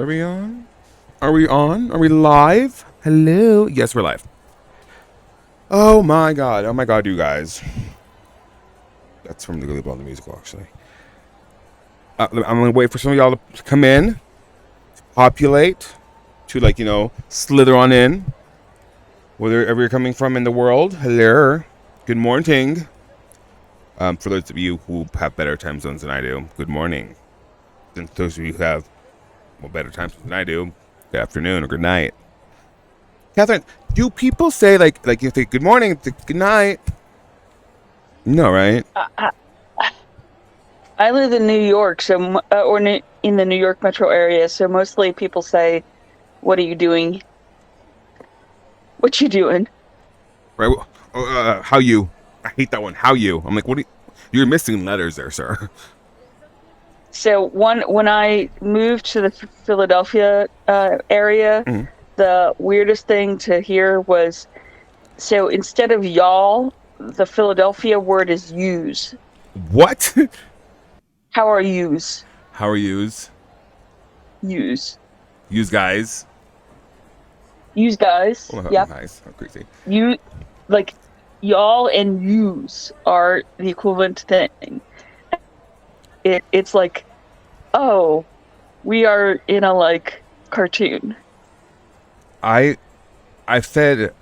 Are we on? Are we on? Are we live? Hello? Yes, we're live. Oh my god. Oh my god, you guys. That's from the Gully Ball, the musical, actually. I'm gonna wait for some of y'all to come in, populate, to slither on in. Wherever you're coming from in the world. Hello. Good morning. For those of you who have better time zones than I do, good morning. And those of you who have better time zones than I do, good afternoon or good night. Catherine, do people say like you say good morning, good night? No, right? I live in New York, in the New York metro area. So mostly people say, "What are you doing? What you doing?" Right? How you? I hate that one. How you? I'm like, what? You're missing letters there, sir. So when I moved to the Philadelphia area, Mm-hmm. the weirdest thing to hear was, so instead of y'all, the Philadelphia word is use. What? How are yous? How are yous? Use. Yous guys. Use guys. Oh, Yep. nice. How crazy. You like y'all and yous are the equivalent thing. It's like, oh, we are in a cartoon. I I said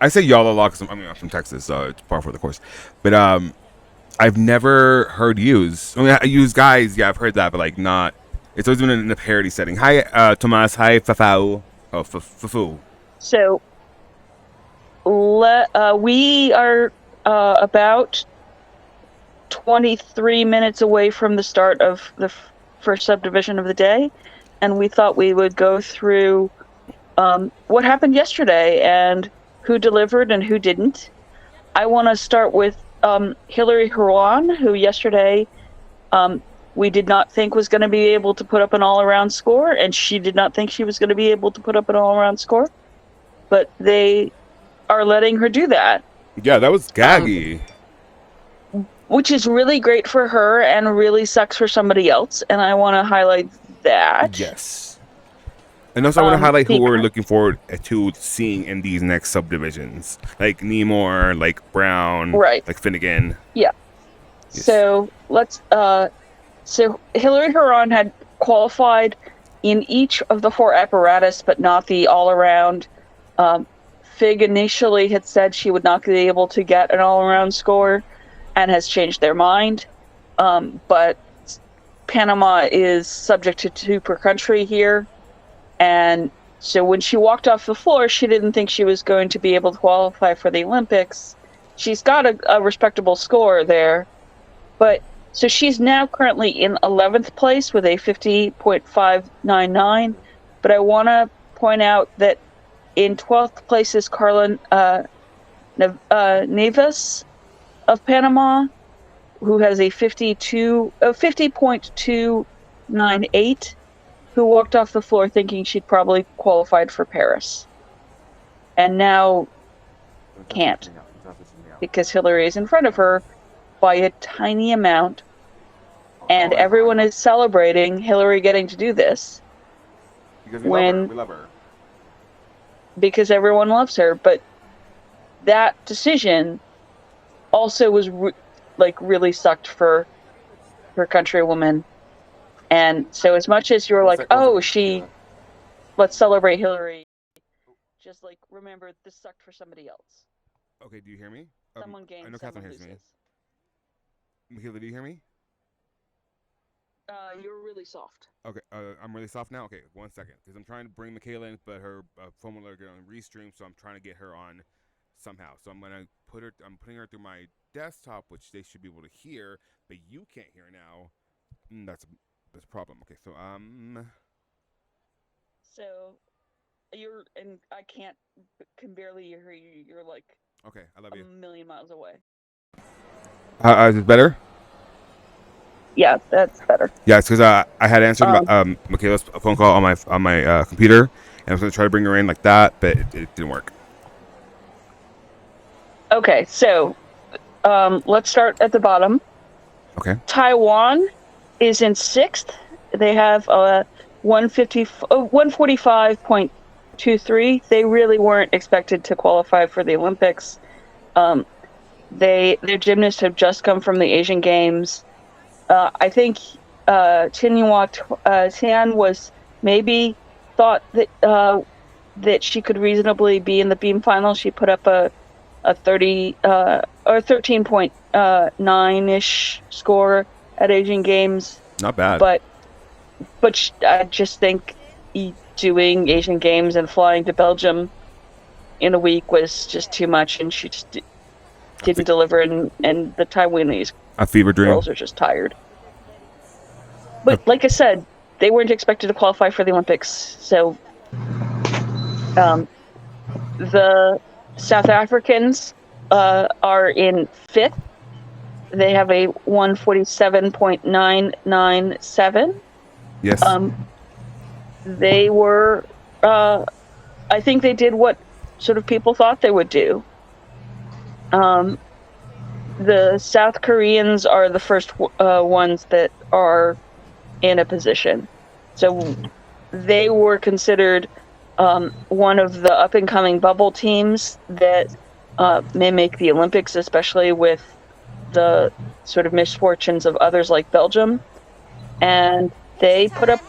I say y'all a lot because I'm from Texas, so it's par for the course. But I've never heard yous. I mean, I use guys. Yeah, I've heard that, but like not. It's always been in a parody setting. Hi, Tomas. Hi, Fafau. Oh, Fafu. So we are about 23 minutes away from the start of the first subdivision of the day, and we thought we would go through what happened yesterday and who delivered and who didn't. I want to start with Hillary Huron, who yesterday we did not think was going to be able to put up an all-around score, and she did not think she was going to be able to put up an all-around score, but they are letting her do that. Yeah, that was gaggy. Which is really great for her and really sucks for somebody else, and I want to highlight that. Yes. And also, I want to highlight who we're looking forward to seeing in these next subdivisions, like Nemore, like Brown, right, like Finnegan. Yeah. Yes. So let's. So Hillary Huron had qualified in each of the four apparatus, but not the all-around. Fig initially had said she would not be able to get an all-around score, and has changed their mind. But Panama is subject to 2 per country here. And so when she walked off the floor, she didn't think she was going to be able to qualify for the Olympics. She's got a respectable score there. But so she's now currently in 11th place with a 50.599. But I want to point out that in 12th place is Carla Neves of Panama, who has a 50.298, who walked off the floor thinking she'd probably qualified for Paris. And now can't, because Hillary is in front of her by a tiny amount, and everyone is celebrating Hillary getting to do this. Because we love her. Because everyone loves her, but that decision also was really sucked for her countrywoman. And so as much as you're let's celebrate Hillary, just remember this sucked for somebody else. Okay, do you hear me? Someone gains, I know Catherine hears me. Michaela, do you hear me? You're really soft. Okay, I'm really soft now? Okay, 1 second. Because I'm trying to bring Michaela in, but her phone will get on Restream, so I'm trying to get her on somehow. So I'm I'm putting her through my desktop, which they should be able to hear, but you can't hear now. That's a problem. Okay, so I can barely hear you. You're okay, I love you. A million miles away. Is it better? Yeah, that's better. Yeah, it's because I had answered Michaela's phone call on my computer, and I was going to try to bring her in like that, but it didn't work. Okay, so let's start at the bottom. Okay. Taiwan is in 6th. They have 145.23. They really weren't expected to qualify for the Olympics. Their gymnasts have just come from the Asian Games. I think Tian was maybe thought that she could reasonably be in the beam final. She put up a 30 or 13.9-ish score at Asian Games. Not bad. But I just think doing Asian Games and flying to Belgium in a week was just too much, and she just didn't deliver. And the Taiwanese a fever dream. girls are just tired. But like I said, they weren't expected to qualify for the Olympics. So the South Africans are in fifth. They have a 147.997. Yes. They were, I think they did what sort of people thought they would do. The South Koreans are the first ones that are in a position. So they were considered one of the up-and-coming bubble teams that may make the Olympics, especially with the sort of misfortunes of others like Belgium. And they put up...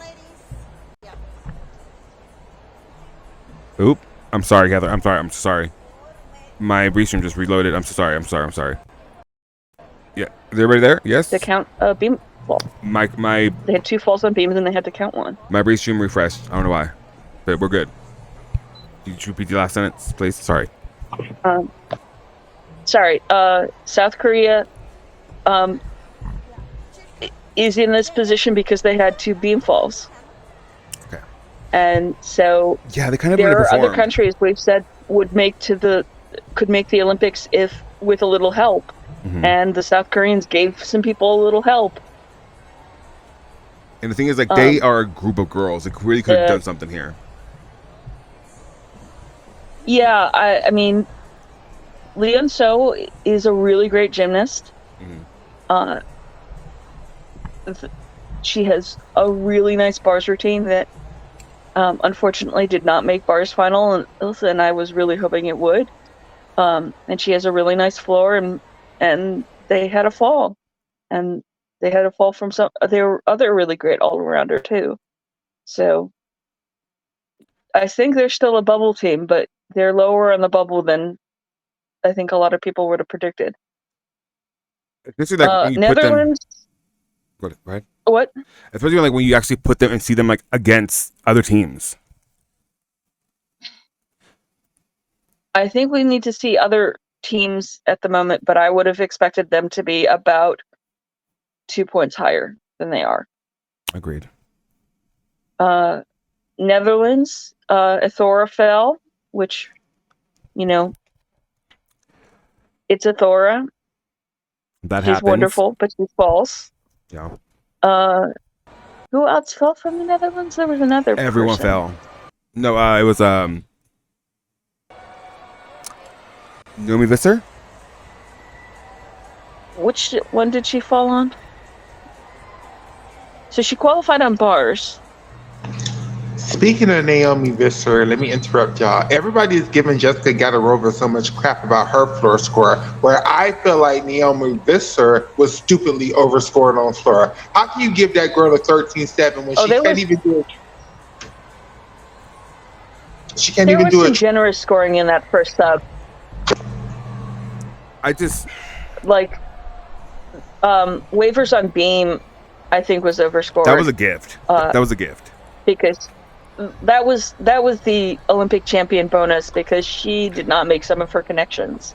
Oop. I'm sorry, Heather. I'm sorry. My restream just reloaded. I'm sorry. Yeah. Is everybody there? Yes? To count a beam fall. My They had 2 falls on beams and they had to count 1. My restream refreshed. I don't know why. But we're good. Did you repeat the last sentence, please? Sorry. South Korea is in this position because they had 2 beam falls. Okay. And so yeah, they kind of there are other countries we've said could make the Olympics if with a little help. Mm-hmm. And the South Koreans gave some people a little help. And the thing is, like, they are a group of girls that really could have done something here. Yeah, I mean, Leon So is a really great gymnast. Mm-hmm. She has a really nice bars routine that unfortunately did not make bars final, and I was really hoping it would. And she has a really nice floor, and they had a fall. And they had a fall from there were other really great all-arounder too. So I think they're still a bubble team, but they're lower on the bubble than I think a lot of people would have predicted. Especially like when you Netherlands. Put them, right? What? Especially like when you actually put them and see them like against other teams. I think we need to see other teams at the moment, but I would have expected them to be about 2 points higher than they are. Agreed. Netherlands, Ithora fell, which, it's Ithora. That She's happens. wonderful, but she falls. Yeah. Who else fell from the Netherlands? There was another Everyone person. fell. No, it was Naomi Visser. Which one did she fall on? So she qualified on bars. Speaking of Naomi Visser, let me interrupt y'all. Everybody is giving Jessica Gadarova so much crap about her floor score, where I feel like Naomi Visser was stupidly overscored on floor. How can you give that girl a 13-7 when she can't even do it? She can't even do it. There was some generous scoring in that first sub. I just waivers on beam, I think, was overscored. That was a gift. That was a gift because that was the Olympic champion bonus because she did not make some of her connections,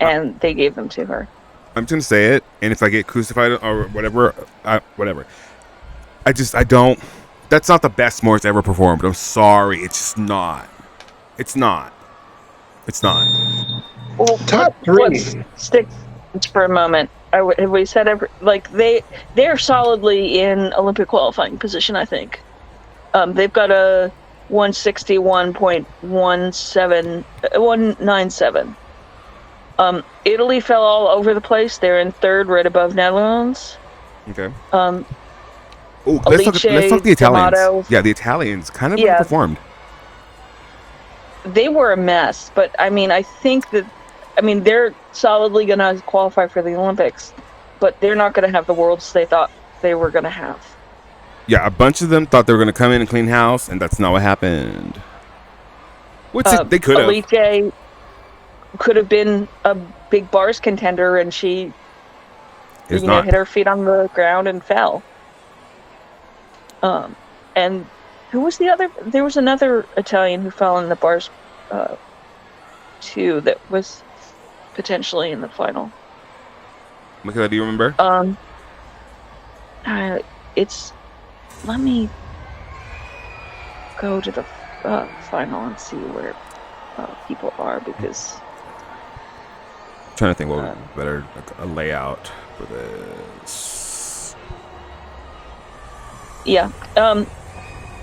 and they gave them to her. I'm just gonna say it, and if I get crucified or whatever, whatever. I don't. That's not the best Morris ever performed. I'm sorry, it's just not. It's not. Well, let's stick for a moment. Have we said they're solidly in Olympic qualifying position? I think they've got a 161.197. Italy fell all over the place. They're in third, right above Netherlands. Okay. Oh, let's talk the Italians. D'Amato. Yeah, the Italians kind of Yeah. performed. They were a mess, but I mean, I think that, I mean, they're solidly going to qualify for the Olympics, but they're not going to have the worlds they thought they were going to have. Yeah, a bunch of them thought they were going to come in and clean house, and that's not what happened. Which they could have. Alicia could have been a big bars contender, and she, Is not. hit her feet on the ground and fell. And who was the other? There was another Italian who fell in the bars, too, that was potentially in the final. Michaela, do you remember? Let me go to the final and see where people are, because I'm trying to think what would be better, like a layout for this. Yeah.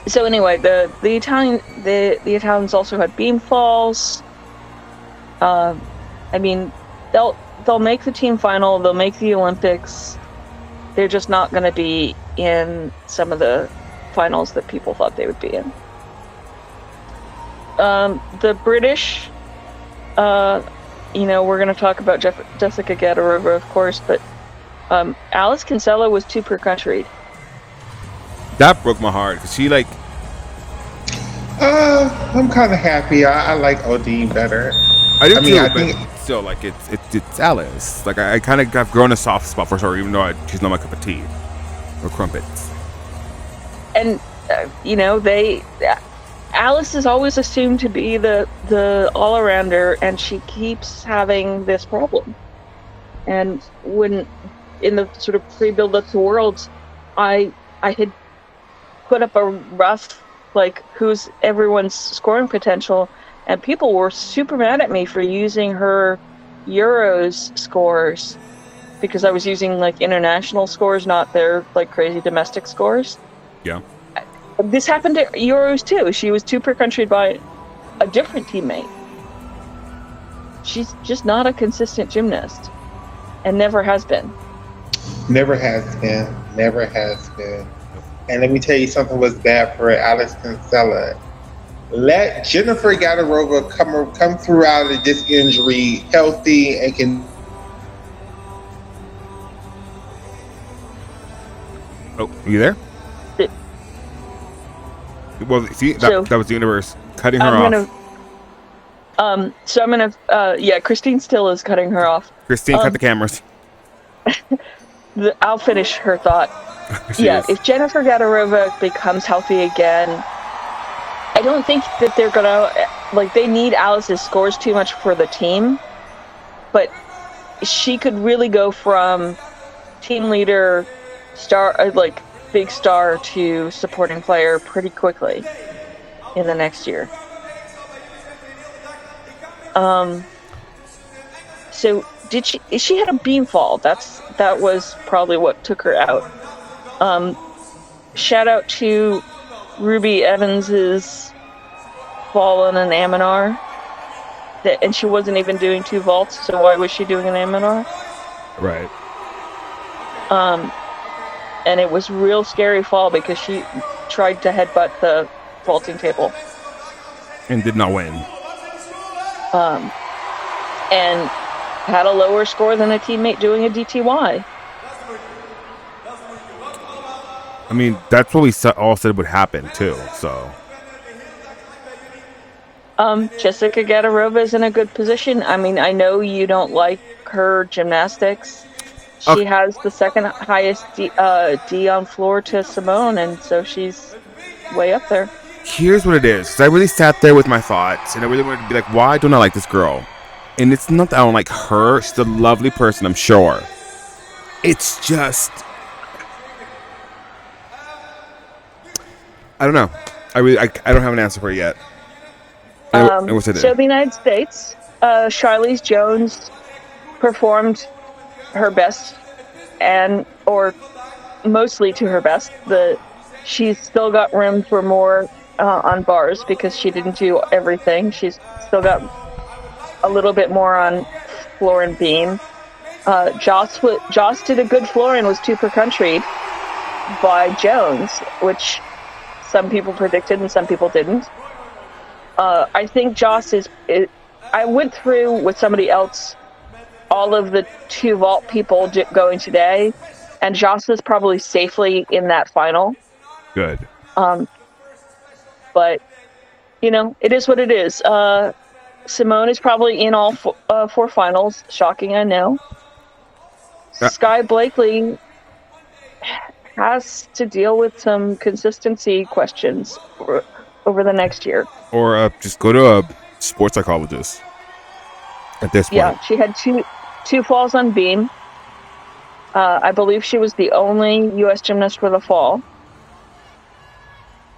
So anyway, the Italians also had beam falls. I mean, they'll make the team final. They'll make the Olympics. They're just not going to be in some of the finals that people thought they would be in. The British, we're going to talk about Jessica Gadarova, of course, but Alice Kinsella was 2 per country. That broke my heart because she like. I'm kind of happy. I like Odine better. I do too, I but think still, like it's Alice. Like I kind of have grown a soft spot for her, even though she's not my cup of tea or crumpets. And Alice is always assumed to be the all-arounder, and she keeps having this problem. And when in the sort of pre-build-up to Worlds, I had put up a rough, like, who's everyone's scoring potential, and people were super mad at me for using her Euros scores, because I was using like international scores, not their like crazy domestic scores. Yeah. This happened at Euros too. She was 2 per country by a different teammate. She's just not a consistent gymnast, and never has been. Never has been. Never has been. And let me tell you something was bad for Alice Kinsella. Let Jennifer Gadarova come through out of this injury healthy and can. Oh, are you there? Well, see, that was the universe cutting her off. Christine Still is cutting her off. Christine, cut the cameras. I'll finish her thought. If Jennifer Gadarova becomes healthy again, I don't think that they're gonna they need Alice's scores too much for the team, but she could really go from team leader, star, big star, to supporting player pretty quickly in the next year. So she had a beam fall. That was probably what took her out. Shout out to Ruby Evans's fall in an Aminar. And she wasn't even doing 2 vaults, so why was she doing an Aminar? Right. And it was real scary fall because she tried to headbutt the vaulting table. And did not win. And had a lower score than a teammate doing a DTY. I mean, that's what we all said would happen too. So. Jessica Gadarova is in a good position. I mean, I know you don't like her gymnastics. She has the second highest D on floor to Simone, and so she's way up there. Here's what it is. 'Cause I really sat there with my thoughts, and I really wanted to be like, why don't I like this girl? And it's not that I don't like her. She's a lovely person, I'm sure. It's just... I don't know. I don't have an answer for it yet. So the United States, Charlize Jones performed her best, or mostly to her best. She's still got room for more on bars because she didn't do everything. She's still got a little bit more on floor and beam. Joss did a good floor and was 2 per country. by Jones, which some people predicted and some people didn't. I think Joss I went through with somebody else all of the 2 vault people going today, and Joss is probably safely in that final. Good. But, it is what it is. Simone is probably in all 4 finals. Shocking, I know. Sky Blakely has to deal with some consistency questions over the next year. Or just go to a sports psychologist at this point. Yeah, she had two falls on beam. I believe she was the only U.S. gymnast with a fall.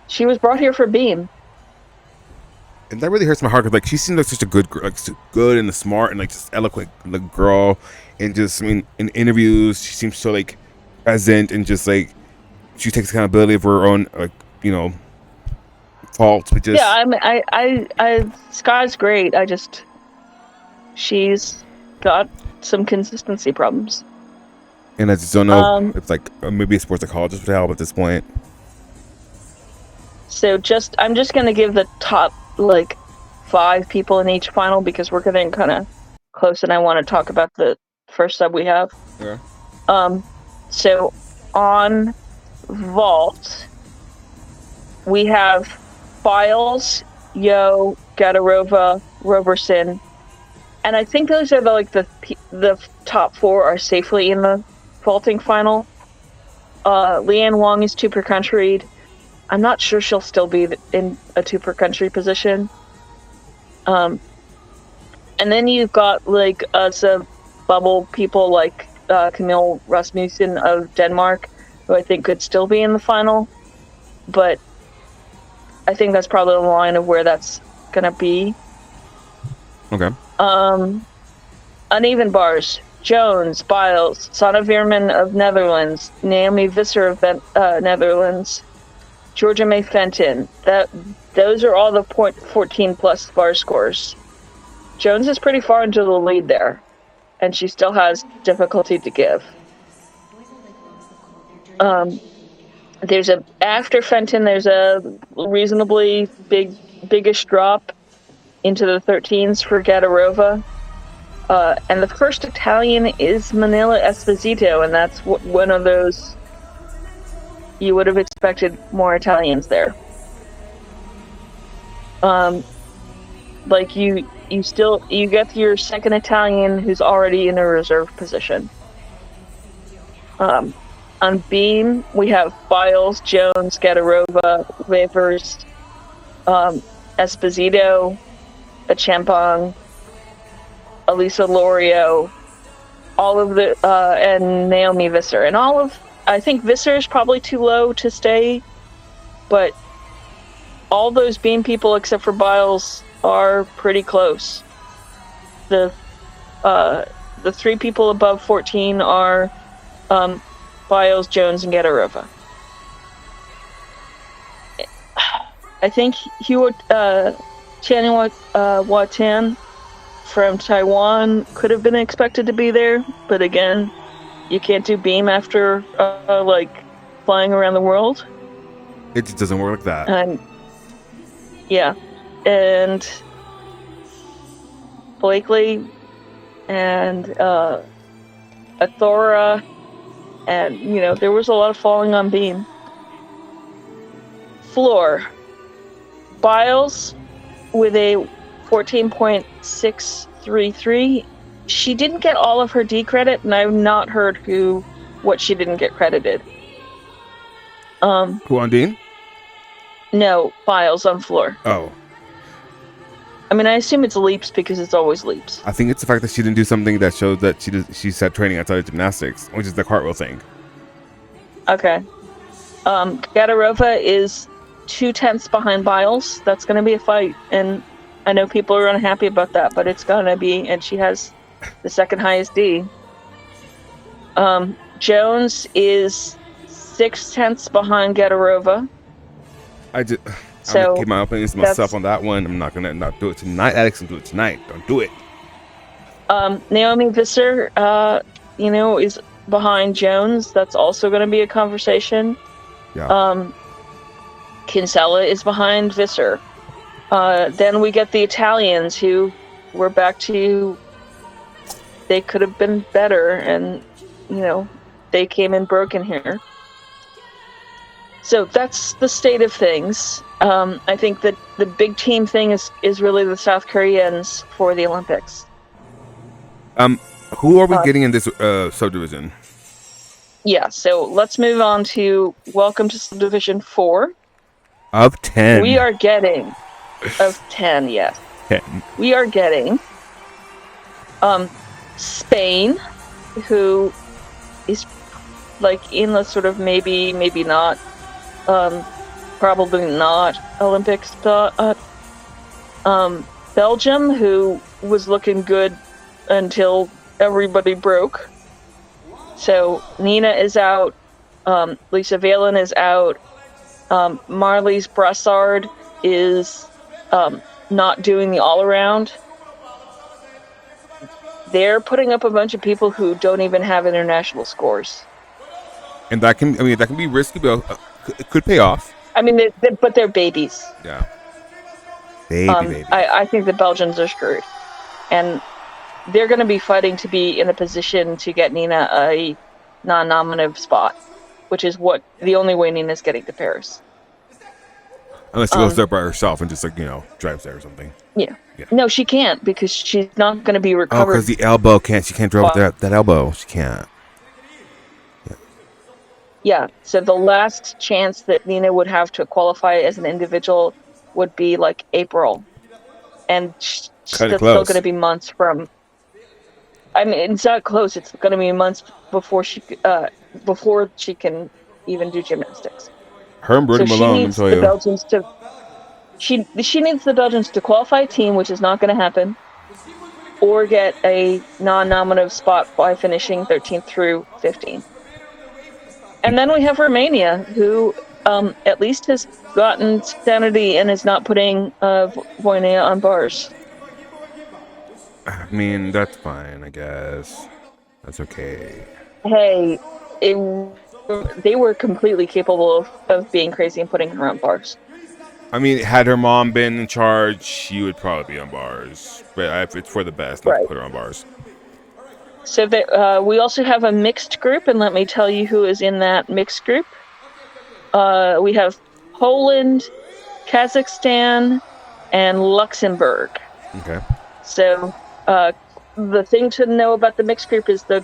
She was brought here for beam. And that really hurts my heart because she seems like such a good, so good and smart and just eloquent girl. And just, in interviews, she seems so present and just she takes accountability of her own faults. But just I Sky's great. She's got some consistency problems. And I just don't know if maybe a sports psychologist would help at this point. So I'm just gonna give the top 5 people in each final because we're getting kind of close, and I want to talk about the first sub we have. Yeah. So on vault, we have Biles, Yo, Gadarova, Roberson, and I think those are the top 4 are safely in the vaulting final. Leanne Wong is 2 per country. I'm not sure she'll still be in a 2 per country position. And then you've got some bubble people like Camille Rasmussen of Denmark, who I think could still be in the final. But I think that's probably the line of where that's gonna be. Okay. Uneven bars. Jones, Biles, Sanne Veerman of Netherlands, Naomi Visser of Netherlands, Georgia May Fenton. Those are all the 14 plus bar scores. Jones is pretty far into the lead there, and she still has difficulty to give. After Fenton, there's a reasonably biggish drop into the 13s for Gadarova. And the first Italian is Manila Esposito, and that's one of those you would have expected more Italians there. You get your second Italian who's already in a reserve position. On beam, we have Biles, Jones, Gadarova, Wavers, Esposito, Achampong, Elisa Lorio, and Naomi Visser. And I think Visser is probably too low to stay, but all those beam people except for Biles are pretty close. The 3 people above 14 are Biles, Jones, and Gadarova. I think Tianhua Watan from Taiwan could have been expected to be there, but again, you can't do beam after flying around the world. It just doesn't work like that. And and Blakely and Athora, and there was a lot of falling on beam. Floor. Biles with a 14.633. She didn't get all of her D credit, and I've not heard what she didn't get credited. Who on Dean? No, Biles on floor. Oh. I assume it's leaps because it's always leaps. I think it's the fact that she didn't do something that showed that she set training outside of gymnastics, which is the cartwheel thing. Okay. Gadarova is 0.2 behind Biles. That's going to be a fight, and I know people are unhappy about that, but it's going to be, and she has the second highest D. Jones is 0.6 behind Gadarova. I'm gonna keep my opinions to myself on that one. I'm not gonna do it tonight. Alex, can do it tonight. Don't do it. Naomi Visser, is behind Jones. That's also going to be a conversation. Yeah. Kinsella is behind Visser. Then we get the Italians, who we're back to. They could have been better, and they came in broken here. So that's the state of things. I think that the big team thing is really the South Koreans for the Olympics. Who are we getting in this subdivision? Yeah, so let's move on to Welcome to Subdivision 4. Of 10. We are getting... Of 10, yes. 10. We are getting... Spain, who is like in the sort of maybe not, probably not Olympic spot. Belgium, who was looking good until everybody broke. So Nina is out. Lisa Valen is out. Marlies Brassard is not doing the all-around. They're putting up a bunch of people who don't even have international scores. And that can be risky, but it could pay off. I mean, but they're babies. Yeah. Baby. I think the Belgians are screwed. And they're going to be fighting to be in a position to get Nina a non-nominative spot, which is the only way Nina's getting to Paris. Unless she goes there by herself and just drives there or something. Yeah. No, she can't, because she's not going to be recovered. Oh, because the elbow she can't drive with that elbow. She can't. Yeah. So the last chance that Nina would have to qualify as an individual would be like April. And that's still going to be months from... I mean, it's not close. It's going to be months before she can even do gymnastics. Her and Brody Malone, let me tell you. She needs the Belgians to qualify a team, which is not going to happen, or get a non-nominative spot by finishing 13th through 15th. And then we have Romania, who at least has gotten sanity and is not putting Voinea on bars. I mean, that's fine, I guess. That's okay. Hey, they were completely capable of being crazy and putting her on bars. I mean, had her mom been in charge, she would probably be on bars. But it's for the best not to put her on bars. So we also have a mixed group, and let me tell you who is in that mixed group. We have Poland, Kazakhstan, and Luxembourg. Okay. So the thing to know about the mixed group is the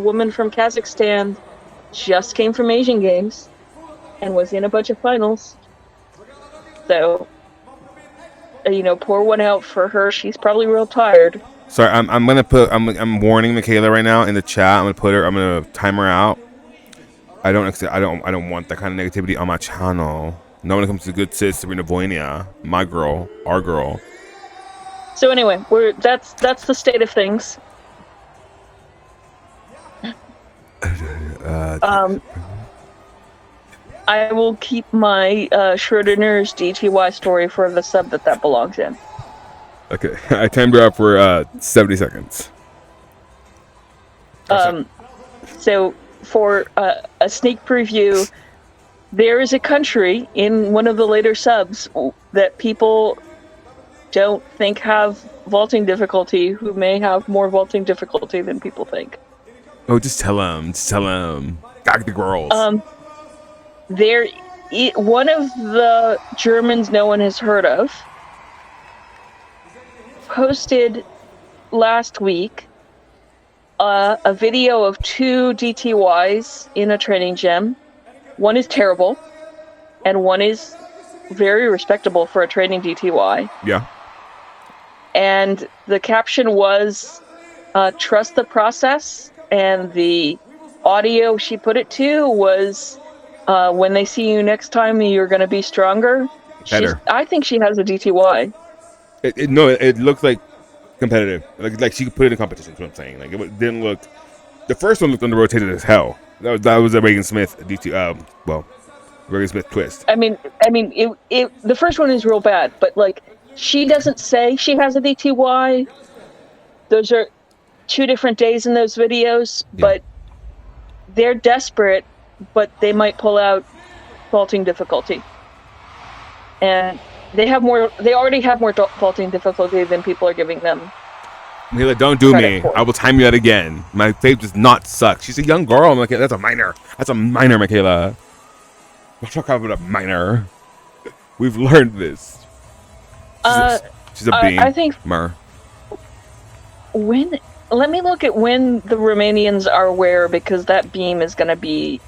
woman from Kazakhstan just came from Asian Games and was in a bunch of finals. So, pour one out for her. She's probably real tired. Sorry, I'm warning Michaela right now in the chat. I'm gonna time her out. I don't want that kind of negativity on my channel. Not when it comes to good sis Serena Voinea, my girl, our girl. So anyway, that's the state of things. I will keep my Schrodinger's DTY story for the sub that belongs in. Okay, I timed her out for 70 seconds. So for a sneak preview, there is a country in one of the later subs that people don't think have vaulting difficulty who may have more vaulting difficulty than people think. Oh, just tell them. Got the girls. One of the Germans no one has heard of posted last week a video of 2 DTYs in a training gym. One is terrible, and one is very respectable for a training DTY. Yeah. And the caption was, trust the process, and the audio she put it to was, when they see you next time, you're going to be stronger. Better. I think she has a DTY. It looked like competitive. Like she could put it in competition. Is what I'm saying. Like it didn't look. The first one looked under-rotated as hell. That was a Reagan Smith Reagan Smith twist. I mean, the first one is real bad, but like she doesn't say she has a DTY. Those are 2 different days in those videos, but they're desperate, but they might pull out vaulting difficulty. And they already have more vaulting difficulty than people are giving them. Michaela, don't do me. For. I will time you out again. My fave does not suck. She's a young girl. I'm like, that's a minor. That's a minor, Michaela. Don't talk about a minor. We've learned this. She's a beam. I think Mer. let me look at when the Romanians are where, because that beam is going to be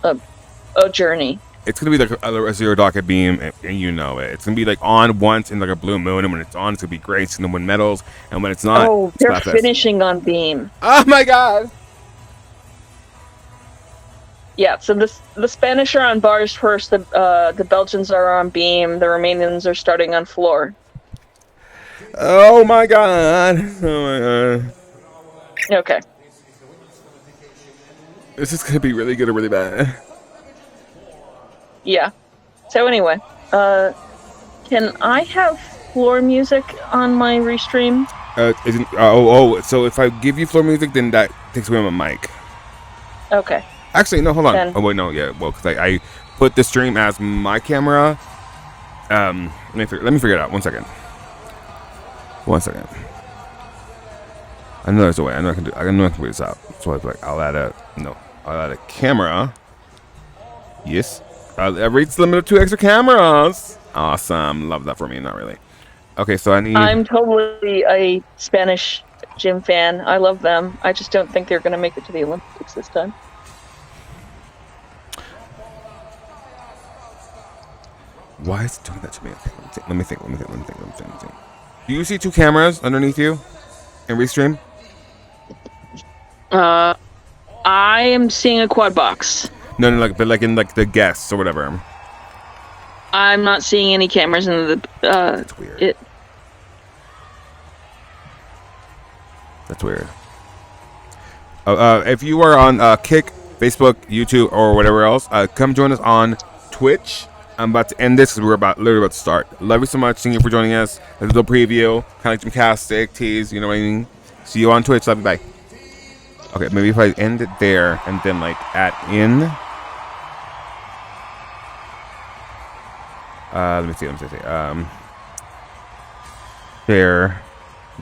a journey. It's going to be like a zero docket beam, and you know it. It's going to be like on once in like a blue moon, and when it's on, it's going to be great. It's going to win medals, and when it's not, oh, they're finishing on beam. Oh my god! Yeah, so the Spanish are on bars first, the Belgians are on beam, the Romanians are starting on floor. Oh my god! Oh my god! Okay. This is going to be really good or really bad. Yeah. So anyway, can I have floor music on my restream? So if I give you floor music, then that takes away my mic. Okay. Actually, no, hold on. Then. Oh wait, no, yeah, well, because I put the stream as my camera. Let me figure it out. 1 second. 1 second. I know there's a way. I know I can figure this out. So I was like, I'll add a camera. Yes. I'll reach the limit of 2 extra cameras. Awesome. Love that for me. Not really. Okay, so I'm totally a Spanish gym fan. I love them. I just don't think they're going to make it to the Olympics this time. Why is it doing that to me? Okay, let me think. Do you see 2 cameras underneath you in Restream? I am seeing a quad box. No, but like in like the guests or whatever. I'm not seeing any cameras in the. That's weird. That's weird. If you are on Kick, Facebook, YouTube, or whatever else, come join us on Twitch. I'm about to end this because we're literally about to start. Love you so much. Thank you for joining us. A little preview, kind of like Gymcastic, tease, you know what I mean? See you on Twitch. Love you. Bye. Okay, maybe if I end it there and then like add in. Let me see. There.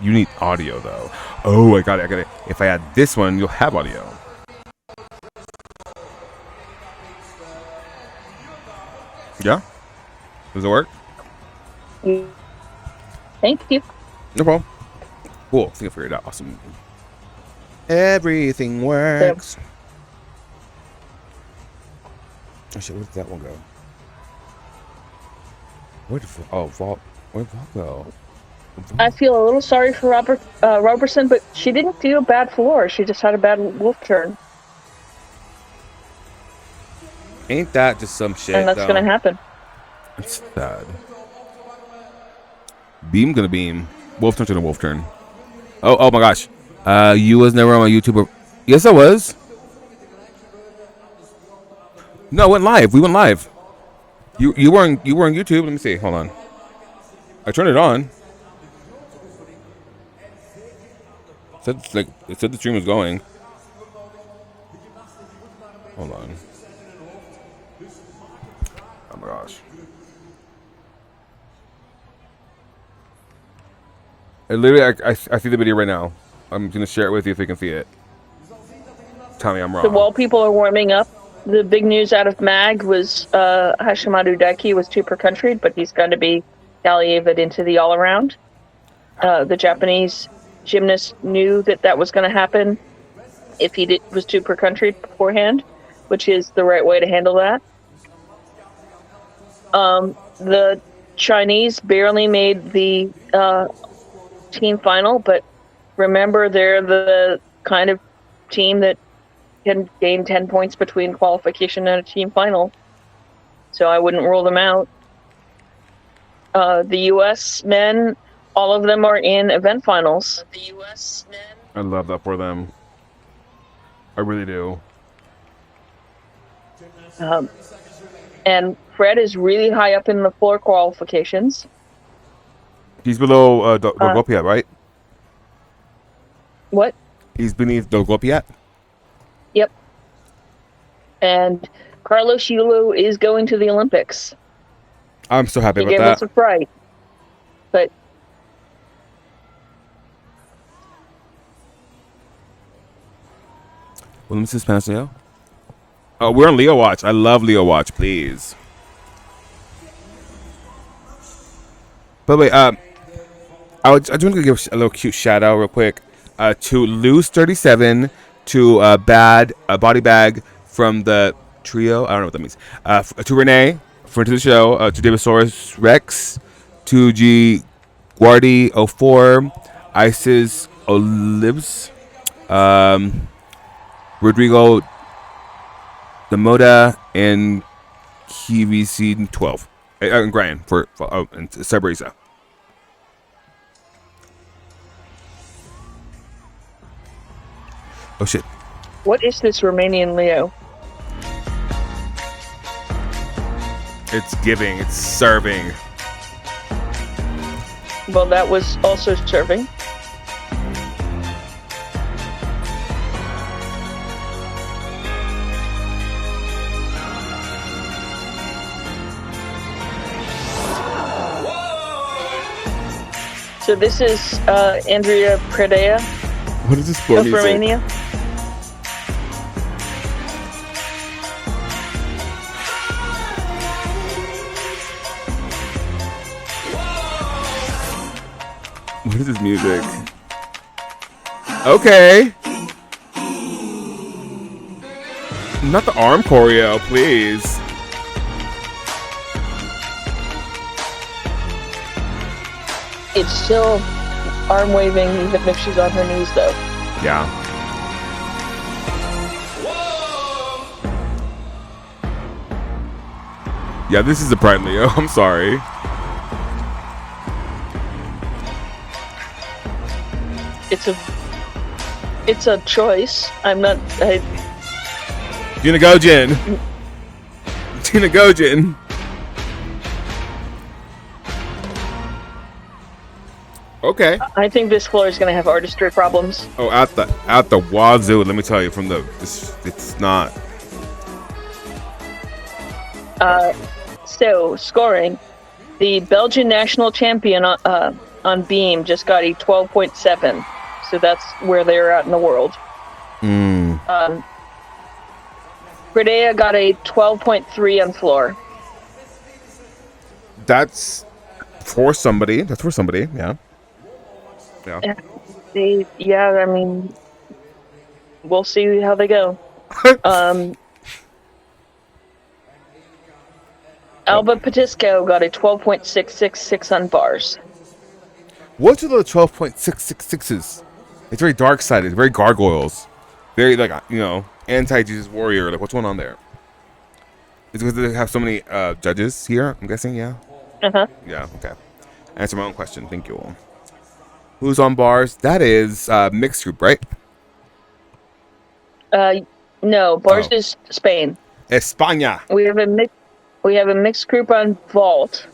You need audio though. Oh, I got it. If I add this one, you'll have audio. Yeah? Does it work? Thank you. No problem. Cool. I think I figured it out. Awesome. Everything works. Oh shit, where did that one go? Where'd Vault go? I feel a little sorry for Robertson, but she didn't do a bad floor. She just had a bad wolf turn. Ain't that just some shit? And that's gonna happen. It's sad. Beam gonna beam. Wolf turn to the wolf turn. Oh my gosh. You was never on my YouTube. Yes, I was. No, went live. We went live. You were on YouTube. Let me see. Hold on. I turned it on. It said the stream was going. Hold on. Oh my gosh. I see the video right now. I'm gonna share it with you if you can see it. Tell me I'm wrong. So while people are warming up, the big news out of MAG was Hashimatu Daiki was 2 per country, but he's going to be Gallievad into the all-around. The Japanese gymnast knew that was going to happen if he was 2 per country beforehand, which is the right way to handle that. The Chinese barely made the team final, but remember, they're the kind of team that can gain 10 points between qualification and a team final. So I wouldn't rule them out. The U.S. men, all of them are in event finals. The U.S. men. I love that for them. I really do. And Fred is really high up in the floor qualifications. He's below Dolgopiat, right? What? He's beneath Dolgopiat? And Carlos Yulo is going to the Olympics. I'm so happy He about gave that. us a fright. But Well, let me see Spanish Leo. Oh, we're on Leo Watch. I love Leo Watch, please. By the way, I just want to give a little cute shout out real quick to Lose37, to Body Bag from the trio. I don't know what that means. To Renee, friend to the show. To Davisaurus Rex, to G Guardi 04, Isis Olives, Rodrigo Demoda, and KVC 12. And Brian and Sabrisa. Oh shit. what is this Romanian Leo? It's giving, it's serving. Well, that was also serving. So this is Andrea Predea What is this for of Romania. What is this music? Okay. Not the arm choreo, please. It's still arm waving even if she's on her knees, though. Yeah. Yeah, this is a Pride Leo. I'm sorry. It's a choice. I'm not. Gina Gojin. Gina Gojin. Okay. I think this floor is going to have artistry problems. Oh, out the wazoo. Let me tell you, from the it's not. So scoring, the Belgian national champion on beam just got a 12.7. So that's where they're at in the world. Bredea got a 12.3 on floor. That's for somebody. That's for somebody. Yeah. Yeah. Yeah, I mean, we'll see how they go. Alba Patisco got a 12.666 on bars. What's with the 12.666s? It's very dark sided, very gargoyles, very anti-Jesus warrior. Like, what's going on there? Is it because they have so many judges here? I'm guessing, yeah. Yeah. Okay. Answer my own question. Thank you all. Who's on bars? That is mixed group, right? No, bars is Spain. España. We have a mixed group on vault.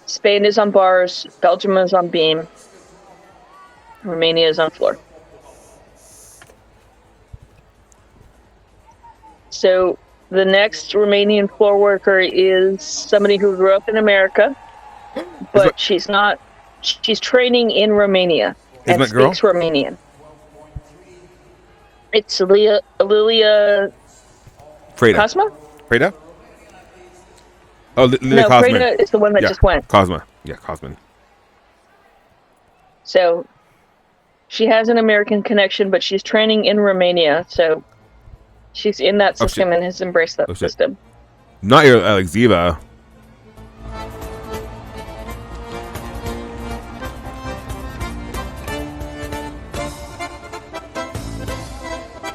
Spain is on bars. Belgium is on beam. Romania is on floor. So the next Romanian floor worker is somebody who grew up in America, but she's not. She's training in Romania and speaks Romanian. It's Lilia Cosma? Freda? Oh, Lilia no, Cosman. Freda is the one that just went. Cosma. Yeah, Cosman. So she has an American connection, but she's training in Romania, so she's in that system and has embraced that system. Not your Alex Ziva.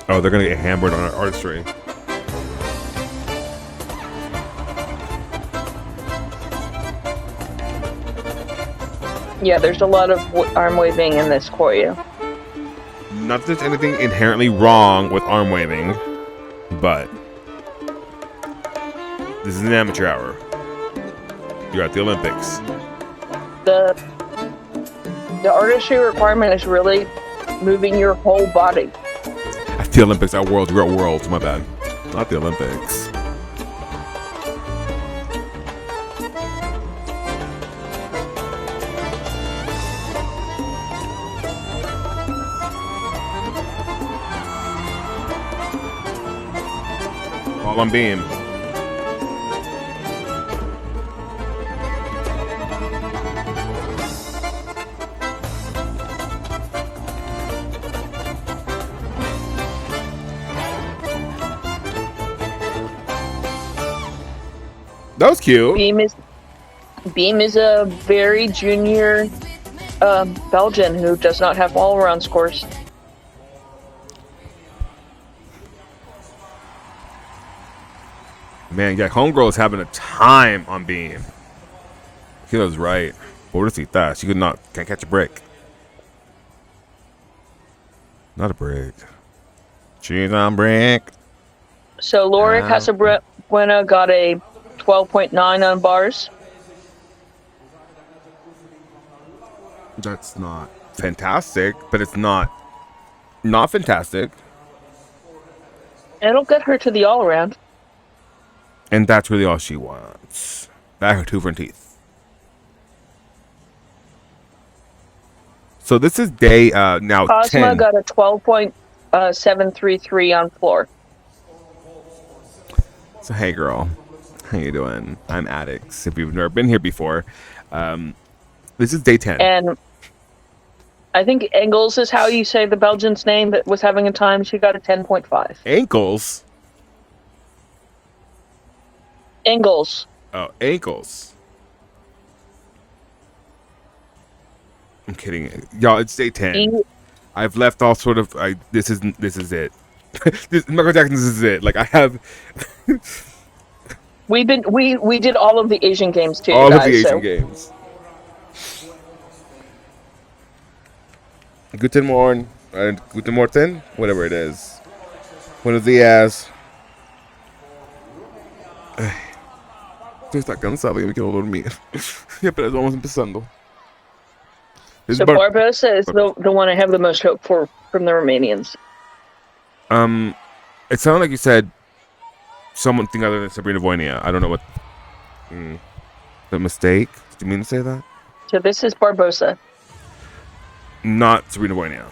Oh, they're gonna get hammered on our artistry. Yeah, there's a lot of arm waving in this choreo. Not that there's anything inherently wrong with arm waving, but this is an amateur hour. You're at the Olympics. The artistry requirement is really moving your whole body. At the Olympics, at Worlds, we're at Worlds. My bad. Not the Olympics. All on beam. That was cute. Beam is a very junior Belgian who does not have all-around scores. Man, yeah, homegirl is having a time on beam. Kilo's right. Pobrecita, she can't catch a break. Not a break. She's on break. So Laura Casabuena got a 12.9 on bars. That's not fantastic, but it's not fantastic. It'll get her to the all-around. And that's really all she wants. Back her 2 front teeth. So this is day now Cosma 10. got a 12.733 on floor. So hey girl, how you doing? I'm Addicts. If you've never been here before, this is day 10. And I think Engels is how you say the Belgian's name that was having a time. She got a 10.5. Ankles. Engels. Oh, ankles. I'm kidding, y'all. It's day 10. I've left all sort of. This is it. Michael Jackson. This is it. Like I have. We did all of the Asian games too. All guys, of the Asian games. Guten Morgen, Guten Morgen, whatever it is. Buenos días. Estoy está cansado y me quiero dormir. Ya, pero vamos empezando. So Barbosa is the one I have the most hope for from the Romanians. It sounded like you said something other than Sabrina Voynia. I don't know what. The mistake? Did you mean to say that? So this is Barbosa. Not Sabrina Voynia.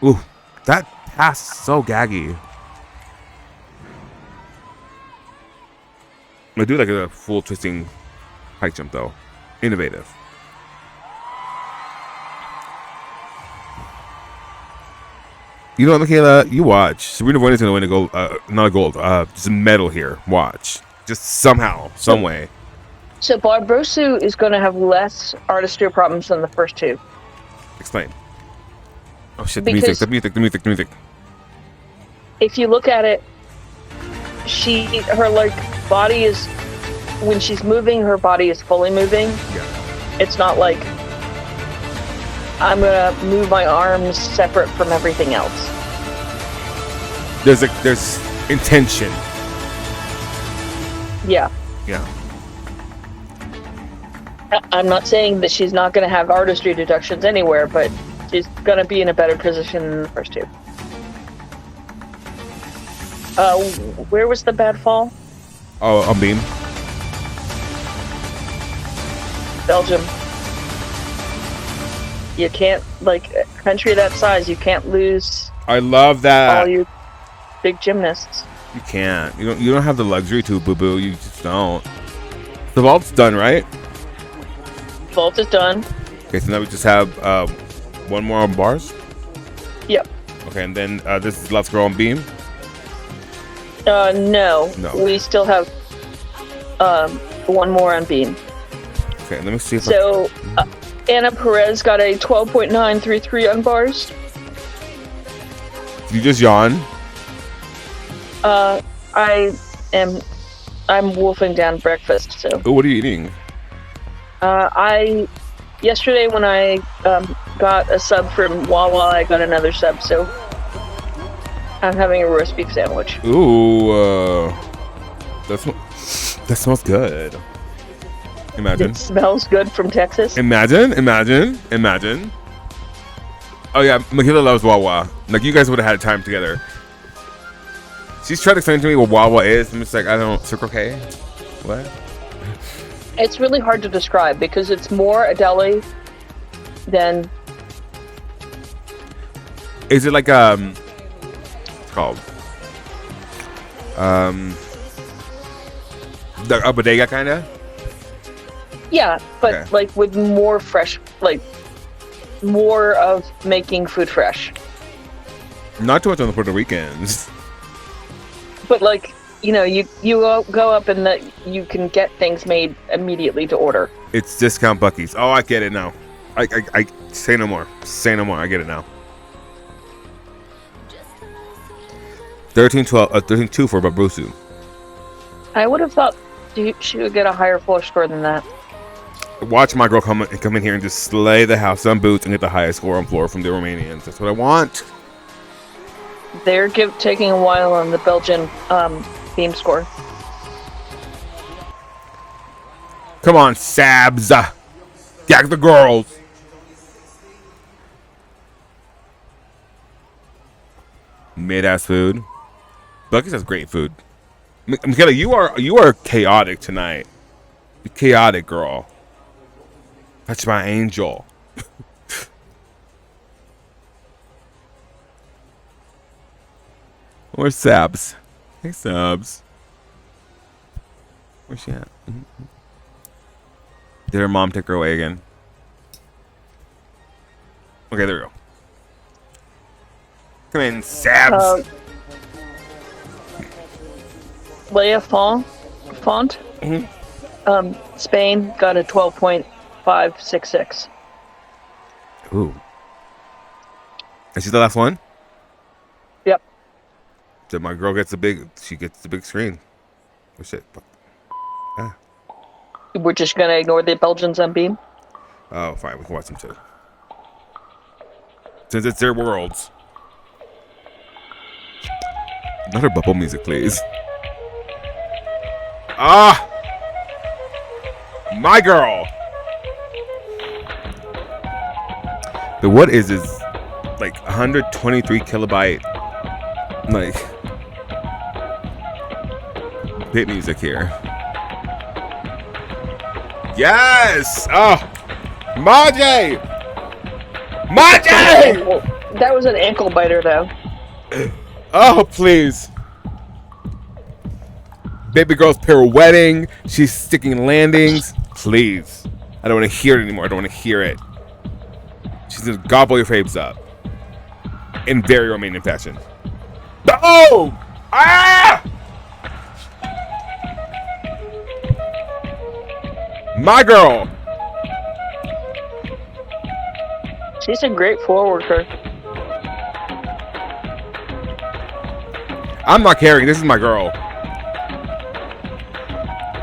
Ooh, that pass so gaggy. I do like a full twisting high jump though. Innovative. You know what, Michaela? You watch. Sabrina Voynia's gonna win a gold, not a gold, just a medal here. Watch. Just somehow, some way. So Barbosa is going to have less artistry problems than the first two. Explain. Oh shit, the music. If you look at it, her like body is, when she's moving, her body is fully moving. Yeah. It's not like I'm gonna move my arms separate from everything else. There's intention. Yeah. Yeah. I'm not saying that she's not gonna have artistry deductions anywhere, but she's gonna be in a better position than the first two. Where was the bad fall? Oh, on beam. Belgium. You can't, like, a country that size, you can't lose I love that. all your big gymnasts. You can't. You don't have the luxury to, boo boo. You just don't. The vault's done, right? Vault is done. Okay, so now we just have one more on bars. Yep. Okay, and then this is Let's Go on beam. No. We still have one more on beam. Okay, let me see if So, Anna Perez got a 12.933 on bars. you just yawn. I'm wolfing down breakfast, so. Oh, what are you eating? Yesterday when I got a sub from Wawa, I got another sub, so I'm having a roast beef sandwich. Ooh, that smells good. Imagine. It smells good from Texas. Imagine. Oh yeah, Michaela loves Wawa. Like you guys would have had time together. She's trying to explain to me what Wawa is. I'm just like, I don't. Circle K? What? It's really hard to describe because it's more a deli than. Is it like It's called a bodega kind of? Yeah, but Okay. like with more fresh, like more of making food fresh. Not too much on the Puerto Ricans. But like, you know, you go up and you can get things made immediately to order. It's discount Buc-ee's. Oh, I get it now. I say no more. Say no more. I get it now. 13-2 for Babrusu. I would have thought she would get a higher floor score than that. Watch my girl come in here and just slay the house on boots and get the highest score on floor from the Romanians. That's what I want. They're taking a while on the Belgian theme score. Come on, Sabs. Gag the girls. Mid-ass food. Buc-ee's has great food. Michaela, you are chaotic tonight. You're chaotic, girl. That's my angel. Where's Sabs? Hey, Sabs. Where's she at? Did her mom take her away again? Okay, there we go. Come in, Sabs. Leia Font. Spain got a 12.566. Ooh. Is she the last one? Yep. So my girl gets the big screen. Oh shit. Ah. We're just gonna ignore the Belgians on Beam. Oh, fine. We can watch them too. Since it's their worlds. Not her bubble music, please. Ah! My girl! But what is this? Like 123 kilobyte, like, bit music here. Yes! Oh! Maje! Maje! Well, that was an ankle biter, though. Oh, please. Baby girl's pirouetting. She's sticking landings. Please. I don't want to hear it anymore. I don't want to hear it. She's going to gobble your faves up. In very Romanian fashion. Oh! Ah! My girl. She's a great floor worker. I'm not caring. This is my girl.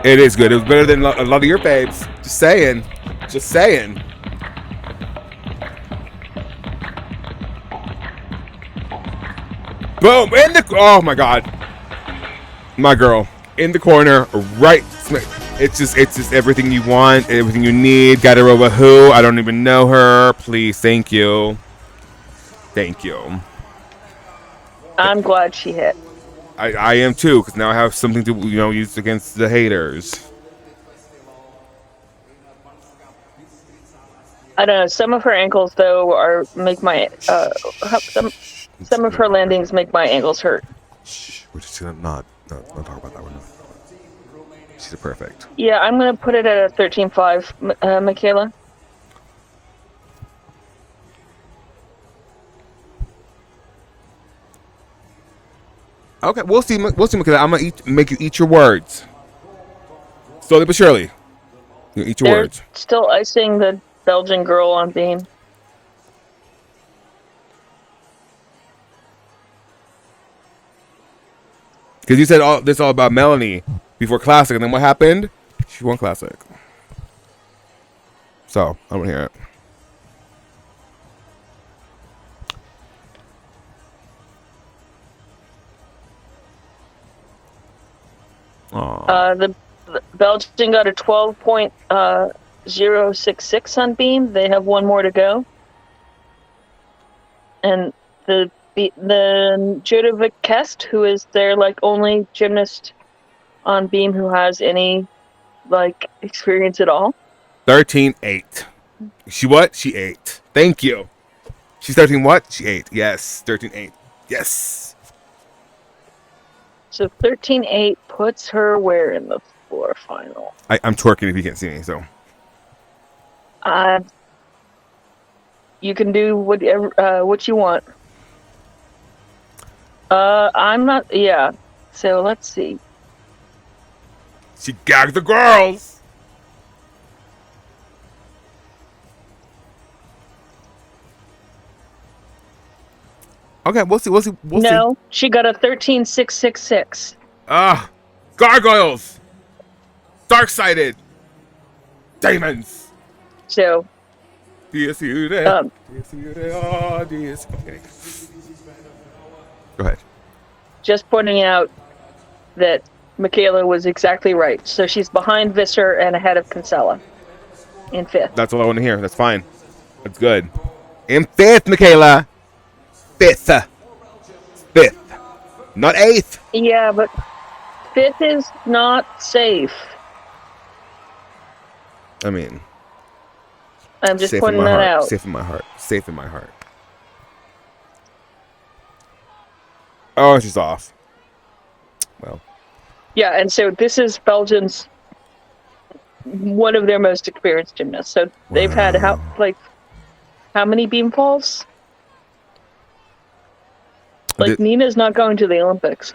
It is good. It was better than a lot of your babes. Just saying. Just saying. Boom. In the... Oh, my God. My girl. In the corner. Right. It's just everything you want. Everything you need. Got her over who? I don't even know her. Please. Thank you. Thank you. I'm glad she hit. I am too, because now I have something to use against the haters. I don't know. Some of her ankles though make my some of her landings make my ankles hurt. Shh, we're just gonna not talk about that one. She's a perfect. Yeah, I'm gonna put it at a 13.5, Michaela. Okay, we'll see, Michaela. I'm gonna make you eat your words. Slowly but surely. You eat your They're words. still icing the Belgian girl on Beam. Because you said this all about Melanie before Classic, and then what happened? She won Classic. So, I don't hear it. The Belgian got a 12.066 on Beam. They have one more to go. And the the Jodie Kest, who is their like only gymnast on beam who has any like experience at all. 13-8. She what? She 8. Thank you. She's 13 what? She 8. Yes. 13-8. Yes. So 13-8 puts her where in the floor final? I'm twerking if you can't see me, so. You can do whatever what you want. I'm not. Yeah. So let's see. She gagged the girls. Okay, we'll see. No, she got a 13.666. Gargoyles. Dark-sided. Demons. So. Okay. Go ahead. Just pointing out that Michaela was exactly right. So she's behind Visser and ahead of Kinsella in 5th. That's all I want to hear. That's fine. That's good. In 5th, Michaela. 5th. 5th. Not 8th. Yeah, but 5th is not safe. I mean, I'm just pointing that out. Safe in my heart. Safe in my heart. Oh, she's off. Well. Yeah, and so this is Belgium's one of their most experienced gymnasts. So they've had how many beam falls? Like Nina's not going to the Olympics.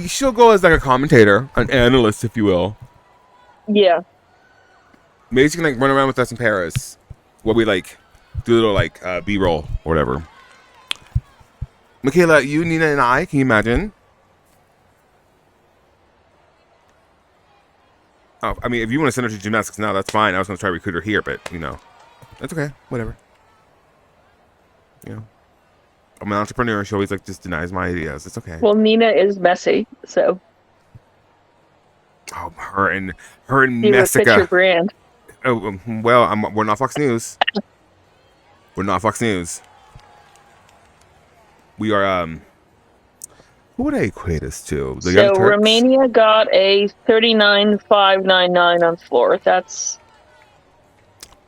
She'll go as like a commentator, an analyst, if you will. Yeah. Maybe she can like run around with us in Paris, where we like do a little like B-roll or whatever. Michaela, you, Nina, and I. Can you imagine? Oh, I mean, if you want to send her to gymnastics now, that's fine. I was going to try to recruit her here, but you know, that's okay. Whatever. You know, I'm an entrepreneur. She always like just denies my ideas. It's okay. Well, Nina is messy, so. Oh, her and Messica. Brand. Oh well, we're not Fox News. We're not Fox News. We are who would I equate us to? The Young Turks? Romania got a 39.599 on floor. That's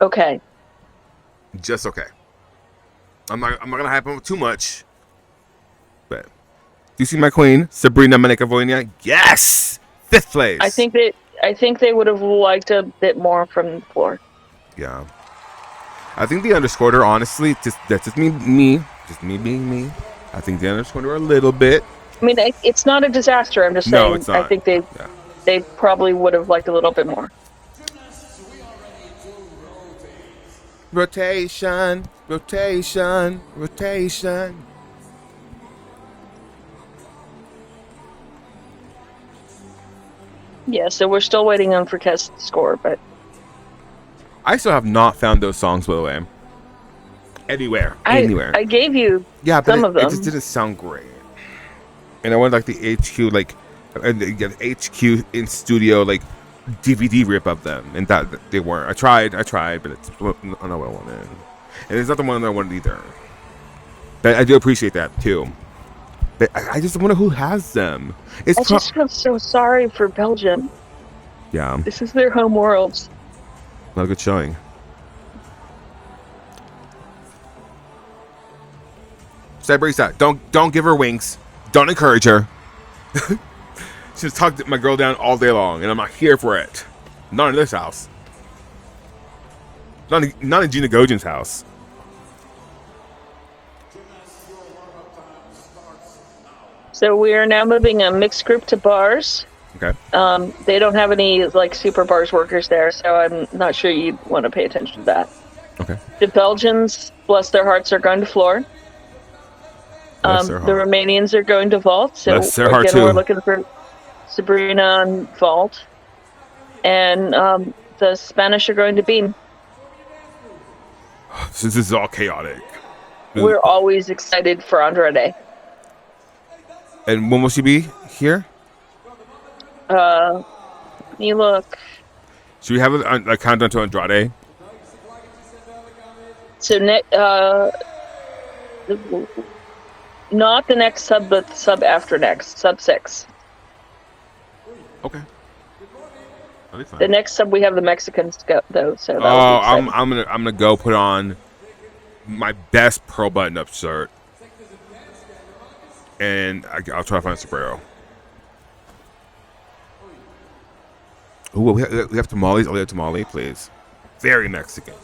okay. Just okay. I'm not gonna hype them too much. But do you see my queen, Sabrina Menekavonia? Yes! 5th place. I think they would have liked a bit more from the floor. Yeah. I think they underscored her, honestly. That's just me. Just me being me. I think they underscored her a little bit. I mean, it's not a disaster. I'm just saying. No, it's not. I think they probably would have liked a little bit more. Rotation. Yeah, so we're still waiting on Fouquet's score, but I still have not found those songs, by the way. Anywhere. I gave you some of them. It just didn't sound great. And I wanted like the HQ, like the HQ in studio, like DVD rip of them, and that they weren't. I tried, but it's not what I wanted. And it's not the one that I wanted either. But I do appreciate that too. But I just wonder who has them. I just feel so sorry for Belgium. Yeah. This is their home world. Not a good showing. Sabrina, don't give her wings. Don't encourage her. She's talked my girl down all day long, and I'm not here for it. Not in this house. Not in Gina Gojan's house. So we are now moving a mixed group to bars. Okay. They don't have any like super bars workers there, so I'm not sure you'd want to pay attention to that. Okay. The Belgians, bless their hearts, are going to floor. The Romanians are going to vault. So again, we're looking for Sabrina on vault, and the Spanish are going to beam. This is all chaotic. We're always excited for Andrade. And when will she be here? Let me look. Should we have a countdown to Andrade? So Not the next sub, but the sub after next, sub 6. Okay. That'll be fine. The next sub we have the Mexicans go though, so that I'm gonna go put on my best pearl button up shirt, and I'll try to find a sombrero. Ooh, we have tamales. Oh, we have tamale, please. Very Mexican.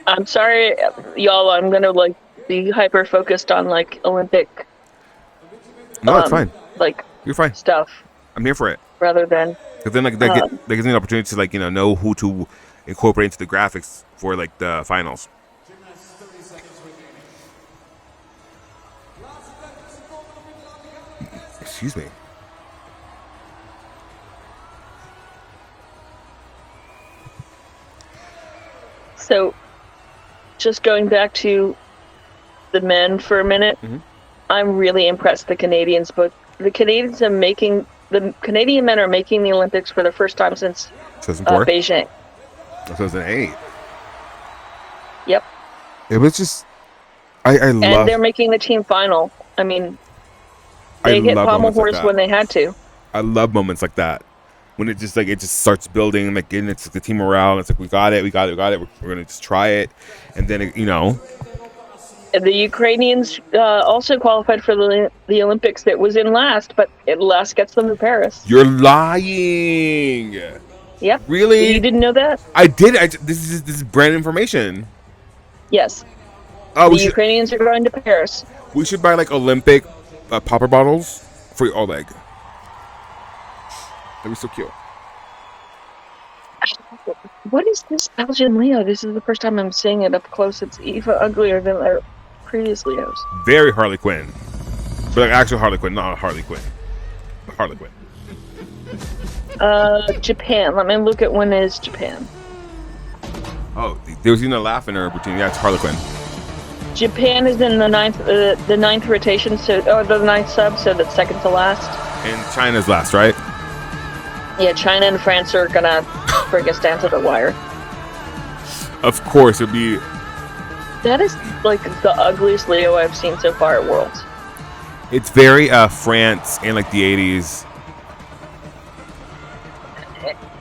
I'm sorry, y'all. I'm gonna like be hyper focused on like Olympic. No, it's fine. Like You're fine. stuff I'm here for it. rather than. Because then, that gives me an opportunity to know who to incorporate into the graphics for like the finals. Excuse me. So, just going back to the men for a minute, I'm really impressed. The Canadians, but the Canadians are making the Canadian men are making the Olympics for the first time since 2004? Beijing. 2008. Yep. It was just, I love. And they're making the team final. I mean, they hit pommel horse when they had to. I love moments like that. When it just starts building, like, and it's the team morale. It's like, we got it. We're gonna just try it, and then The Ukrainians also qualified for the Olympics that was in last, but last gets them to Paris. You're lying. Yep. Really? You didn't know that? I did. This is brand information. Yes. Oh, the Ukrainians are going to Paris. We should buy like Olympic popper bottles for Oleg. That'd be so cute. What is this Belgian Leo? This is the first time I'm seeing it up close. It's even uglier than our previous Leos. Very Harley Quinn. But like actual Harley Quinn, not Harley Quinn. Harley Quinn. Japan. Let me look at when is Japan. Oh, there was even a laugh in her routine. Yeah, it's Harley Quinn. Japan is in the ninth rotation, the ninth sub, so that's second to last. And China's last, right? Yeah, China and France are gonna bring us down to the wire. Of course, it'd be. That is like the ugliest Leo I've seen so far at Worlds. It's very France in like the 80s.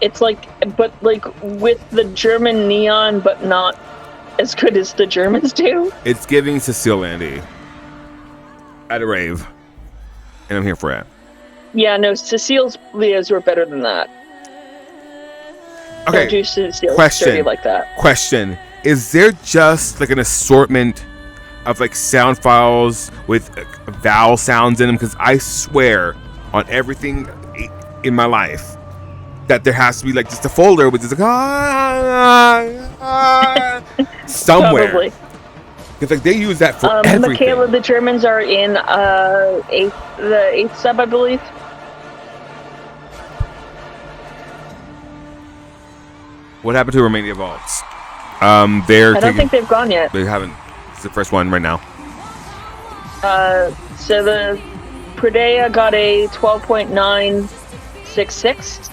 It's like, but like with the German neon, but not as good as the Germans do. It's giving Cecile Landy at a rave, and I'm here for it. Yeah, no, Cecile's Leos were better than that. Okay. Don't do Cecile dirty like that. Question: is there just like an assortment of like sound files with vowel sounds in them? Because I swear on everything in my life that there has to be like just a folder with just like somewhere. Probably. Because like they use that for everything. Michaela, the Germans are in the eighth sub, I believe. What happened to Romania Vaults? I don't think they've gone yet. They haven't. It's the first one right now. So the Pradea got a 12.966.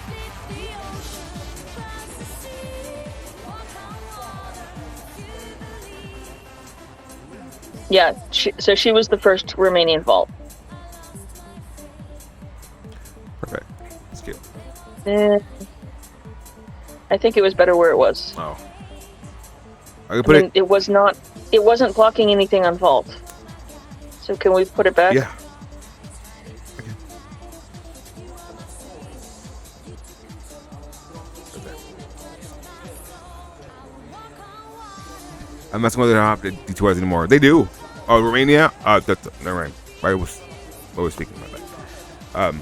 Yeah, so she was the first Romanian vault. Perfect. That's cute. I think it was better where it was. Oh. It wasn't blocking anything on vault. So can we put it back? Yeah. I'm not going to have to D2Rs anymore. They do. Oh, Romania? Never mind. I was speaking about that.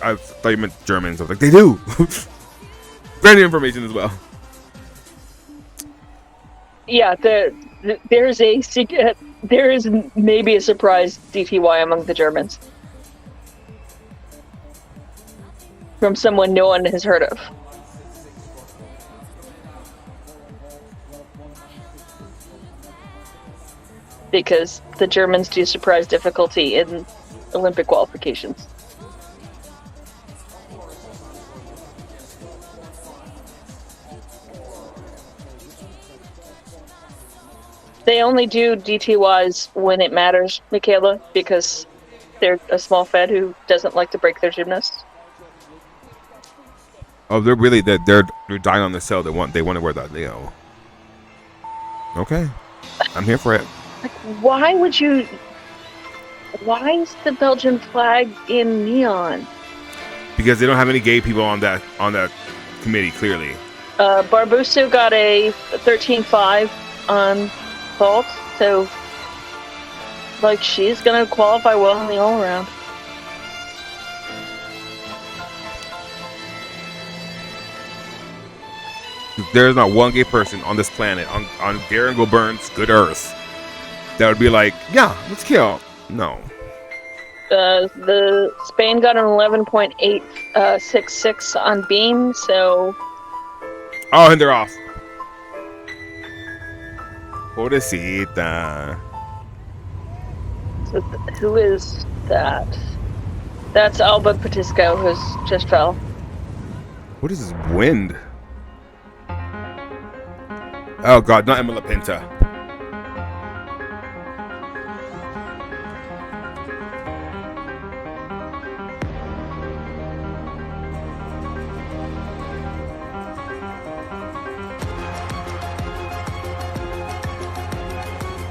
I thought you meant Germans. I was like, they do. Brand new information as well. Yeah, there is maybe a surprise DTY among the Germans. From someone no one has heard of. Because the Germans do surprise difficulty in Olympic qualifications. They only do DTYs when it matters, Michaela, because they're a small fed who doesn't like to break their gymnasts. Oh, they're dying on the cell. They want to wear that, Okay, I'm here for it. Like, why would you? Why is the Belgian flag in neon? Because they don't have any gay people on that committee. Clearly, Barbusu got a 13.5 on vault, so like she's gonna qualify well in the all around. There's not one gay person on this planet on Darren Gilburn's good earth that would be like, yeah, let's kill. No. The Spain got an 11.866 on beam, so. Oh, and they're off. Pobrecita. So who is that? That's Alba Patisco, who's just fell. What is this wind? Oh God, not Emma LaPinta.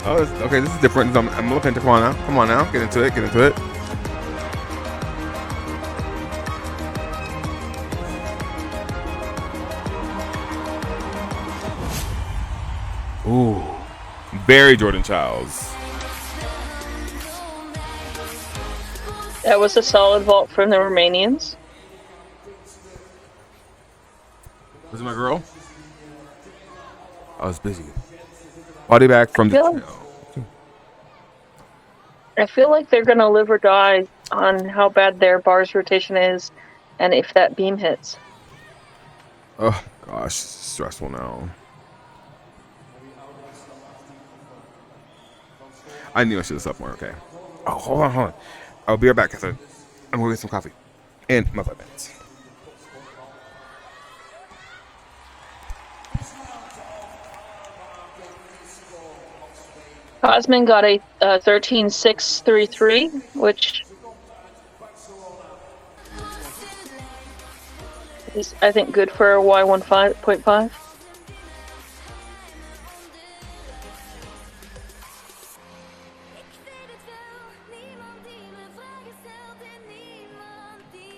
Oh, okay, this is different. Emma LaPinta, come on now, get into it. Ooh, very Jordan Childs. That was a solid vault from the Romanians. Was it my girl? I was busy. Body back from the. I feel like they're gonna live or die on how bad their bars rotation is, and if that beam hits. Oh gosh, stressful now. I knew I should have slept more. Okay. Oh, hold on. I'll be right back. I'm gonna get some coffee in my 5 minutes. Cosmin got a 13.633, which is, I think, good for a Y15.5.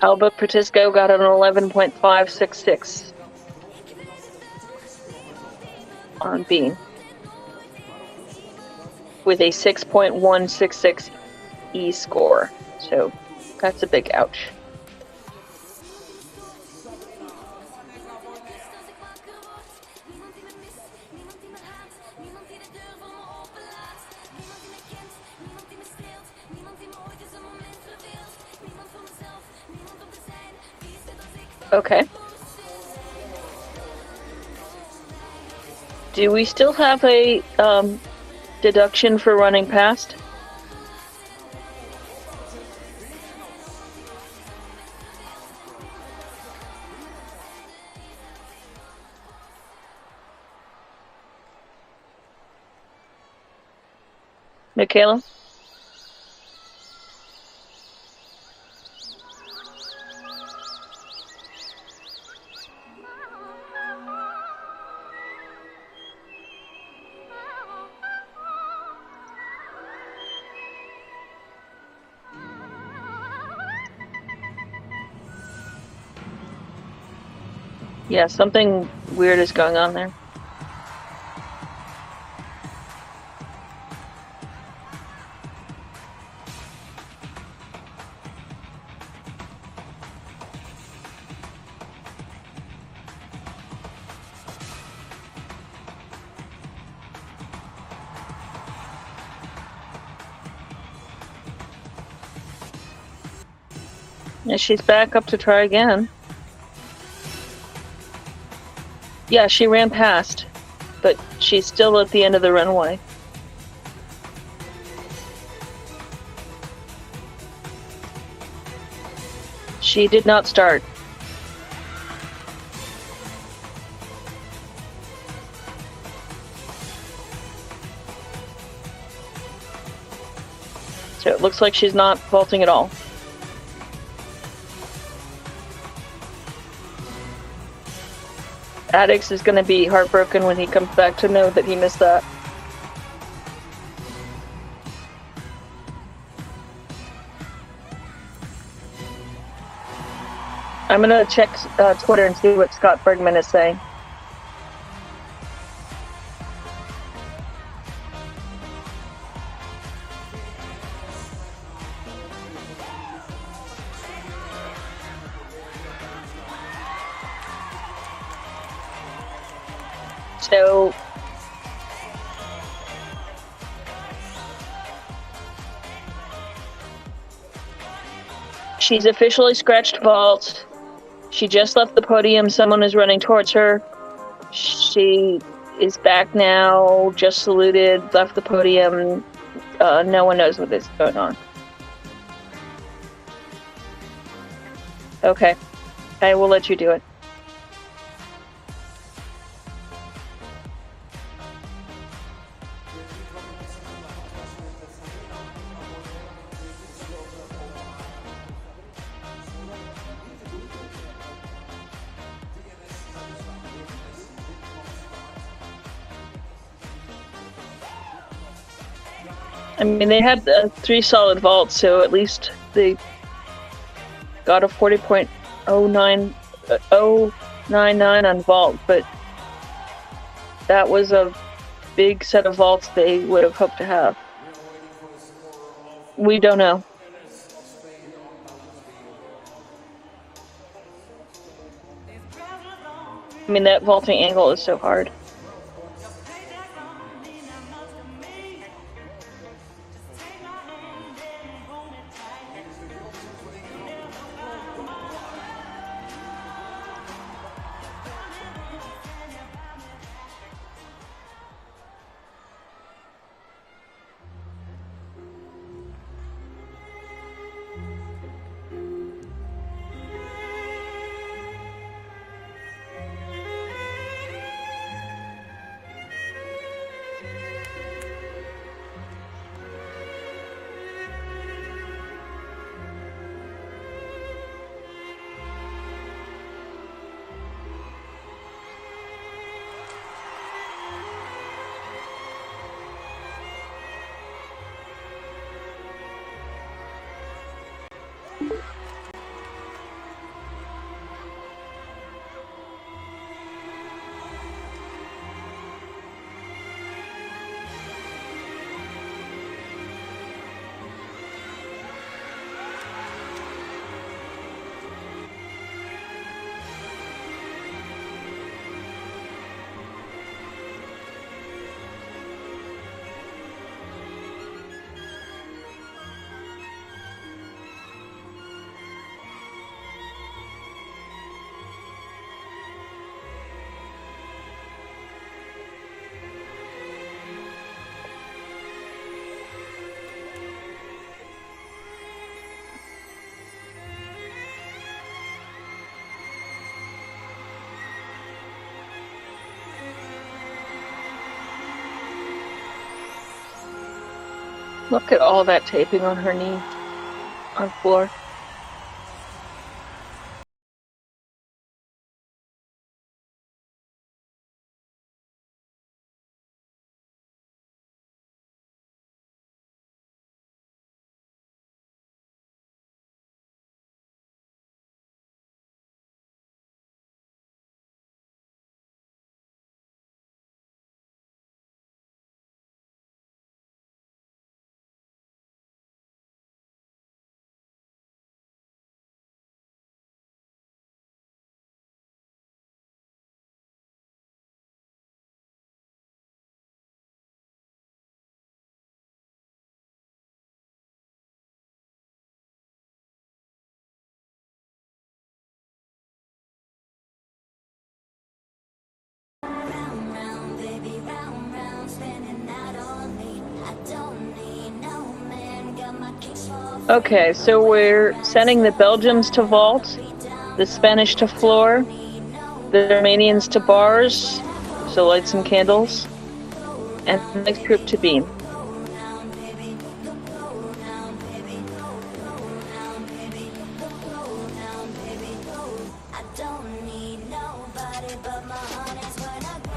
Alba Pratisco got an 11.566 on beam with a 6.166 E score. So that's a big ouch. Okay. Do we still have a deduction for running past? Michaela? Yeah, something weird is going on there. Yeah, she's back up to try again. Yeah, she ran past, but she's still at the end of the runway. She did not start. So it looks like she's not vaulting at all. Addix is going to be heartbroken when he comes back to know that he missed that. I'm going to check Twitter and see what Scott Bergman is saying. So she's officially scratched vault. She just left the podium. Someone is running towards her. She is back now, just saluted, left the podium. No one knows what is going on. Okay. I will let you do it. I mean, they had 3 solid vaults, so at least they got a 40.099 on vault, but that was a big set of vaults they would have hoped to have. We don't know. I mean, that vaulting angle is so hard. Look at all that taping on her knee, on the floor. Okay, so we're sending the Belgians to vault, the Spanish to floor, the Romanians to bars, so lights and candles, and the next group to beam.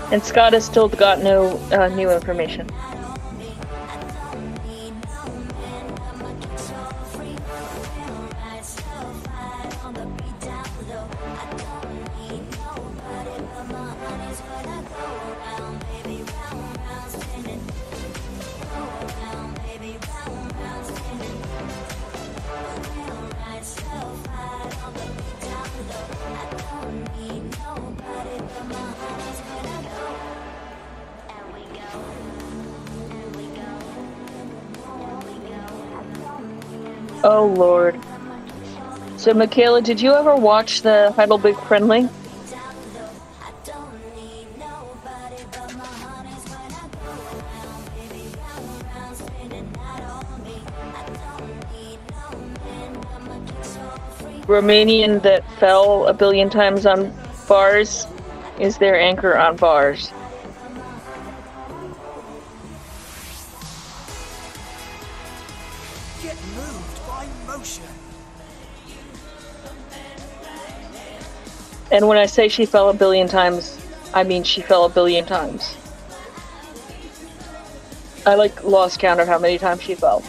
And Scott has still got no new information. Oh, Lord. So, Michaela, did you ever watch the Heidelberg Friendly? Romanian that fell a billion times on bars is their anchor on bars. Get moved by motion. And when I say she fell a billion times, I mean she fell a billion times. I lost count of how many times she fell.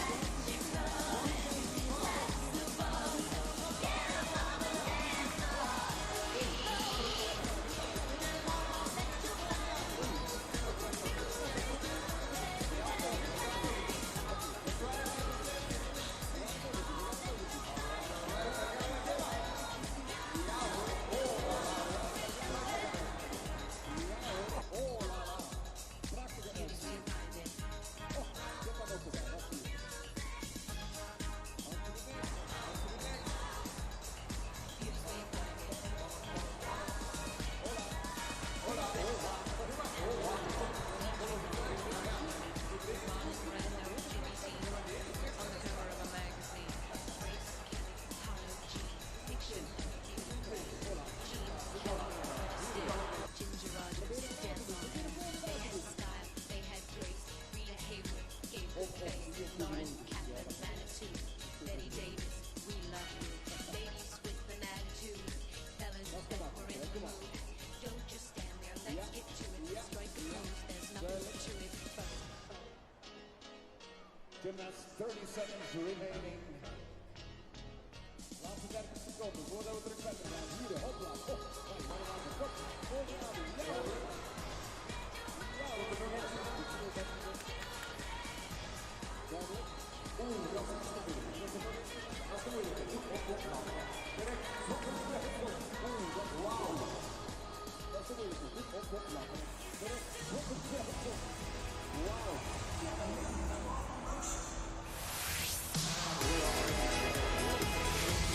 Gymnasts, 30 seconds remaining.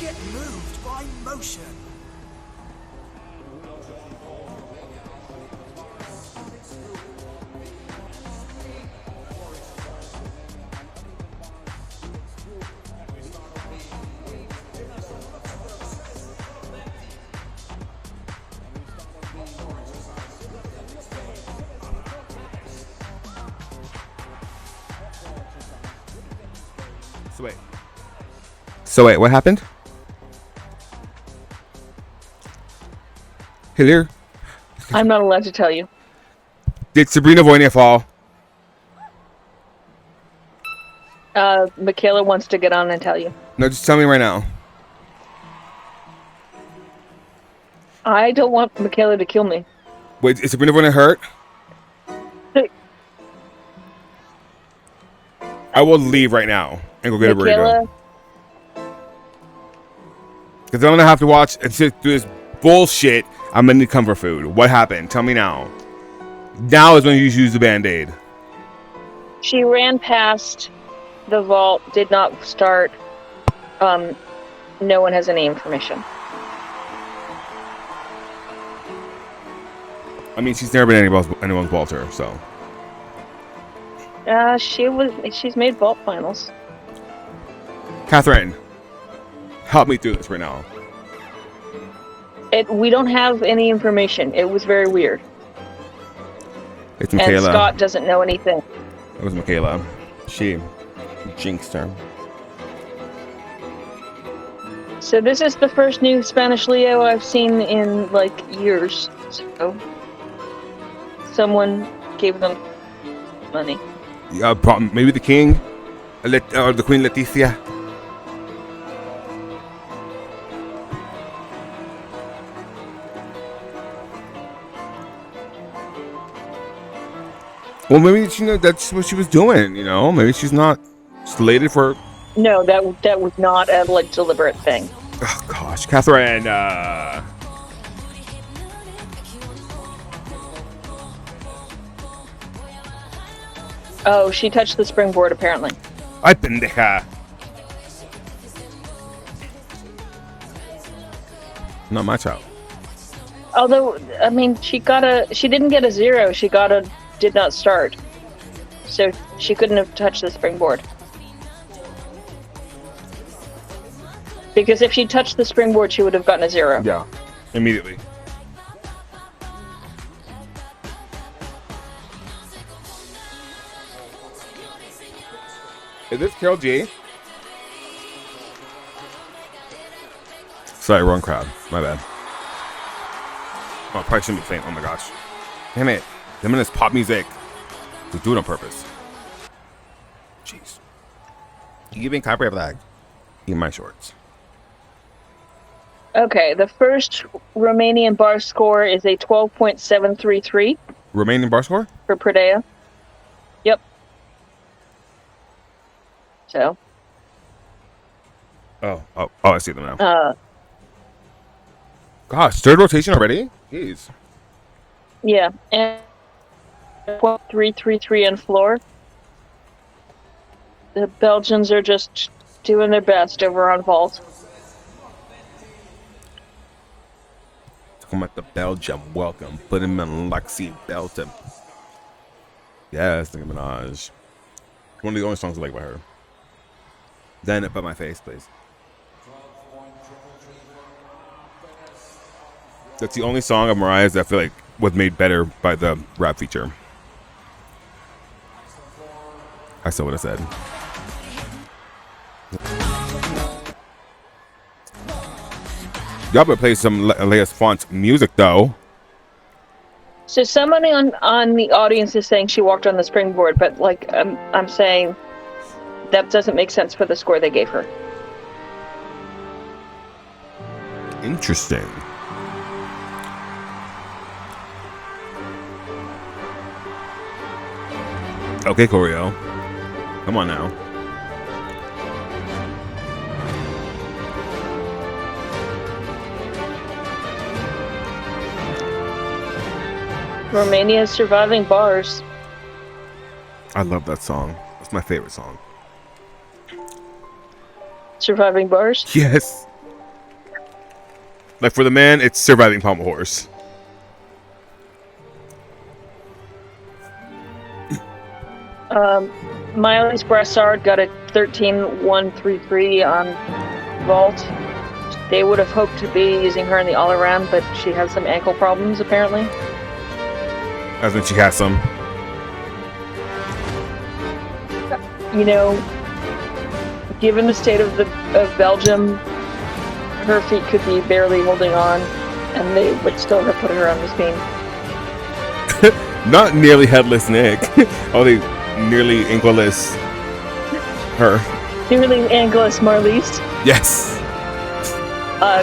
Get moved by motion. So wait, what happened? Hillier, I'm not allowed to tell you. did Sabrina Voynier fall? Michaela wants to get on and tell you. No, just tell me right now. I don't want Michaela to kill me. Wait, is Sabrina Voynier hurt? I will leave right now and go get a burrito. Because I'm going to have to watch and sit through this bullshit. I'm going to need comfort food. What happened? Tell me now. Now is when you use the Band-Aid. She ran past the vault, did not start. No one has any information. I mean, she's never been anyone's vaulter, so. She's made vault finals. Catherine, help me through this right now. We don't have any information. It was very weird. It's Michaela. And Scott doesn't know anything. It was Michaela. She jinxed her. So this is the first new Spanish Leo I've seen in, years. So someone gave them money. Maybe the king, or the Queen Letizia. Well, maybe that's what she was doing. Maybe she's not slated for. No, that was not a deliberate thing. Oh gosh, Catherine. Oh, she touched the springboard apparently. Ay, pendeja. Not my child. Although, I mean, she didn't get a 0. She got a did not start. So she couldn't have touched the springboard. Because if she touched the springboard, she would have gotten a 0. Yeah, immediately. Is this Carol G? Sorry, wrong crowd. My bad. Oh, I probably shouldn't be playing. Oh my gosh. Damn it. Them in this pop music. Just do it on purpose. Jeez. You giving copyright flag? Eat my shorts. Okay, the first Romanian bar score is a 12.733 Romanian bar score? for Pradea. Yep. So. Oh, I see them now. Uh, Gosh, third rotation already? Jeez. yeah, and 12.333 on floor. The Belgians are just doing their best over on vault. Come at the Belgium. Welcome. Put him in Lexi Belgium. Yes, Nicki Minaj. One of the only songs I like by her. Then up at my face, please. That's the only song of Mariah's that I feel like was made better by the rap feature. I saw what I said. Y'all better play some Elias Font music though. So somebody on the audience is saying she walked on the springboard, but I'm saying that doesn't make sense for the score they gave her. Interesting. Okay, Choreo. Come on now. Romania's surviving bars. I love that song. It's my favorite song. Surviving bars? Yes. Like for the man, it's Surviving Pommel Horse. Miley's Brassard got a 13.133 on vault. They would have hoped to be using her in the all-around, but she has some ankle problems apparently. I think she has some. You know, given the state of Belgium, her feet could be barely holding on, and they would still have put her on the screen. Not nearly headless Nick. Only nearly ankleless her. Nearly ankleless Marlies. Yes.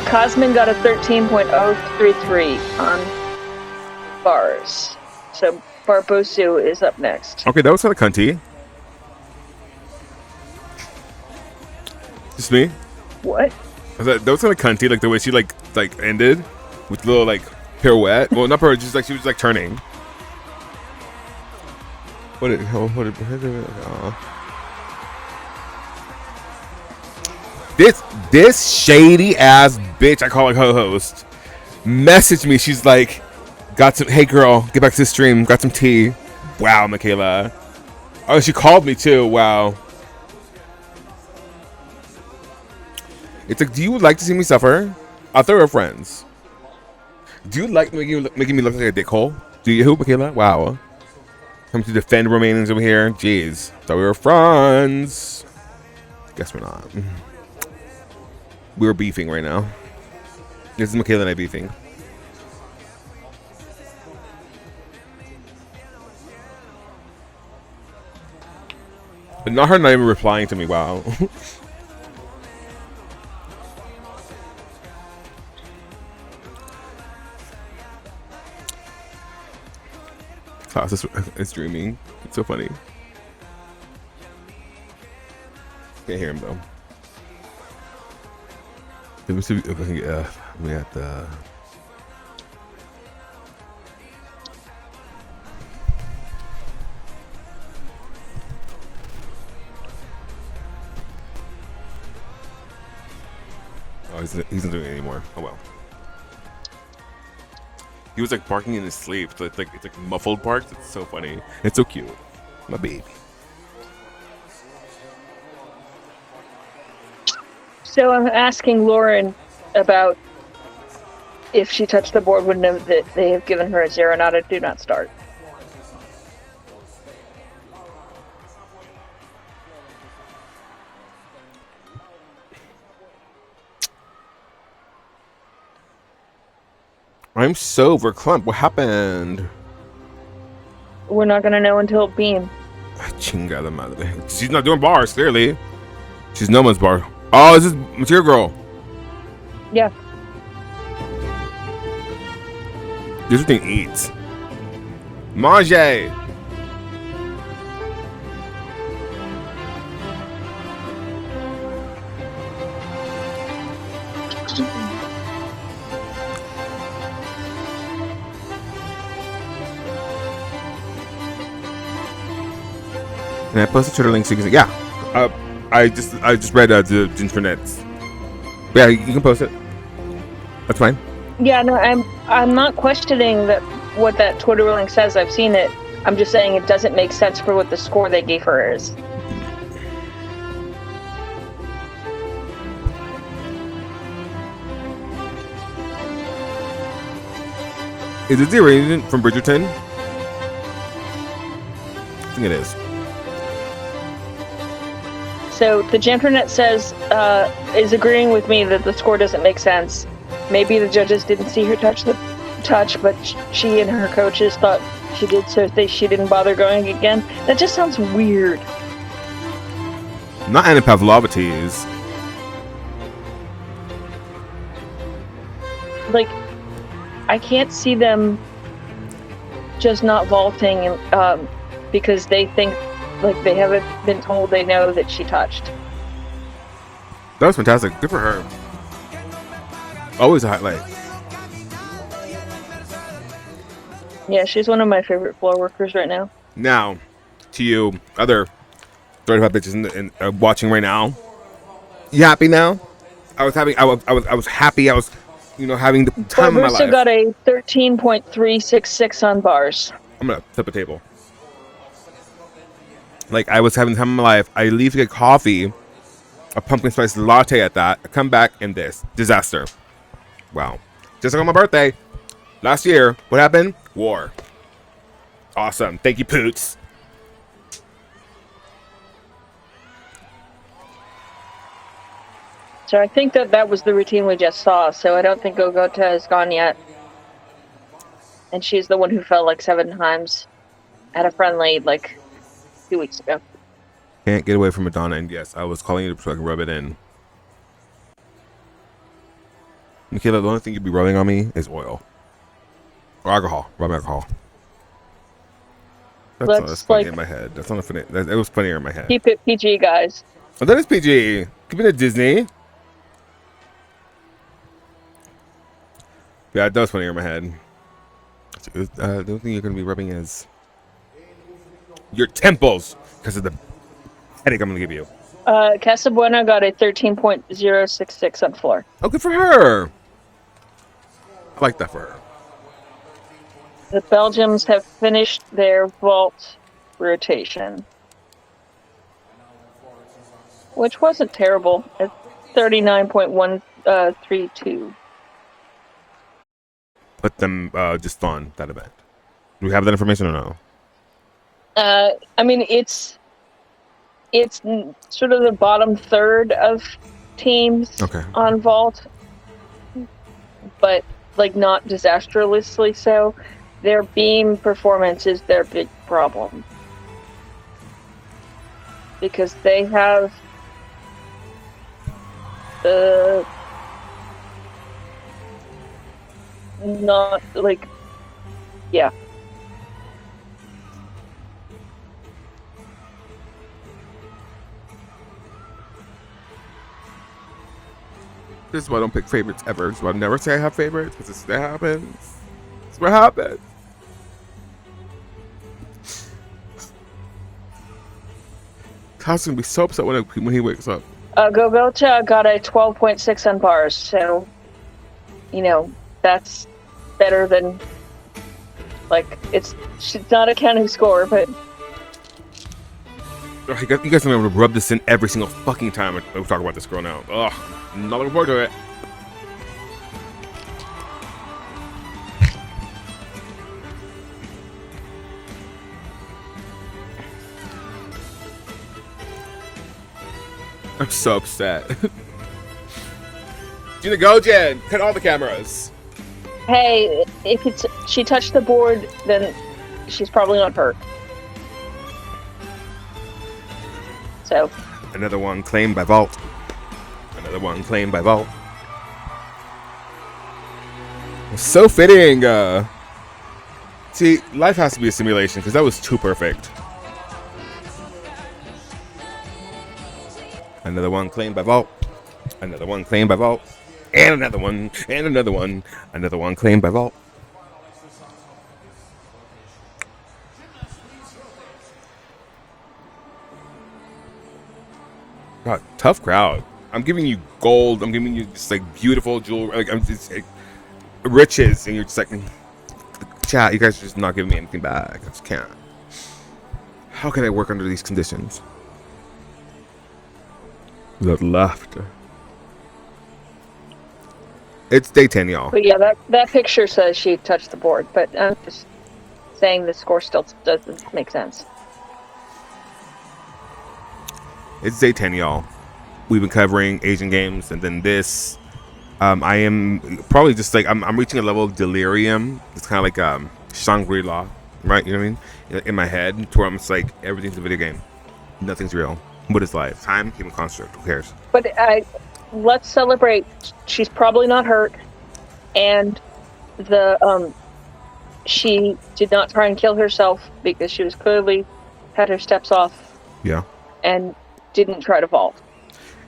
Cosmin got a 13.033 on bars. So Barbosu is up next. Okay, that was kind of cunty. Just me? What? That was kind of cunty, like the way she like ended with a little like pirouette. Well, not pirouette, just like she was like turning. This shady ass bitch, I call her co-host, messaged me. She's like, hey girl, get back to the stream. Got some tea. Wow, Michaela. Oh, she called me too. Wow. It's like, do you like to see me suffer? I thought we were friends. Do you like making me look like a dickhole? Do you, Michaela? Wow. Come to defend Romanians over here. Jeez. Thought we were friends. Guess we're not. We're beefing right now. This is Michaela and I beefing. Not her not even replying to me. Wow. Klaus is dreaming. It's so funny. Can't hear him though. Let me see if I can get we got the. Oh, he's not doing it anymore. Oh well. He was like barking in his sleep. So it's like muffled barks. It's so funny. It's so cute. My baby. So I'm asking Lauren about if she touched the board, would know that they have given her a 0, not a do not start. I'm so verklempt. What happened? We're not going to know until Beam. Chingada madre. She's not doing bars, clearly. She's no one's bar. Oh, this is Material Girl. Yeah. This thing eats. Mange. Can I post a Twitter link so you can see? Yeah. I just read the internet. Yeah, you can post it. That's fine. Yeah, no, I'm not questioning that what that Twitter link says. I've seen it. I'm just saying it doesn't make sense for what the score they gave her is. Is it the arrangement from Bridgerton? I think it is. So the Genternet says is agreeing with me that the score doesn't make sense. Maybe the judges didn't see her touch, but she and her coaches thought she did, so she didn't bother going again. That just sounds weird. Not Anna Pavlovites. Like, I can't see them just not vaulting because they think, like, they haven't been told they know that she touched. That was fantastic. Good for her. Always a highlight. Yeah, she's one of my favorite floor workers right now. Now, to you, other 35 bitches in watching right now. You happy now? I was happy. I was happy. I was, having the time of my life. Barbarossa got a 13.366 on bars. I'm gonna flip a table. Like, I was having the time of my life. I leave to get coffee, a pumpkin spice latte at that. I come back in this disaster. Wow. Just like on my birthday last year, what happened? War. Awesome. Thank you, Poots. So I think that was the routine we just saw. So I don't think Gogota is gone yet. And she's the one who fell like 7 times at a friendly like 2 weeks ago. Can't get away from Madonna, and yes, I was calling you so I can rub it in. Michaela, the only thing you'd be rubbing on me is oil. Or alcohol. Rubbing alcohol. That's funny in my head. That's not funny. It was funnier in my head. Keep it PG, guys. Oh, that is PG. Keep it at Disney. Yeah, that was funnier in my head. The only thing you're going to be rubbing is your temples because of the headache I'm going to give you. Casabuena got a 13.066 on floor. Oh, good for her. I like that for her. The Belgians have finished their vault rotation, which wasn't terrible at 39.132. Put them just on that event. Do we have that information or no? I mean, it's sort of the bottom third of teams on vault, but like not disastrously so. Their beam performance is their big problem. because they have not like, yeah. This is why I don't pick favorites ever. This is why I never say I have favorites, because this is what happens. This is what happens. Kyle's gonna be so upset when he wakes up. Gogota got a 12.6 on bars, so, you know, that's better than, like, she's not a counting score, but... Oh, you guys know I'm gonna rub this in every single fucking time we talk about this girl now. Ugh, I'm not looking forward to it. I'm so upset. Gina Gojen, cut all the cameras. Hey, if she touched the board, then she's probably not hurt. So. Another one claimed by Vault. Another one claimed by Vault. So fitting. See, life has to be a simulation because that was too perfect. Another one claimed by Vault. Another one claimed by Vault. And another one. And another one. Another one claimed by Vault. God, tough crowd. I'm giving you gold. I'm giving you just like beautiful jewelry. Like I'm just like, riches, and you're just like, chat. You guys are just not giving me anything back. I just can't. How can I work under these conditions? Without laughter. It's day 10, y'all. But yeah, that picture says she touched the board, but I'm just saying the score still doesn't make sense. It's day 10, y'all. We've been covering Asian games, and then this. I am probably just like I'm reaching a level of delirium. It's kind of like Shangri-La, right? You know what I mean? In my head, to where I'm just like everything's a video game, nothing's real. What is life? Time, human construct. Who cares? But let's celebrate. She's probably not hurt, and she did not try and kill herself because she was clearly had her steps off. Yeah. And didn't try to vault.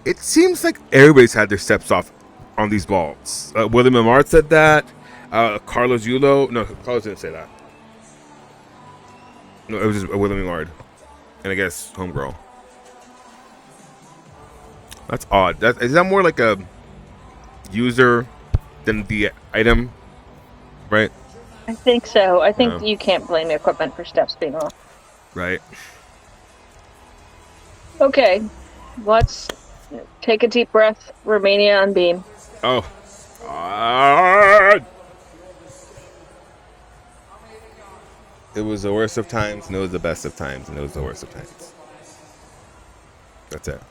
It seems like everybody's had their steps off on these vaults. William Amart said that. Carlos Yulo. No, Carlos didn't say that. No, it was just William Amart. And I guess Homegirl. That's odd. Is that more like a user than the item? Right? I think so. I think you can't blame the equipment for steps being off. Right. Okay. Let's take a deep breath. Romania on beam. Oh. It was the worst of times, and it was the best of times, and it was the worst of times. That's it.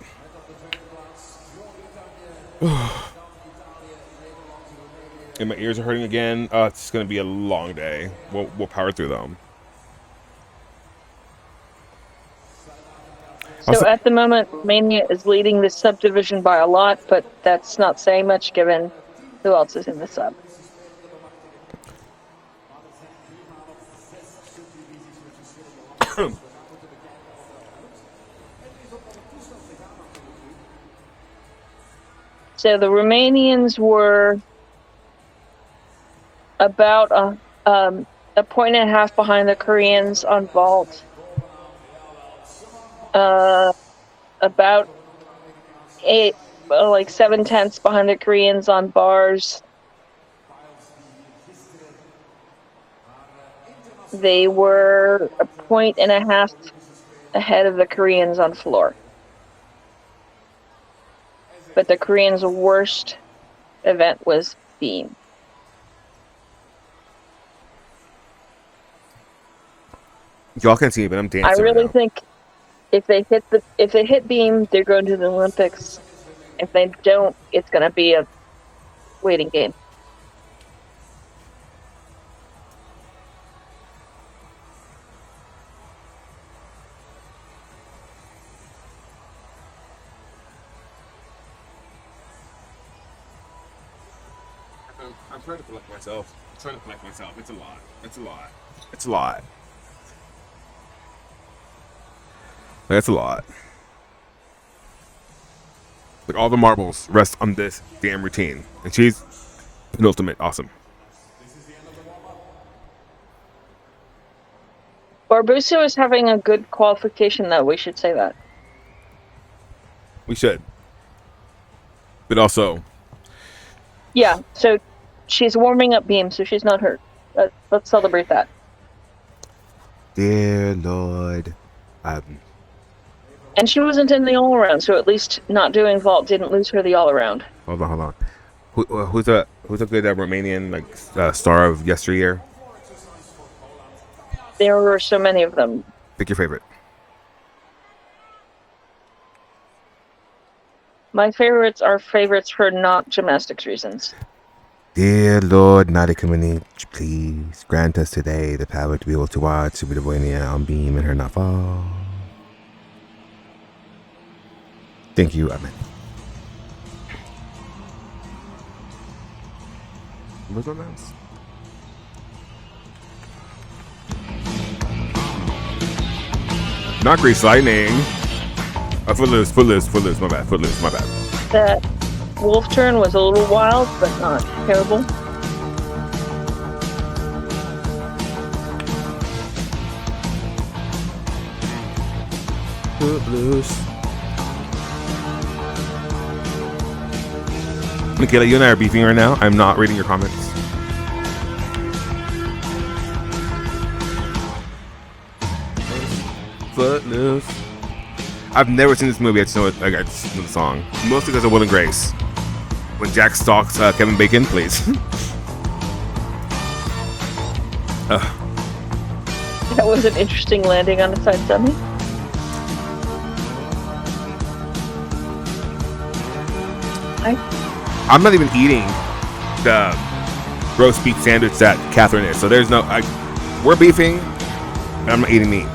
And my ears are hurting again. It's going to be a long day. We'll power through them. So at the moment, Romania is leading this subdivision by a lot, but that's not saying much given who else is in the sub. So the Romanians were about a point and a half behind the Koreans on vault. About 7/10 behind the Koreans on bars. They were a point and a half ahead of the Koreans on floor. But the Koreans' worst event was beam. Y'all can't see me, but I'm dancing. I really right now. think if they hit beam, they're going to the Olympics. If they don't, it's going to be a waiting game. I'm trying to collect myself. It's a lot. It's a lot. That's a lot. Like all the marbles rest on this damn routine, and she's penultimate. Awesome. Barbuso is having a good qualification, though. We should say that. We should. But also, Yeah, so she's warming up beam, so she's not hurt. Let's celebrate that. dear Lord, And she wasn't in the all-around, so at least not doing vault didn't lose her the all-around. hold on. Who's a good Romanian star of yesteryear? There were so many of them. Pick your favorite. My favorites are favorites for not gymnastics reasons. Dear Lord Nadikamani, please grant us today the power to be able to watch Subidavoinia on beam and her not fall. Thank you, Amen. Where's my mouse? Not Grease Lightning. Footloose, my bad. That wolf turn was a little wild, but not terrible. Footloose. Michaela, you and I are beefing right now. I'm not reading your comments. Footloose. I've never seen this movie. I just know I just know the song. Mostly because of Will and Grace. When Jack stalks Kevin Bacon, please. That was an interesting landing on a side semi. I'm not even eating the roast beef sandwich that Catherine is. So there's no. We're beefing, and I'm not eating meat.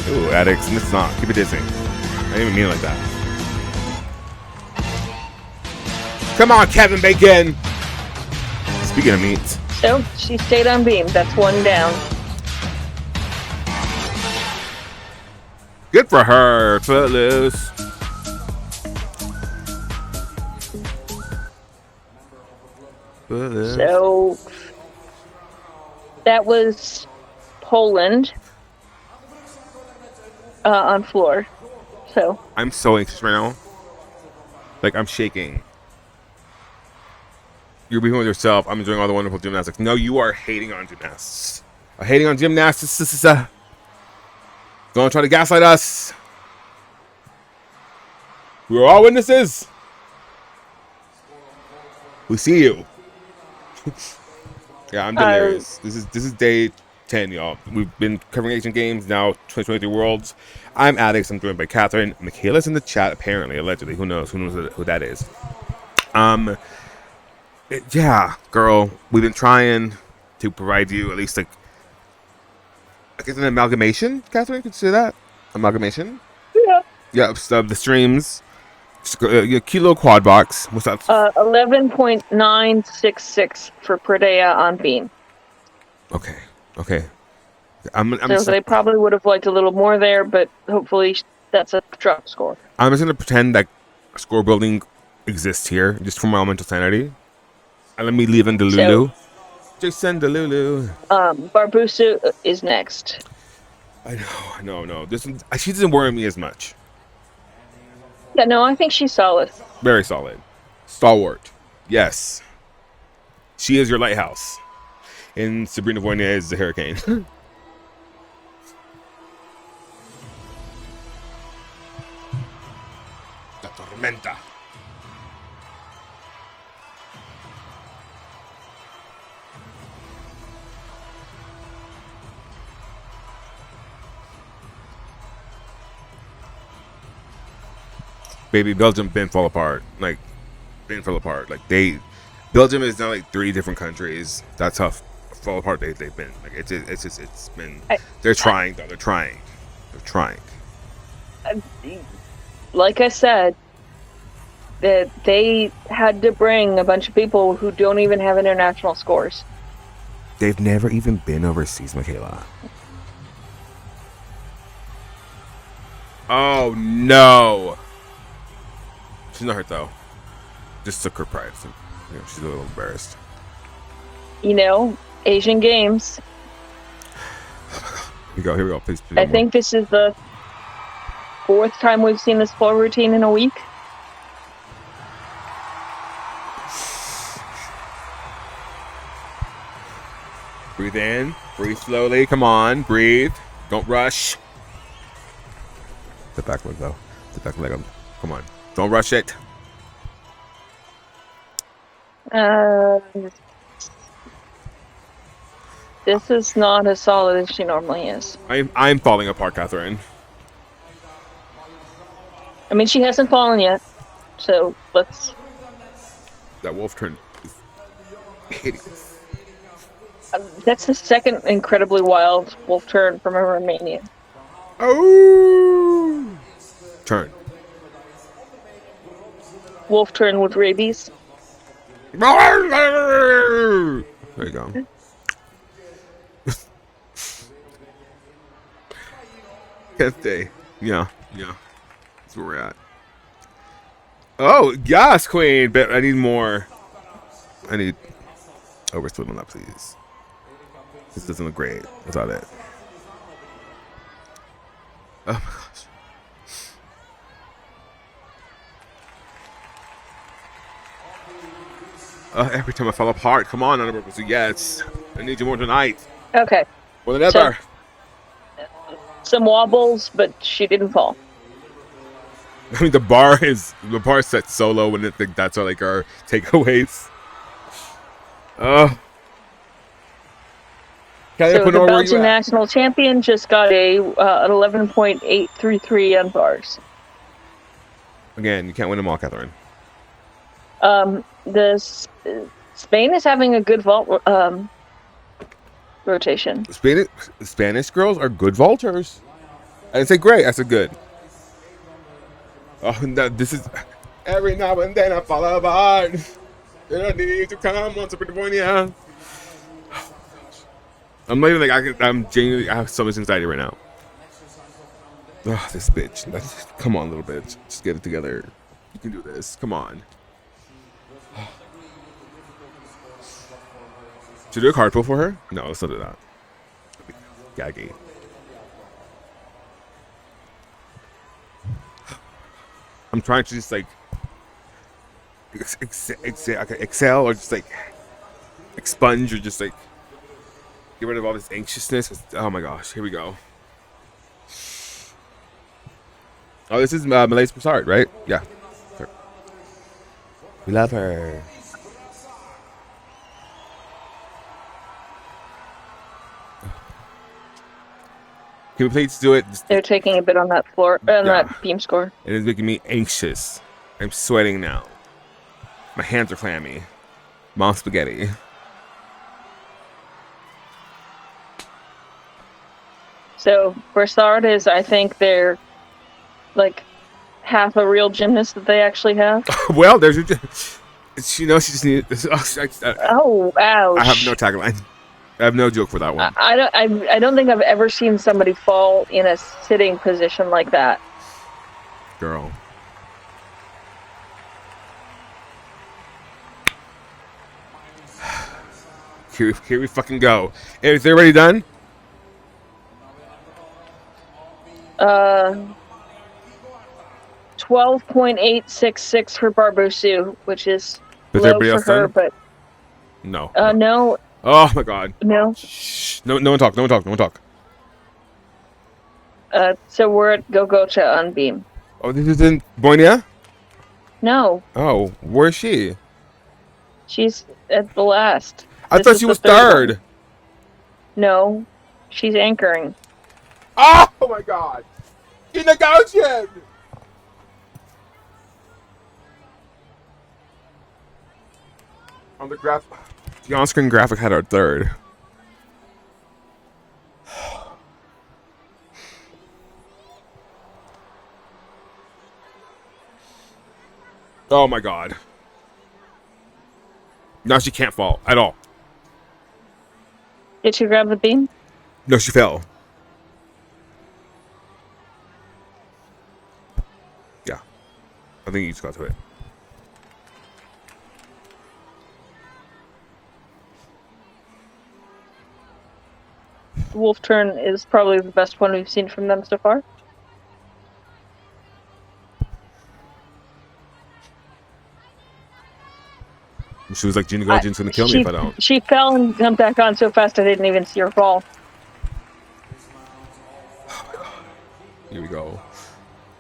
Ooh, addicts. It's not. Keep it Disney. I didn't even mean it like that. Come on, Kevin Bacon. Speaking of meat. So she stayed on beam. That's one down. Good for her. Footloose. Footloose. So that was Poland on floor. So I'm so anxious right now. Like, I'm shaking. You're being with yourself. I'm enjoying all the wonderful gymnastics. No, you are hating on gymnasts. Hating on gymnastics. Don't try to gaslight us. We're all witnesses. We see you. Yeah, I'm delirious. This is day 10, y'all. We've been covering Asian Games, now 2023 Worlds. I'm Addicts. I'm joined by Catherine. Michaela's in the chat, apparently, allegedly. Who knows? Who knows who that is? Yeah, girl. We've been trying to provide you at least, like, I guess an amalgamation, Catherine? Could you say that? Amalgamation? yeah. Yeah, so the streams. Your cute little quad box. What's that? 11.966 for Perdea on beam. Okay. So they probably would have liked a little more there, but hopefully that's a drop score. I'm just gonna pretend that score building exists here, just for my mental sanity. And let me leave in Delulu. Jason Delulu. Barbusu is next. I know. She doesn't worry me as much. Yeah, no, I think she's solid. Very solid. Stalwart. Yes. She is your lighthouse. And Sabrina Voyna is the hurricane. La tormenta. Baby, Belgium been fall apart. Like, Belgium is now like 3 different countries. That's how fall apart they've been. Like, it's been. They're trying though. They're trying. Like I said, that they had to bring a bunch of people who don't even have international scores. They've never even been overseas, Michaela. Oh no! She's not hurt though. Just took her pride. So, she's a little embarrassed. Asian Games. Here we go. Please. I think this is the 4th time we've seen this floor routine in a week. Breathe in. Breathe slowly. Come on. Breathe. Don't rush. The back leg though. The back leg. Come on. Don't rush it. This is not as solid as she normally is. I'm falling apart, Catherine. I mean, she hasn't fallen yet, so let's. That wolf turn is hideous. That's the second incredibly wild wolf turn from a Romanian. Oh! Turn. Wolf turn with rabies. There you go. Can't stay. Yeah. That's where we're at. Oh, yes, Queen. But I need more. We're split on that, please. This doesn't look great without it. Oh my gosh. Every time I fall apart. Come on, Honorable. Yes. I need you more tonight. Okay. More than ever. Some wobbles, but she didn't fall. I mean, the bar is set so low when that's our takeaways. So the Belgian national champion just got an 11.833 on bars. Again, you can't win them all, Catherine. Spain is having a good vault rotation. Spanish girls are good vaulters. I didn't say great. I said good. Oh, no, this is every now and then I fall apart. You don't need to come once upon a time. I'm not even I'm genuinely. I have so much anxiety right now. Oh, this bitch. Come on, little bitch. Just get it together. You can do this. Come on. Should I do a card pull for her? No, let's not do that. Gaggy. I'm trying to just exhale or just expunge or just get rid of all this anxiousness. Oh my gosh, here we go. Oh, this is Malaise Broussard, right? Yeah. Sure. We love her. Can we please do it? They're taking a bit on that floor, that beam score. It is making me anxious. I'm sweating now. My hands are clammy. Mom spaghetti. So Broussard is, I think, they're half a real gymnast that they actually have. Well, there's she just needed. Oh, ouch! I have no tagline. I have no joke for that one. I don't think I've ever seen somebody fall in a sitting position like that. Girl. Here we fucking go. Is everybody done? 12.866 for Barbosu, which is Is low everybody for else her, done? but No. no. Oh my god. No. Shh. No one talk. No one talk. So we're at Gogocha on beam. Oh, this is in Boinia? No, Oh, where's she? she's at the last. I This thought is she the was third one. third. No, she's anchoring. Oh my god. In the Gaussian. On the on-screen graphic had our third. Oh my god. Now she can't fall at all. Did she grab the beam? No, she fell. Yeah. I think you just got to it. The wolf turn is probably the best one we've seen from them so far. She was like, Gina Gojin's gonna kill me if I don't. She fell and jumped back on so fast I didn't even see her fall. Here we go.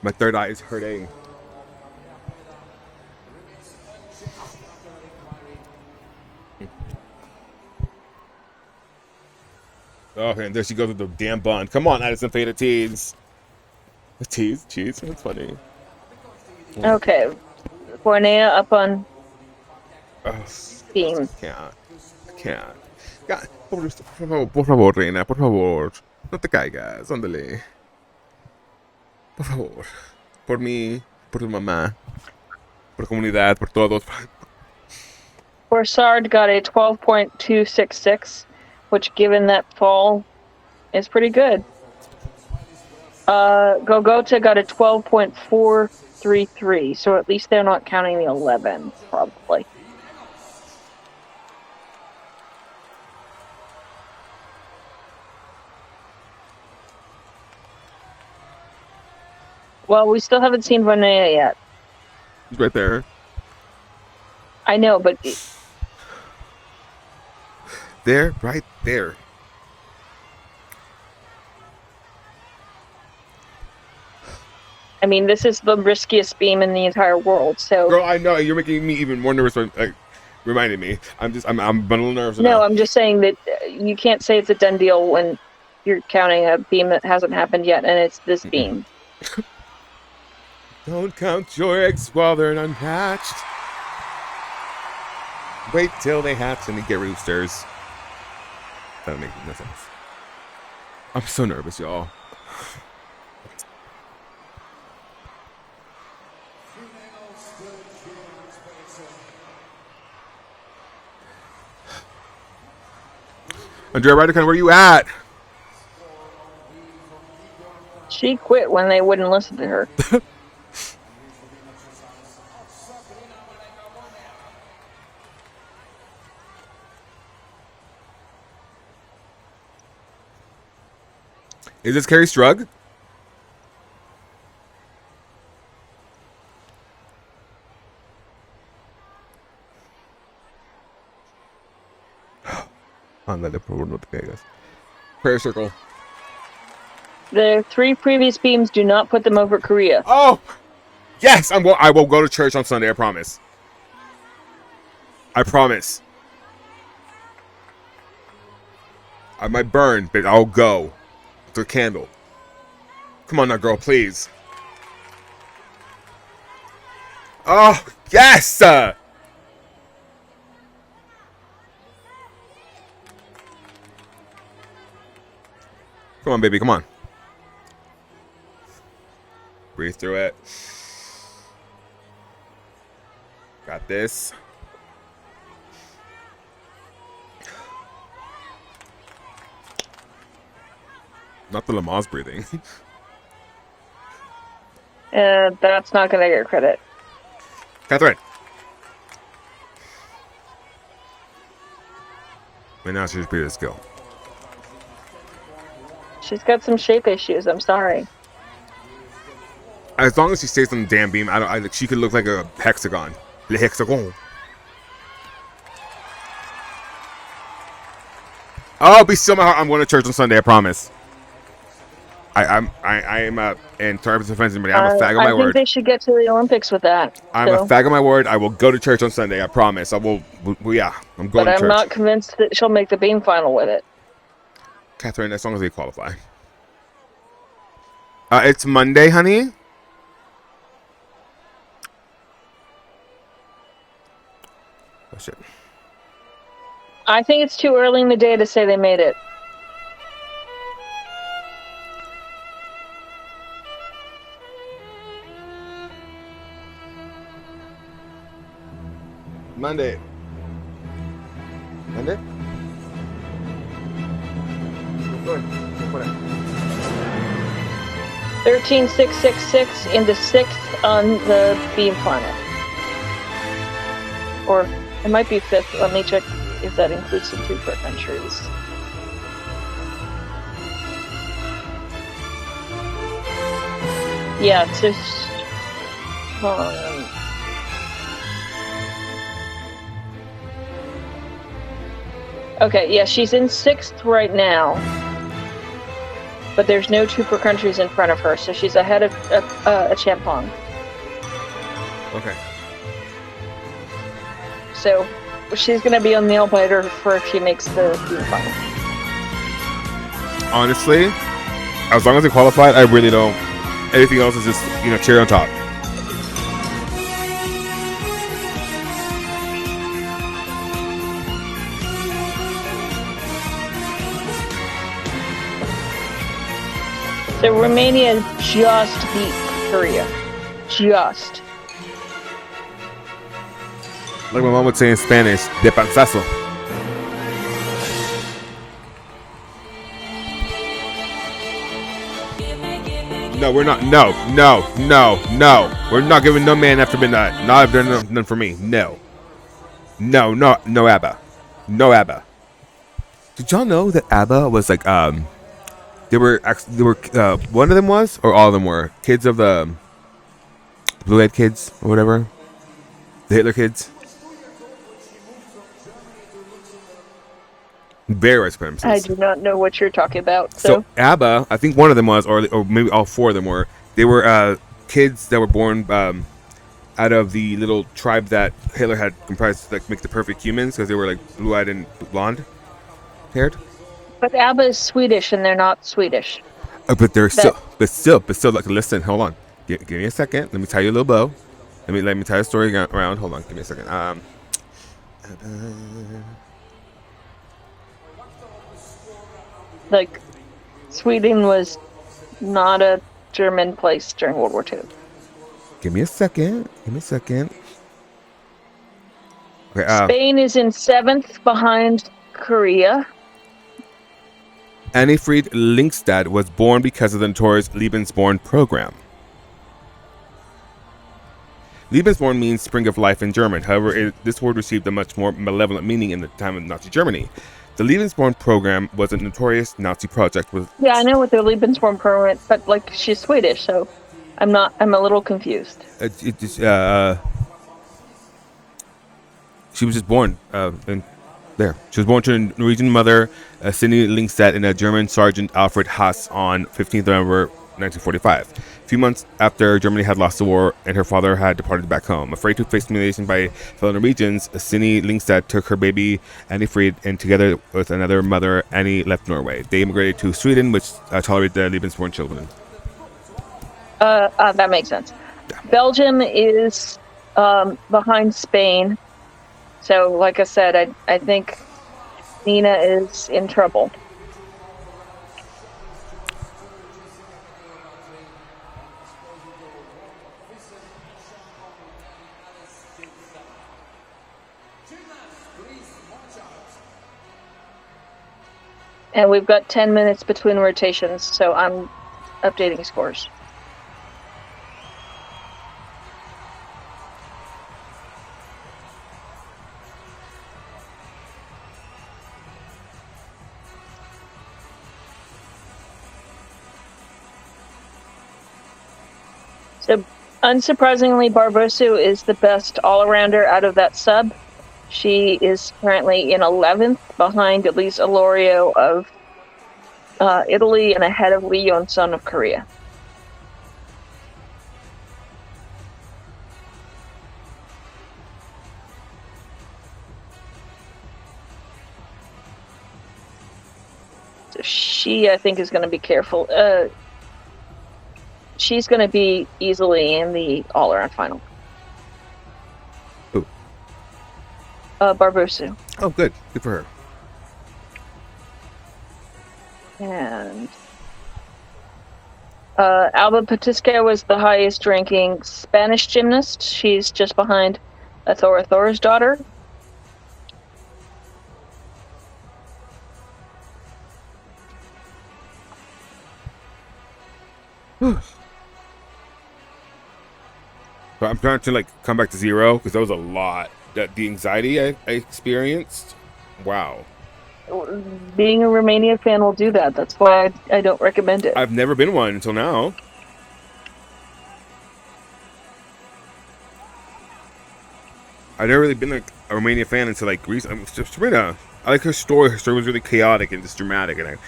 My third eye is hurting. Oh, and there she goes with the damn bun. Come on, Addison Faye to tease. Tease? Cheese? That's funny. Okay. Bornea up on Oh, beam. I can't. God, por favor, reina, por favor. No te caigas, ándale. Por favor. Por mí, por tu mamá, por la comunidad, por todos. Borsard got a 12.266, which, given that fall, is pretty good. Gogota got a 12.433, so at least they're not counting the 11, probably. Well, we still haven't seen Vanea yet. He's right there. I know, but There, right there. I mean, this is the riskiest beam in the entire world, so... Girl, I know, you're making me even more nervous. Like, reminding me. I'm a little nervous No, now. I'm just saying that you can't say it's a done deal when you're counting a beam that hasn't happened yet, and it's this beam. Don't count your eggs while they're unhatched. Wait till they hatch and they get roosters. That makes no sense. I'm so nervous, y'all. Andrea Ryder, where you at? She quit when they wouldn't listen to her. Is this Carrie Strug? Ándale, por favor, no te caigas. Prayer circle. The 3 previous beams do not put them over Korea. Oh! Yes! I will go to church on Sunday, I promise. I promise. I might burn, but I'll go. It's a candle. Come on now, girl, please. Oh, yes! Come on, baby, come on. Breathe through it. Got this. Not the Lamaze breathing. That's not going to get credit. Catherine. And now she's breathing skill. She's got some shape issues, I'm sorry. As long as she stays on the damn beam, she could look like a hexagon. Le hexagon. Oh, be still my heart. I'm going to church on Sunday, I promise. I am in terms of offense anybody, I'm a fag of my I think word. they should get to the Olympics with that. I'm a fag of my word. I will go to church on Sunday, I promise. I will, yeah, I'm going But to church. I'm not convinced that she'll make the beam final with it. Catherine, as long as they qualify. It's Monday, honey. Oh, shit. I think it's too early in the day to say they made it. Monday. Monday? Go ahead. 13666 into 6th on the Beam Planet. Or it might be 5th. Let me check if that includes the 2 per countries. Yeah, it's just... Okay, yeah, she's in 6th right now. But there's no 2 per countries in front of her, so she's ahead of Champong. Okay. So she's going to be a nail biter for if she makes the Beam final. Honestly, as long as they qualified, I really don't. Anything else is just, cherry on top. So Romania just beat Korea. Just. Like my mom would say in Spanish, de panzazo. No, we're not. No. We're not giving no man after midnight. Not if they're none for me. No, ABBA. No ABBA. Did y'all know that ABBA was like, they were one of them was, or all of them were, kids of the Blue-eyed kids, or whatever. The Hitler kids. Very white supremacists. I do not know what you're talking about. So ABBA, I think one of them was, or maybe all 4 of them were. They were kids that were born out of the little tribe that Hitler had comprised to make the perfect humans, because they were like blue-eyed and blonde haired. But ABBA is Swedish, and they're not Swedish. But they're still. Like, listen, hold on. Give me a second. Let me tell you a little bow. Let me tell you a story around. Hold on, give me a second. Like, Sweden was not a German place during World War II. Give me a second. Okay, Spain is in 7th behind Korea. Annefried Lyngstad was born because of the notorious Lebensborn program. Lebensborn means spring of life in German. However, this word received a much more malevolent meaning in the time of Nazi Germany. The Lebensborn program was a notorious Nazi project with... Yeah, I know what the Lebensborn program is, but, like, she's Swedish, so I'm a little confused. She was just born there. She was born to a Norwegian mother, Sidney Lyngstad, and a German Sergeant Alfred Haas on 15th November 1945. A few months after Germany had lost the war and her father had departed back home. Afraid to face humiliation by fellow Norwegians, Sidney Lyngstad took her baby Annefried and together with another mother, Annie, left Norway. They immigrated to Sweden, which tolerated the Lebensborn children. That makes sense. Yeah. Belgium is behind Spain. So, like I said, I think Nina is in trouble. And we've got 10 minutes between rotations, so I'm updating scores. So, unsurprisingly, Barbosu is the best all-arounder out of that sub. She is currently in 11th, behind Elise Alorio of Italy and ahead of Lee Yeon-sun of Korea. So she, I think, is going to be careful. She's going to be easily in the all-around final. Who? Barbosu. Oh, good. Good for her. And Alba Patiska was the highest ranking Spanish gymnast. She's just behind Athora Thora's daughter. But I'm trying to like come back to zero because that was a lot. That the anxiety I experienced. Wow. Being a Romania fan will do that. That's why I don't recommend it. I've never been one until now. I've never really been like a Romania fan until like recently. Serena, I like her story. Her story was really chaotic and just dramatic, and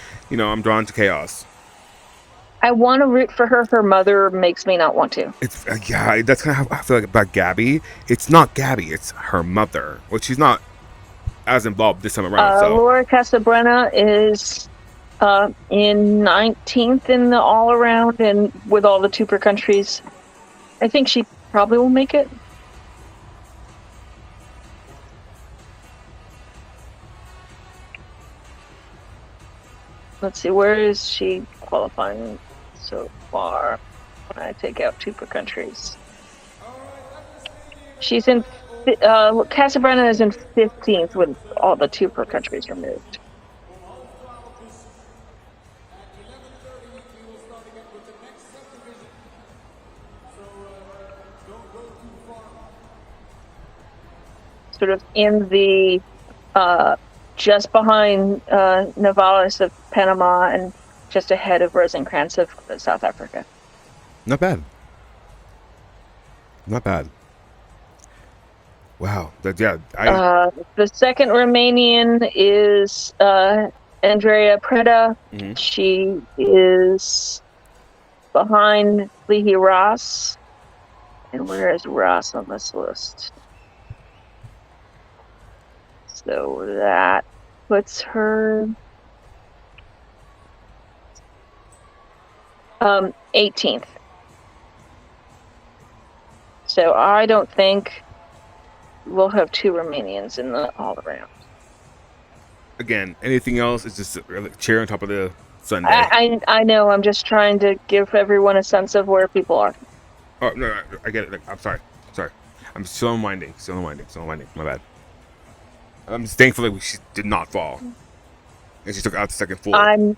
I'm drawn to chaos. I want to root for her. Her mother makes me not want to. It's yeah, that's kind of how I feel like about Gabby. It's not Gabby, it's her mother. Well, she's not as involved this time around. So Laura Casabrena is in 19th in the all around, and with all the two per countries, I think she probably will make it. Let's see, where is she qualifying so far when I take out two per countries? She's in, Casabrena is in 15th with all the two per countries removed. Sort of in the, just behind Navalis of Panama and just ahead of Rosenkrantz of South Africa. not bad. Not bad. Wow. The second Romanian is Andrea Preda. Mhm. She is behind Leahy Ross. And where is Ross on this list? So that puts her 18th. So I don't think we'll have two Romanians in the all around. Again, anything else is just a cherry on top of the sundae. I know. I'm just trying to give everyone a sense of where people are. Oh no, I get it. Like, I'm sorry. I'm still unwinding. My bad. I'm just thankful that she did not fall, and she took out the second floor. I'm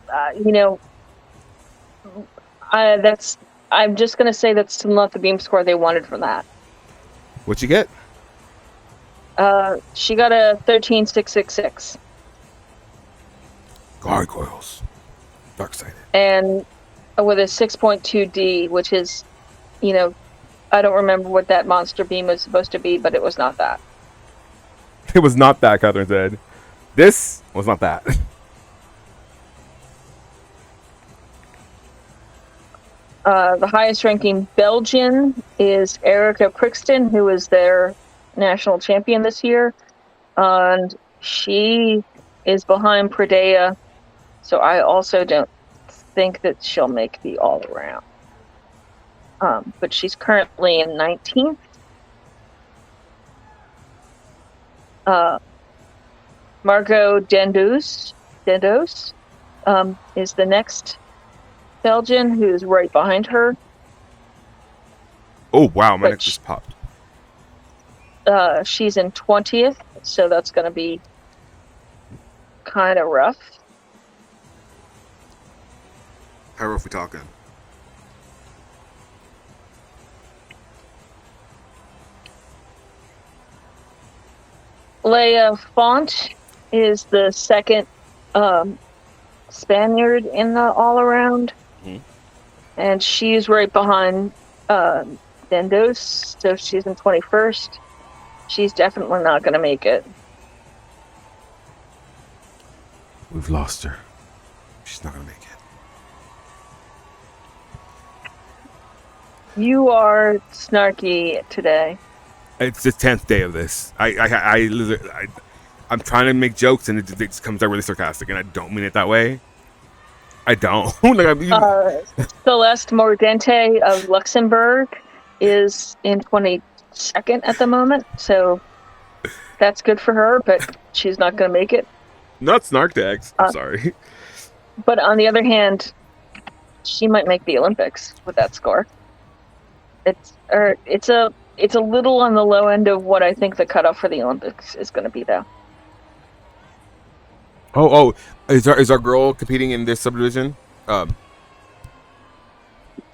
just gonna say that's still not the beam score they wanted for that. What'd you get? She got a 13,666. Gargoyles. Dark sided. And with a 6.2D, which is, I don't remember what that monster beam was supposed to be, but it was not that. It was not that, Catherine said. This was not that. The highest ranking Belgian is Erica Crixton, who is their national champion this year. And she is behind Pradea, so I also don't think that she'll make the all around. But she's currently in 19th. Margot Dendos is the next Belgian, who's right behind her. Oh wow, my But neck just popped. She's in 20th, so that's going to be kind of rough. How rough we talking? Leia Font is the second Spaniard in the all-around. Mhm. And she's right behind Dendos, so she's in 21st. She's definitely not going to make it. We've lost her. She's not gonna make it. You are snarky today. It's the 10th day of this. I'm trying to make jokes and it just comes out really sarcastic, and I don't mean it that way. I don't. Celeste Mordente of Luxembourg is in 22nd at the moment, so that's good for her, but she's not going to make it. Not Snarkdax. I'm sorry. But on the other hand, she might make the Olympics with that score. It's a little on the low end of what I think the cutoff for the Olympics is going to be, though. Oh, is our girl competing in this subdivision?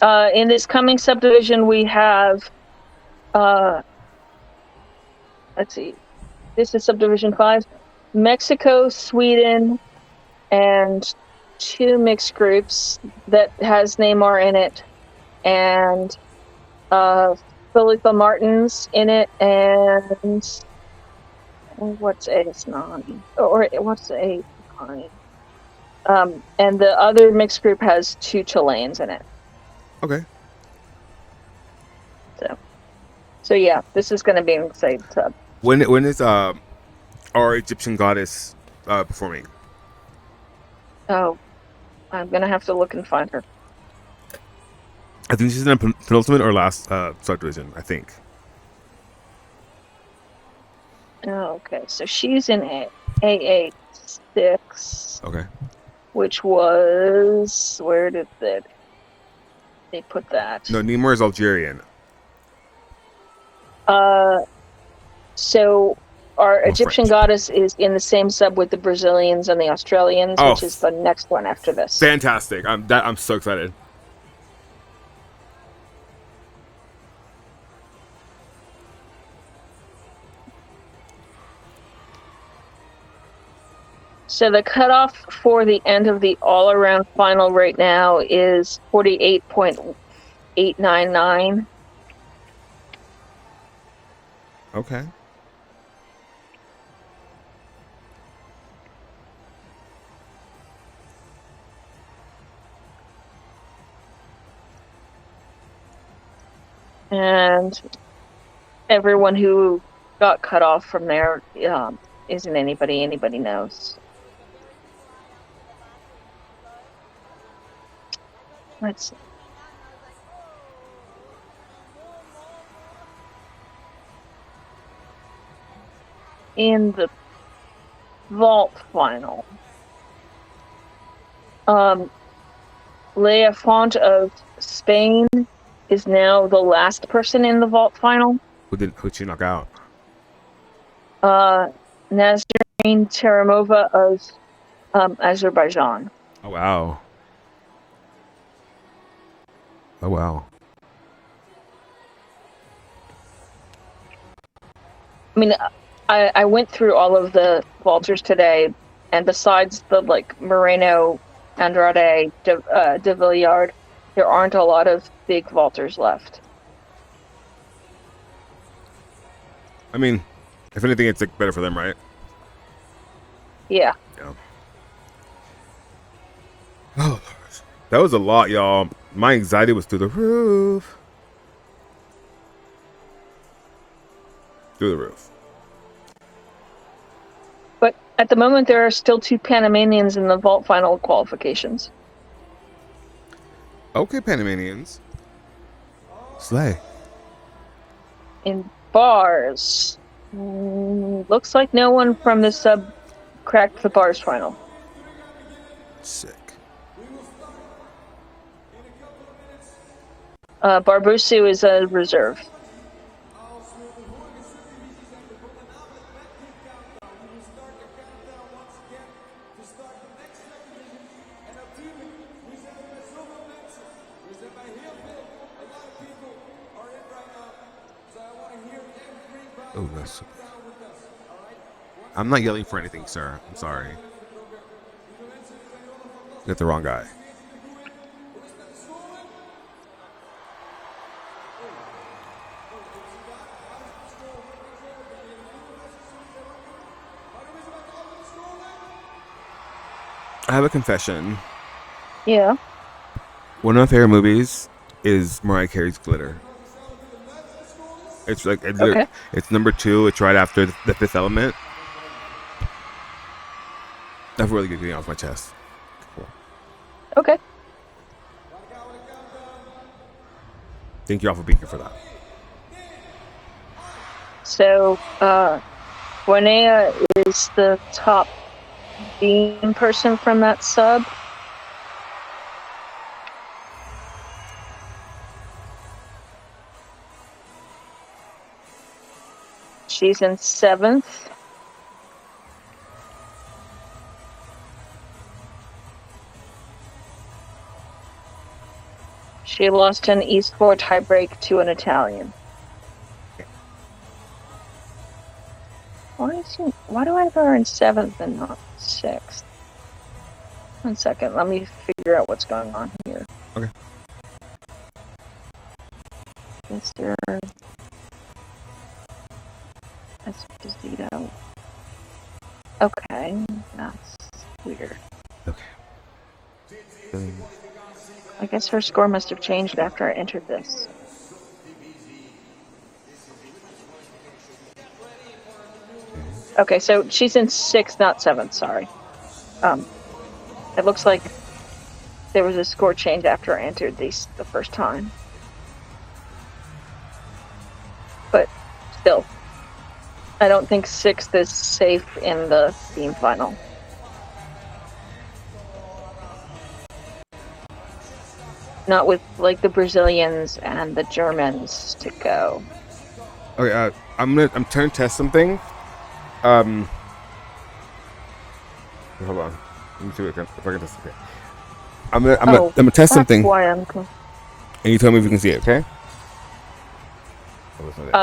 In this coming subdivision, we have, let's see, this is subdivision 5, Mexico, Sweden, and 2 mixed groups that has Neymar in it, and Philippa Martins in it, and what's A9? Or what's A9? And the other mixed group has 2 Chileans in it. Okay. So yeah, this is going to be an exciting sub. When is our Egyptian goddess performing? Oh, I'm going to have to look and find her. I think she's in a penultimate or last subdivision. I think. Oh, okay, so she's in A86. Okay. Which was, where did they put that? No, Neymar is Algerian. So our Egyptian French. goddess is in the same sub with the Brazilians and the Australians, Oh. which is the next one after this. Fantastic! I'm so excited. So the cutoff for the end of the all-around final right now is 48.899. Okay. And everyone who got cut off from there isn't anybody knows. Let's see. In the vault final, Leia Font of Spain is now the last person in the vault final. Who'd she knock out? Nazarene Taramova of Azerbaijan. Oh wow. Oh wow. I mean, I went through all of the vaulters today, and besides the Moreno, Andrade, de Villiard, there aren't a lot of big vaulters left. I mean, if anything, it's better for them, right? Yeah. Yeah. Oh, that was a lot, y'all. My anxiety was through the roof. Through the roof. But at the moment, there are still 2 Panamanians in the vault final qualifications. Okay, Panamanians. Slay. In bars, looks like no one from this sub cracked the bars final. Sick. Barbusu is a reserve. Oh, that's. I'm not yelling for anything, sir. I'm sorry. You got the wrong guy. I have a confession. Yeah. One of my favorite movies is Mariah Carey's Glitter. It's Okay. it's number 2. It's right after The Fifth Element. That's really good getting off my chest. Cool. Okay. Thank you all for being here for that. So, Guinea is the top beam person from that sub. She's in 7th. She lost an E-Sport tiebreak to an Italian. Why do I have her in 7th and not 6th? 1 second, let me figure out what's going on here. Okay. Mr. Esposito. Okay, that's weird. Okay. I guess her score must have changed after I entered this. Okay, so she's in 6th, not 7th, sorry. It looks like there was a score change after I entered these the first time. But still, I don't think 6th is safe in the team final. Not with like the Brazilians and the Germans to go. Okay, I'm trying to test something. Hold on. Let me see if I can test it. I'm gonna test something, Why and you tell me if you can see it. Okay?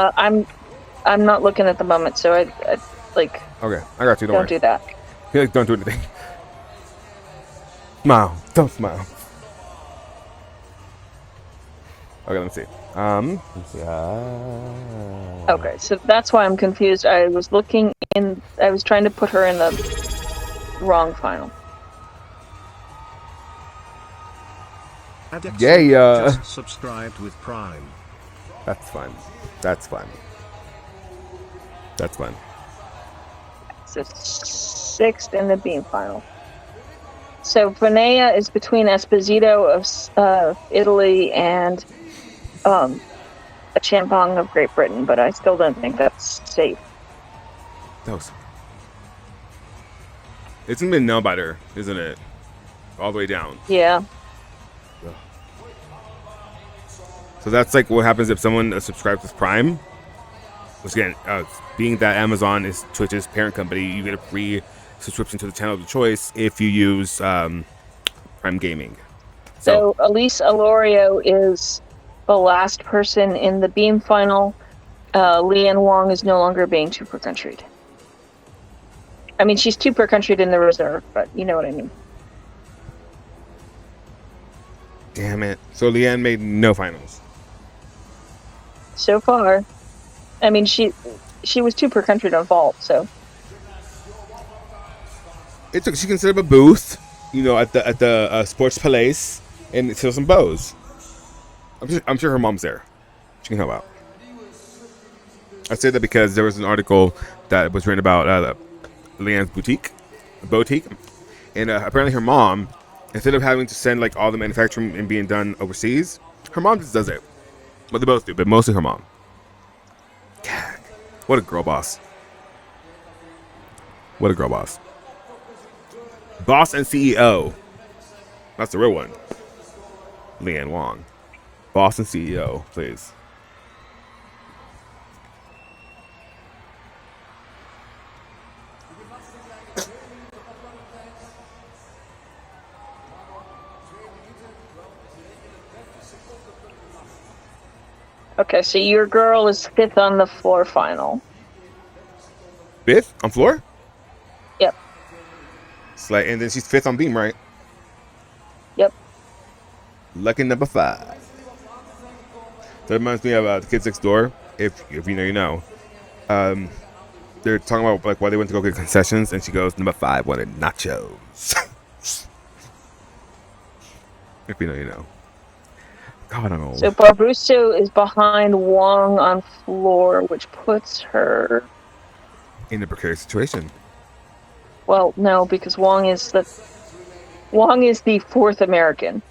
I'm not looking at the moment, so I like. Okay, I got you. Don't Don't worry. do that. Feel like don't do anything. Smile. Don't smile. Okay, let me see. Okay, so that's why I'm confused. I was trying to put her in the wrong final. Adex Yeah. just subscribed with Prime. That's fun. That's fun. That's fun. So 6th in the beam final. So Vanea is between Esposito of Italy and a Champong of Great Britain, but I still don't think that's safe. That was. It's gonna be a nail biter, isn't it? All the way down. Yeah. So that's like what happens if someone subscribes with Prime. Which again, being that Amazon is Twitch's parent company, you get a free subscription to the channel of choice if you use Prime Gaming. So Elise Alorio is the last person in the beam final. Leanne Wong is no longer being 2 per countryed. I mean, she's 2 per countryed in the reserve, but you know what I mean. Damn it. So Leanne made no finals. So far, I mean, she was 2 per countryed on vault, so. She can set up a booth, at the Sports Palace and sell some bows. I'm sure her mom's there. She can help out. I say that because there was an article that was written about Leanne's boutique, and apparently her mom, instead of having to send like all the manufacturing and being done overseas, her mom just does it. Well, they both do, but mostly her mom. God, what a girl boss! What a girl boss! Boss and CEO. That's the real one. Leanne Wong. Boss and CEO, please. Okay, so your girl is 5th on the floor final. 5th on floor? Yep. And then she's 5th on beam, right? Yep. Lucky number 5. That reminds me of the Kids Next Door. If you know, you know. They're talking about like why they went to go get concessions, and she goes, number 5 wanted nachos. If you know, you know. God, I'm old. So Barbusto is behind Wong on floor, which puts her. In a precarious situation. Well, no, because Wong is the 4th American.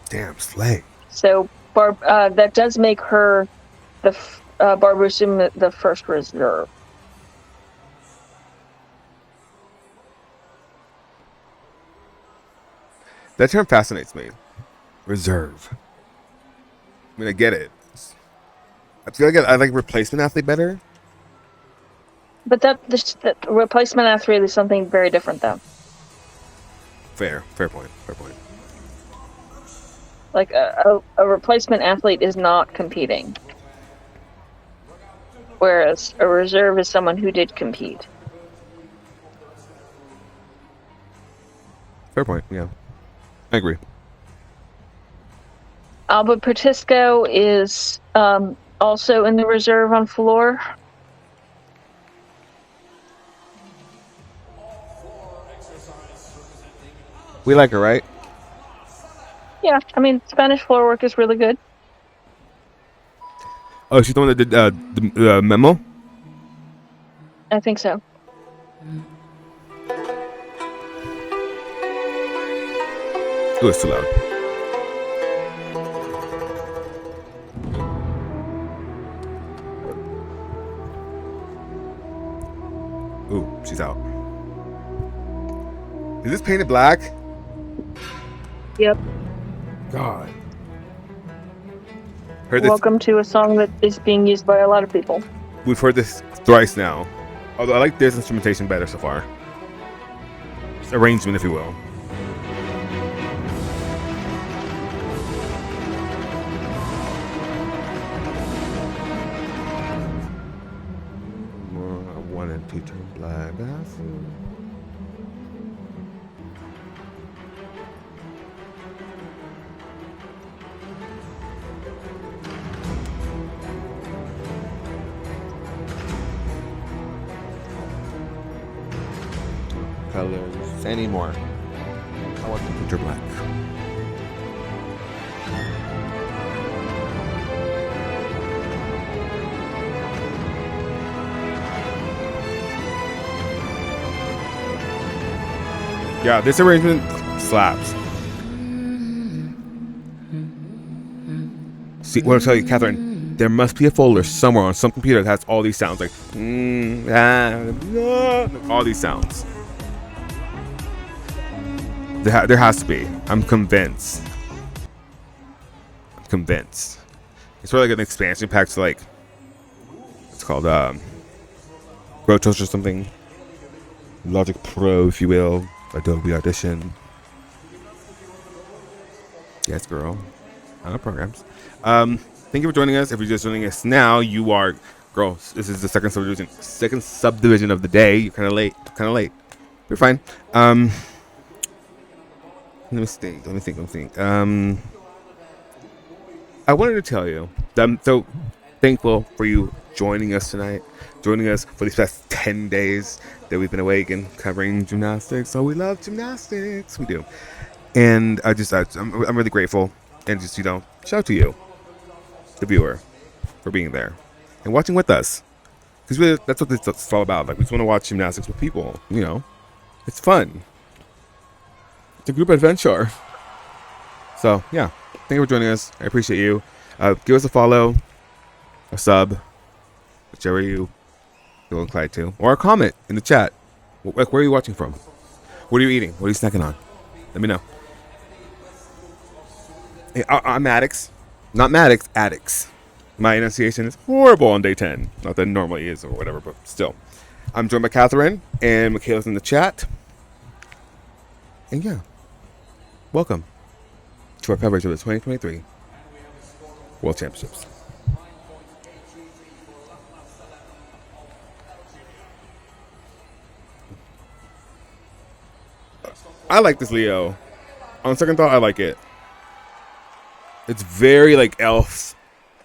Damn, slay. So that does make her the Barbusto the first reserve. That term fascinates me. Reserve. I mean, I get it. I feel like I like replacement athlete better. But the replacement athlete is something very different, though. Fair point. Fair point. Like a replacement athlete is not competing, whereas a reserve is someone who did compete. Fair point. Yeah, I agree. Alba Pertisco is also in the reserve on floor. We like her, right? Yeah, I mean, Spanish floor work is really good. Oh, she's the one that did the memo. I think so. It was too loud. Ooh, she's out. Is this painted black? Yep. God. Heard this. Welcome to a song that is being used by a lot of people. We've heard this thrice now. Although I like this instrumentation better so far. Just arrangement, if you will. One and two turn black. Colors anymore. I want the picture black. Yeah, this arrangement slaps. See, what I'll tell you, Catherine, there must be a folder somewhere on some computer that has all these sounds, like all these sounds. There has to be. I'm convinced. It's sort of like an expansion pack to like, it's called Growtos or something. Logic Pro, if you will. Adobe Audition. Yes, girl. I know programs. Thank you for joining us. If you're just joining us now, you are, girls. This is the second subdivision of the day. You're kind of late. You're fine. Let me think. I wanted to tell you that I'm so thankful for you joining us tonight, joining us for these past 10 days that we've been awake and covering gymnastics. Oh, we love gymnastics. We do. And I'm really grateful. And just, shout out to you, the viewer, for being there and watching with us. Because really, that's what it's all about. Like, we just want to watch gymnastics with people, It's fun. It's a group adventure. So, yeah. Thank you for joining us. I appreciate you. Give us a follow, a sub, whichever you feel inclined to, or a comment in the chat. Where are you watching from? What are you eating? What are you snacking on? Let me know. Hey, I'm Addicts. Not Maddox, Addicts. My enunciation is horrible on day 10. Not that it normally is or whatever, but still. I'm joined by Catherine, and Michaela's in the chat. And yeah. Welcome to our coverage of the 2023 World Championships. I like this Leo. On second thought, I like it. It's very like Elf.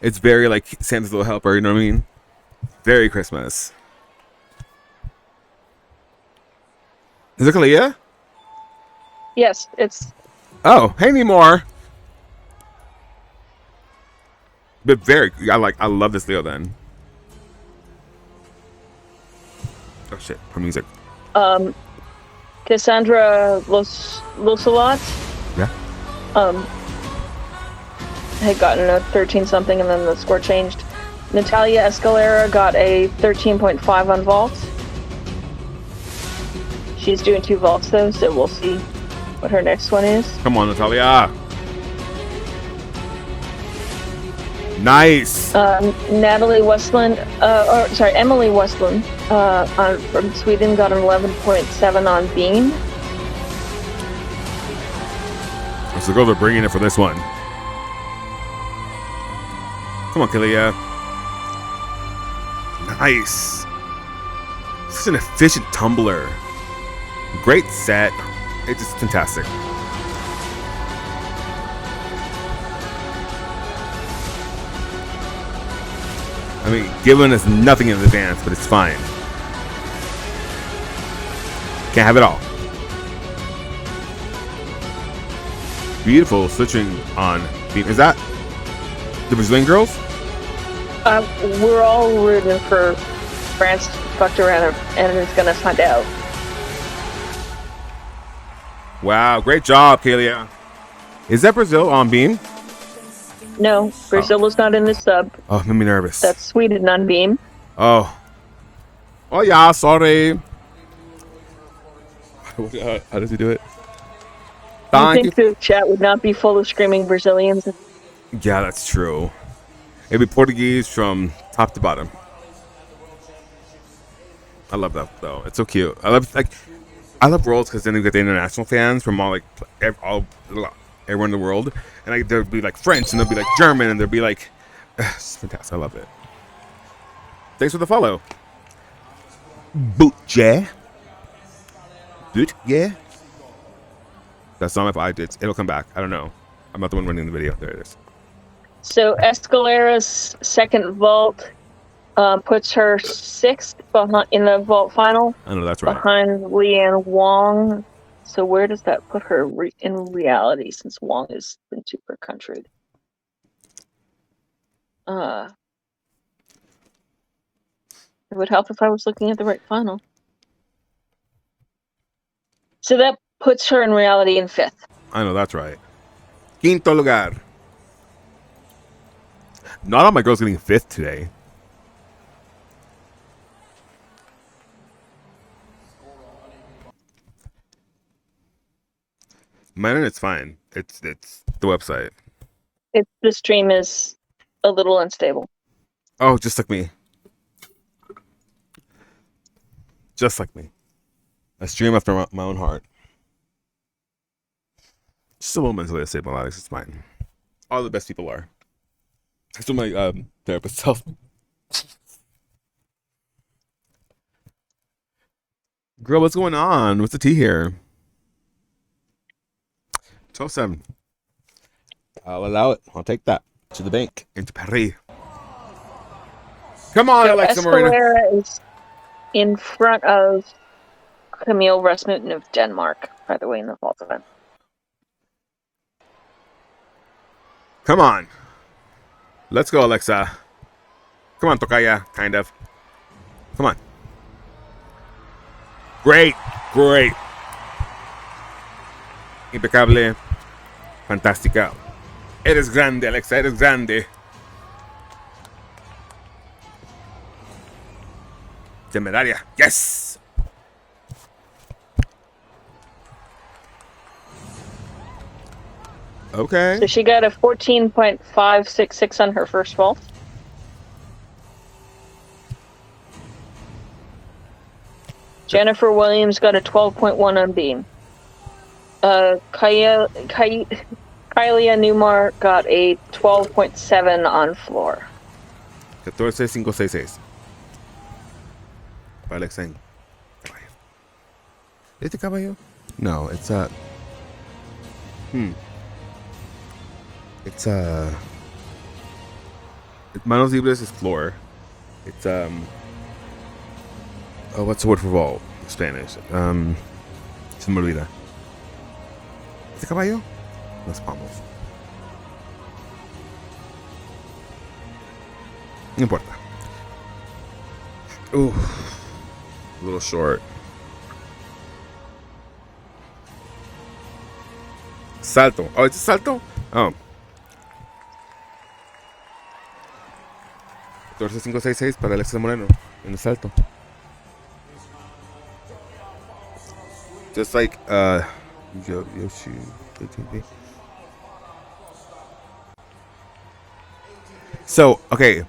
It's very like Santa's Little Helper, you know what I mean? Very Christmas. Is it Kalia? Yes, it's... Oh, hey, Nemore. But I love this Leo then. Oh shit, her music. Cassandra Losalot. Yeah. Had gotten a 13 something and then the score changed. Natalia Escalera got a 13.5 on vaults. She's doing 2 vaults though, so we'll see what her next one is. Come on, Natalia. Nice. Emily Westland from Sweden got an 11.7 on Bean. girls. The girls are bringing it for this one. Come on, Kalia. Nice. Such an efficient tumbler. Great set. It's just fantastic. I mean, giving us nothing in advance, but it's fine. Can't have it all. Beautiful switching on beam. Is that the Brazilian girls? We're all rooting for France fucked around and is gonna find out. Wow, great job, Kalia. Is that Brazil on beam? No, Brazil was not in this sub. Oh, made me nervous. That's Sweden on beam. Oh. Oh, yeah, sorry. How does he do it? I Thank think you. the chat would not be full of screaming Brazilians. Yeah, that's true. It'd be Portuguese from top to bottom. I love that though. It's so cute. I love Worlds because then you get the international fans from all everyone in the world, and there'll be like French, and there'll be like German, and there'll be like it's fantastic. I love it. Thanks for the follow. Bootje. Yeah. That's not my it'll come back. I don't know. I'm not the one running the video. There it is. So Escalera's second vault puts her sixth in the vault final. I know that's right. Behind Leanne Wong. So where does that put her in reality, since Wong has been super countryed? It would help if I was looking at the right final. So that puts her in reality in fifth. I know that's right. Quinto lugar. Not all my girls getting fifth today. My internet's fine. It's the website. The stream is a little unstable. Oh, just like me. Just like me. I stream after my own heart. Just a little mentally unstable, Alex. It's fine. All the best people are. That's what my therapist tells me. Girl, what's going on? What's the tea here? 12-7. I'll allow it. I'll take that. To the bank. Into Paris. Come on, So Alexa Moreno. Escalera is in front of Camille Rasmussen of Denmark, by the way, in the vault event. Come on. Let's go, Alexa. Come on, Tocaya. Kind of. Come on. Great. Great. Impecable. Fantástica. Eres grande, Alexa. Eres grande. Temeraria. Yes. Okay. So she got a 14.566 on her first vault. Jennifer Williams got a 12.1 on beam. Kylia Newmar got a 12.7 on floor. 14,566. Para Alexei. ¿Este caballo? No, it's It's Manos Libres is floor. It's oh, what's the word for vault in Spanish? Se me olvida. ¿Este caballo? Los palmos. No importa. Ooh, a little short. Salto. Oh, it's a salto? Oh. 14,566 para Alexa Moreno in the salto. Just like Yoshi. So, okay.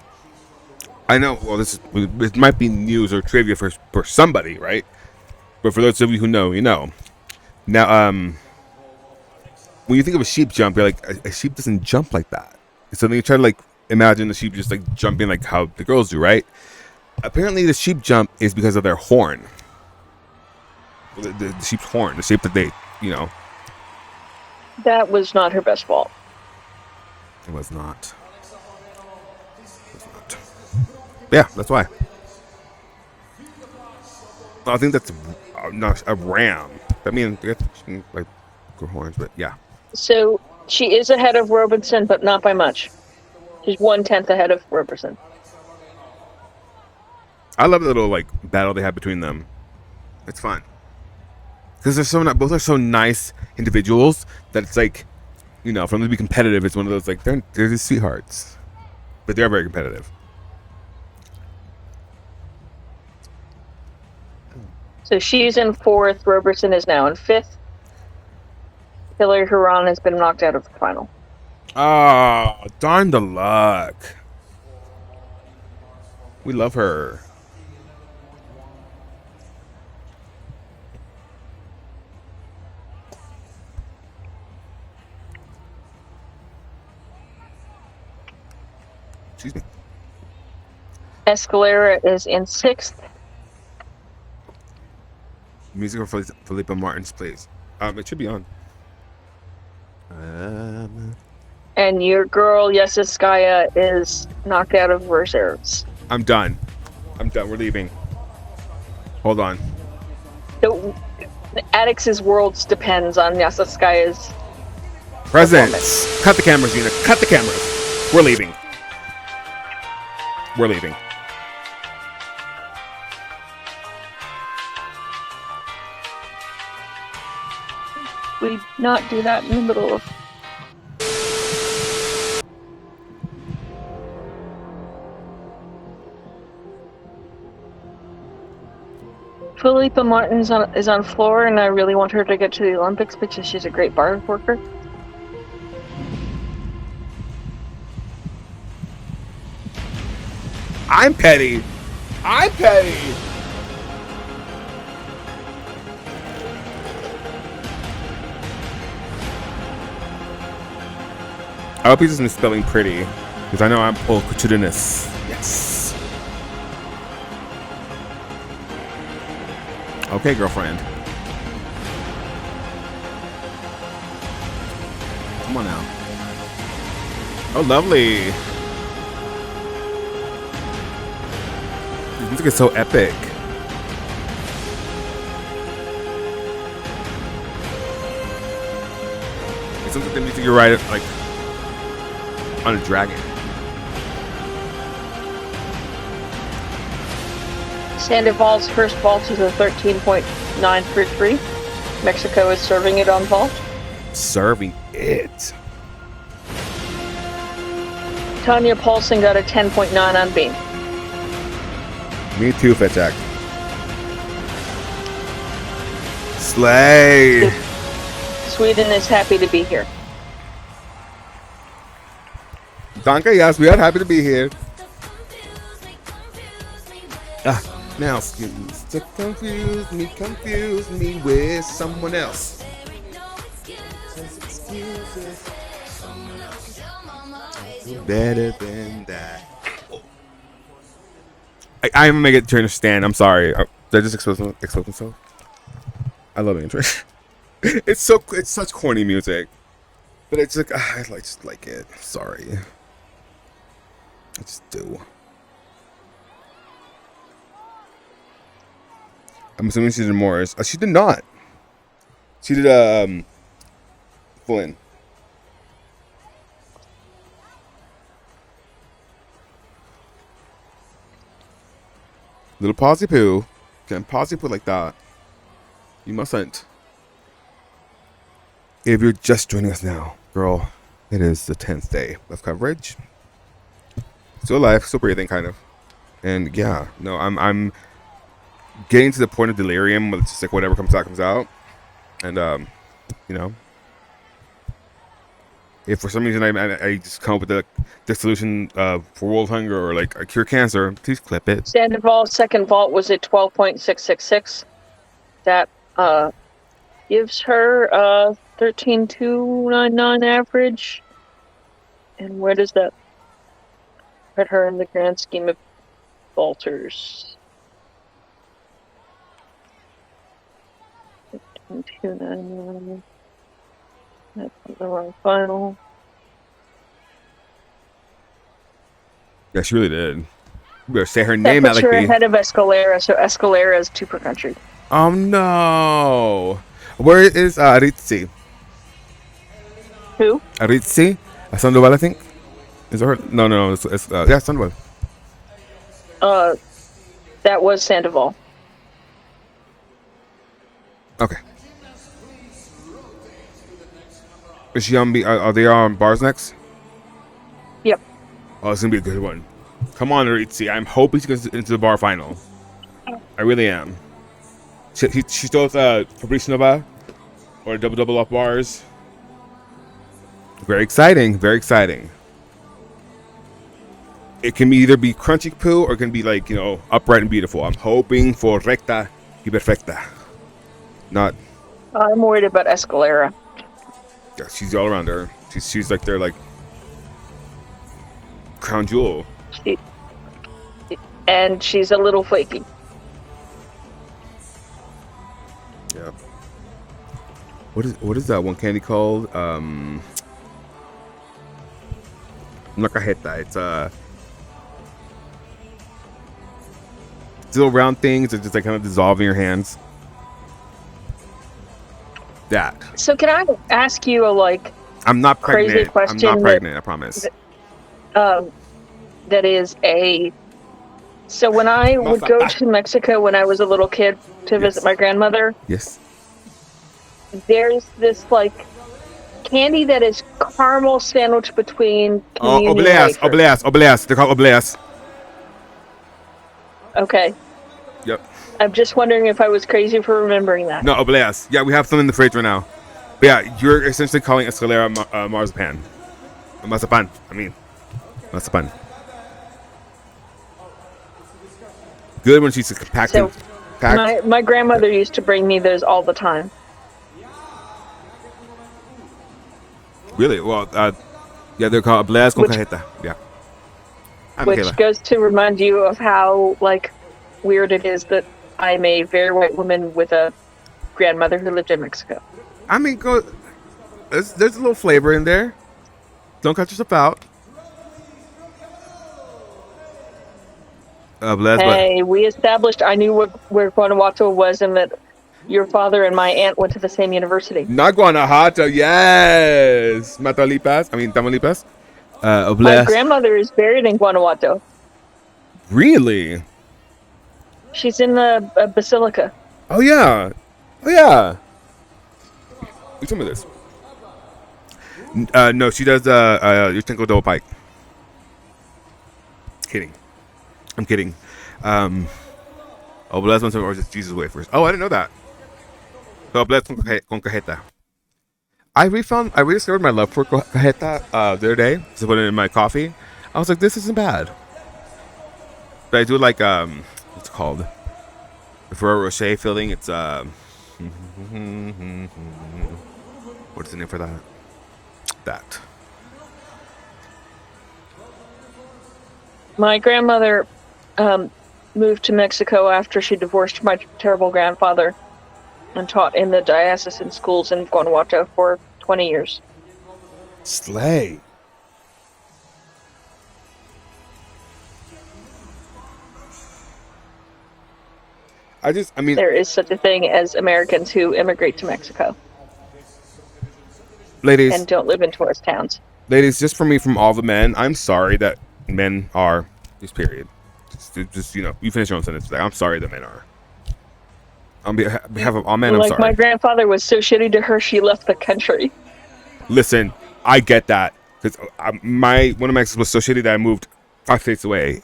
I know, well, it might be news or trivia for somebody, right? But for those of you who know, you know. Now, when you think of a sheep jump, you're like, a sheep doesn't jump like that. So then you try to like imagine the sheep just like jumping like how the girls do, right? Apparently, the sheep jump is because of their horn. The sheep's horn, the shape that they, you know. That was not her best fault. It was not. It was not. Yeah, that's why. I think that's not a ram. I mean, like horns, but yeah. So she is ahead of Robinson, but not by much. She's 1/10 ahead of Robertson. I love the little like battle they have between them. It's fun because they're so both are so nice individuals that it's like, you know, for them to be competitive, it's one of those like they're just sweethearts, but they're very competitive. So she's in 4th. Robertson is now in 5th. Hillary Huron has been knocked out of the final. Oh, darn the luck. We love her. Excuse me. Escalera is in 6th. Music for Felipe Martins, please. It should be on. And your girl, Yesiskaya, is knocked out of reserves. I'm done. We're leaving. Hold on. So, Addix's worlds depends on Yesiskaya's Presents. Cut the cameras, Gina. Cut the cameras. We're leaving. We're leaving. We not do that in the middle of. Felipa Martins is on floor, and I really want her to get to the Olympics because she's a great bar worker. I'm petty. I'm petty. I hope he's just misspelling pretty, because I know I'm pulchritudinous. Yes. Okay, girlfriend. Come on now. Oh, lovely. This music is so epic. It sounds like the music you write like on a dragon. Sandoval's first vault is a 13.933. Mexico is serving it on vault. Serving it. Tanya Paulson got a 10.9 on beam. Me too, Fetchak. Slay. Sweden is happy to be here. Danke, yes, we are happy to be here. Now, excuse to confuse me with someone else. Better than that. I'm gonna make it to understand. I'm sorry. Did I just expose myself? I love it. It's such corny music, but it's like I just like it. Sorry, I just do. I'm assuming she did Morris. She did not. She did Flynn. Little posy poo. Can't posy poo like that. You mustn't. If you're just joining us now, girl, it is the 10th day of coverage. Still alive, still breathing, kind of. And yeah, no, I'm getting to the point of delirium where it's just like whatever comes out, comes out. And you know, if for some reason I just come up with the solution for world hunger or like a cure cancer, please clip it. Sandoval's second vault was at 12.666. That gives her 13,299 average. And where does that put her in the grand scheme of vaulters? 13,299. That's the wrong final. Yeah, she really did. We better say her That name out puts like her me. ahead of Escalera, so Escalera is 2 per country. Oh no! Where is Aritzi? Who? Aritzi? Sandoval, I think. Is it her? No. It's yeah, Sandoval. That was Sandoval. Okay. Is she on? Are they on bars next? Yep. Oh, it's gonna be a good one. Come on, Aritzi. I'm hoping she gets into the bar final. I really am. She still has Fabrice Nova or double off bars. Very exciting. Very exciting. It can either be crunchy poo or it can be like, upright and beautiful. I'm hoping for recta y perfecta. Not. I'm worried about Escalera. Yeah, she's all around her. She's like their like crown jewel. And she's a little flaky. Yeah. What is that one candy called? Una cajeta. It's little round things that just like kind of dissolve in your hands. That. So can I ask you a I'm not crazy pregnant. I'm question not that- pregnant. I promise. that is a. So when I would go to Mexico when I was a little kid to visit my grandmother, Yes. there's this candy that is caramel sandwiched between Oh, communion obleas. wafers. They're called obleas. Okay. Yep. I'm just wondering if I was crazy for remembering that. No, obleas. Yeah, we have some in the fridge right now. But yeah, you're essentially calling Escalera marzipan. Mazapan. Mazapan. Good when she's packed. So, packed. My grandmother used to bring me those all the time. Really? Well, yeah, they're called obleas con cajeta. Yeah. I'm Which Michaela. goes to remind you of how weird it is that I'm a very white woman with a grandmother who lived in Mexico. Go. There's a little flavor in there. Don't cut yourself out. Obleas, Hey, we established I knew where Guanajuato was and that your father and my aunt went to the same university. not Guanajuato. Yes, Tamaulipas. My Obleas. grandmother is buried in Guanajuato. Really? She's in the basilica. Oh yeah. You told me this. No, she does your Cinco Double Pike. Kidding. I'm kidding. Obleas or just Jesus wafers. Oh, I didn't know that. So obleas con cajeta. I rediscovered my love for cajeta the other day. Just put it in my coffee. I was like, this isn't bad. But I do like what's it called? The Ferrero Rocher filling. It's what is the name for that? That. My grandmother moved to Mexico after she divorced my terrible grandfather and taught in the diocesan schools in Guanajuato for 20 years. Slay. There is such a thing as Americans who immigrate to Mexico ladies, and don't live in tourist towns. ladies, just for me, from all the men, I'm sorry that men are. Just period. Just you finish your own sentence. I'm sorry that men are. On behalf of all men, I'm sorry. My grandfather was so shitty to her, she left the country. Listen, I get that because one of my exes was so shitty that I moved 5 states away.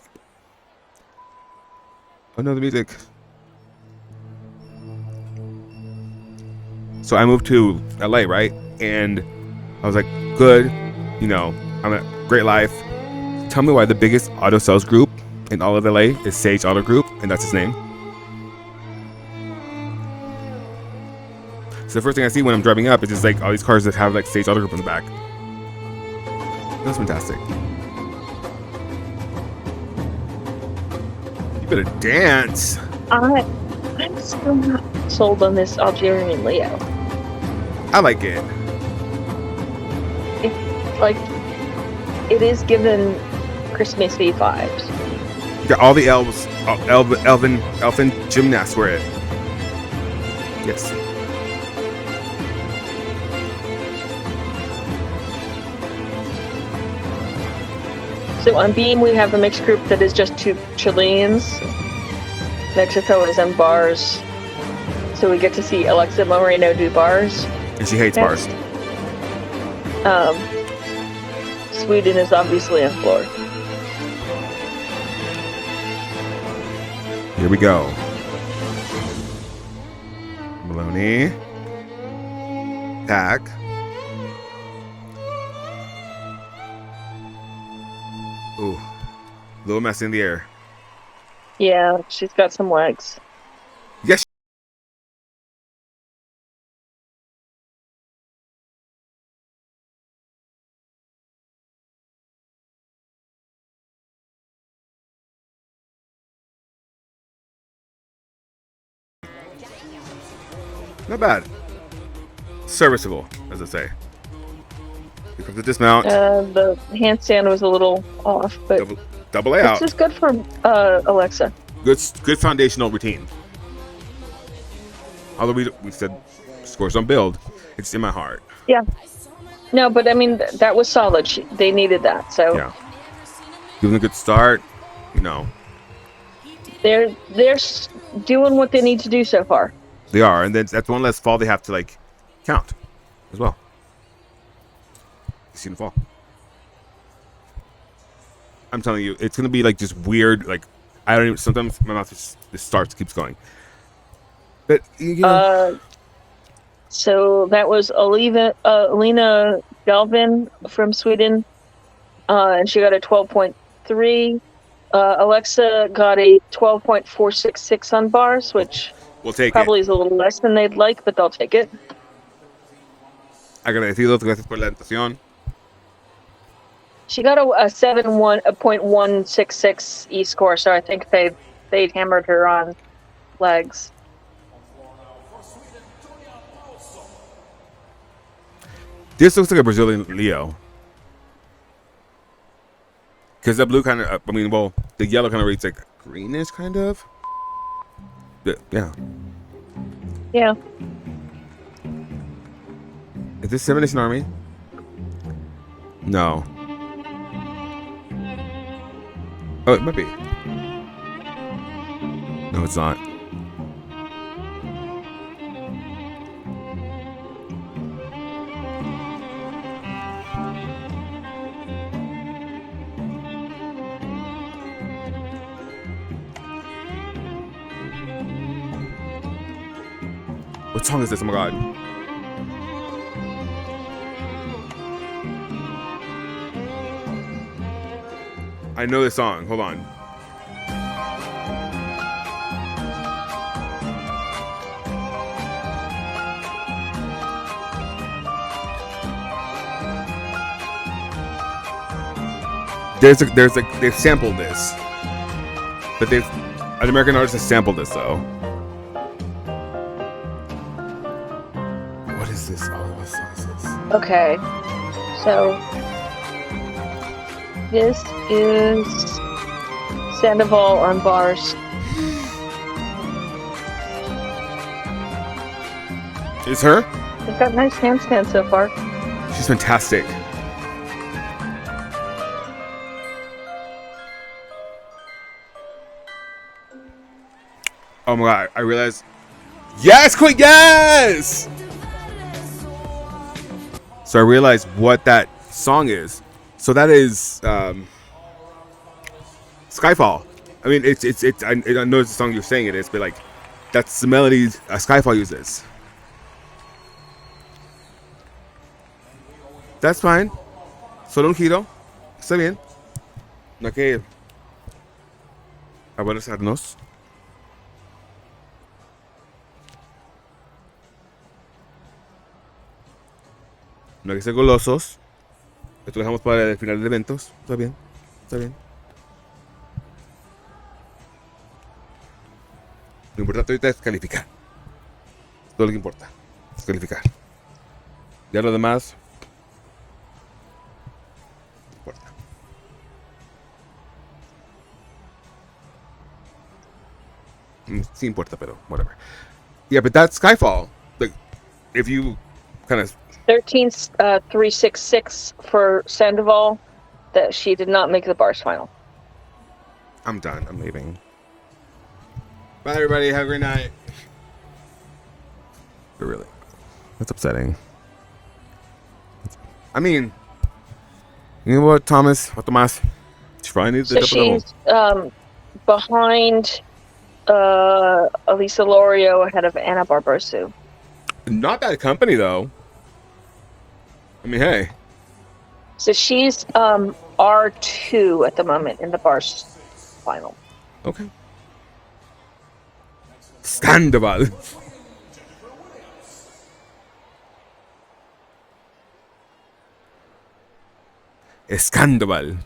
Oh no, the music. So I moved to LA, right? And I was like, good, I'm a great life. Tell me why the biggest auto sales group in all of LA is Sage Auto Group, and that's his name. So the first thing I see when I'm driving up is just like all these cars that have like Stage Auto Group in the back. That's fantastic. You better dance. I'm still not sold on this Algerian Leo. I like it. Like, it is given Christmassy vibes. You got all the elves, elfin gymnasts wear it. Yes. So on Beam, we have a mixed group that is just 2 Chileans. Mexico is in bars. So we get to see Alexa Moreno do bars. And she hates bars. Sweden is obviously on floor. Here we go. Maloney. Tack. Ooh. Little mess in the air. Yeah, she's got some legs. Yes. Not bad. Serviceable, as I say. Here comes the dismount. The handstand was a little off, but Double layout. this is good for Alexa. Good foundational routine. Although we said scores don't build, it's in my heart. Yeah. No, but I mean that was solid. They needed that, so Yeah. Give them a good start. You know, they're doing what they need to do so far. they are, and then that's one less fall they have to like count as well. You see them fall. I'm telling you, it's gonna be like just weird. Like I don't even. Sometimes my mouth just keeps going. But you know, So that was Alina Galvin from Sweden, and she got a 12.3. Alexa got a 12.466 on bars, which we'll take probably it. is a little less than they'd like, but they'll take it. Agradecidos, gracias por la invitación. She got a 7.166 E score, so I think they'd hammered her on legs. This looks like a Brazilian Leo. Because the blue kind of, the yellow kind of reads like greenish, kind of. Yeah. Yeah. Is this Seven Nation Army? No. Oh, it might be. No, it's not. What song is this? Oh my god. I know this song. Hold on. They've sampled this, but an American artist has sampled this though. What is this? Oh, what song is this? Okay. So this is Sandoval on bars. It's her? They've got nice handstands so far. She's fantastic. Oh my god, I realized. Yes, quick, yes! So I realized what that song is. So that is Skyfall. I mean, it's I know it's the song you're saying it is, but like, that's the melody Skyfall uses. That's fine. Solo un giro. Está bien. No hay que abrazarnos. No hay que ser golosos. Esto lo dejamos para el final de eventos. Está bien. Está bien. Lo importante ahorita es calificar. Todo lo que importa es calificar. Ya lo demás no importa. Sí importa, pero whatever. Yeah, but that's Skyfall. Like, if you kind of 13,366 for Sandoval, that she did not make the bars final. I'm done. I'm leaving. Bye, everybody. Have a great night. Really? That's upsetting. I mean, you know what, Thomas? What Tomas? She probably needs to So double she's behind Elisa Lorio ahead of Anna Barbosu. Not bad company, though. I mean, hey. So she's R2 at the moment in the bars final. Okay. Sandoval. Escándalo.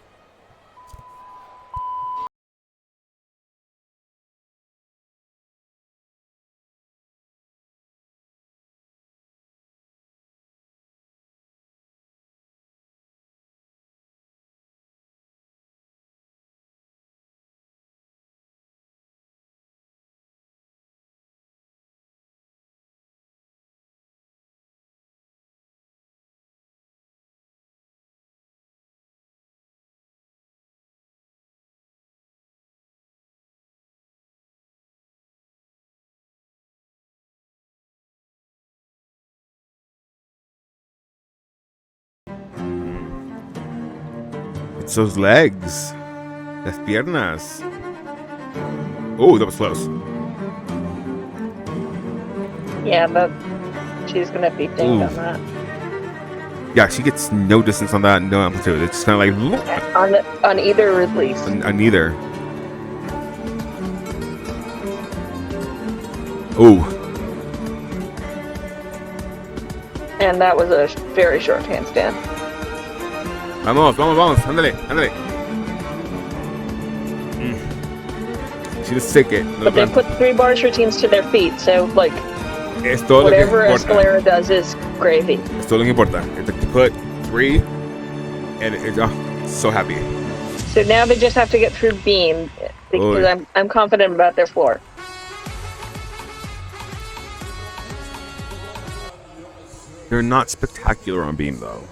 It's those legs. Las piernas. Oh, that was close. Yeah, but she's gonna be dinged Oof. on that. Yeah, she gets no distance on that, no amplitude. It's kind of like On either release. on neither. Oh, And that was a very short handstand. vamos, ándale. She just sick it. But they put 3 bars routines to their feet, so like Es todo whatever lo que importa. Escalera does is gravy. Es todo lo que importa. It's like to put 3, and it's so happy. So now they just have to get through beam because Oy. I'm confident about their floor. They're not spectacular on beam though.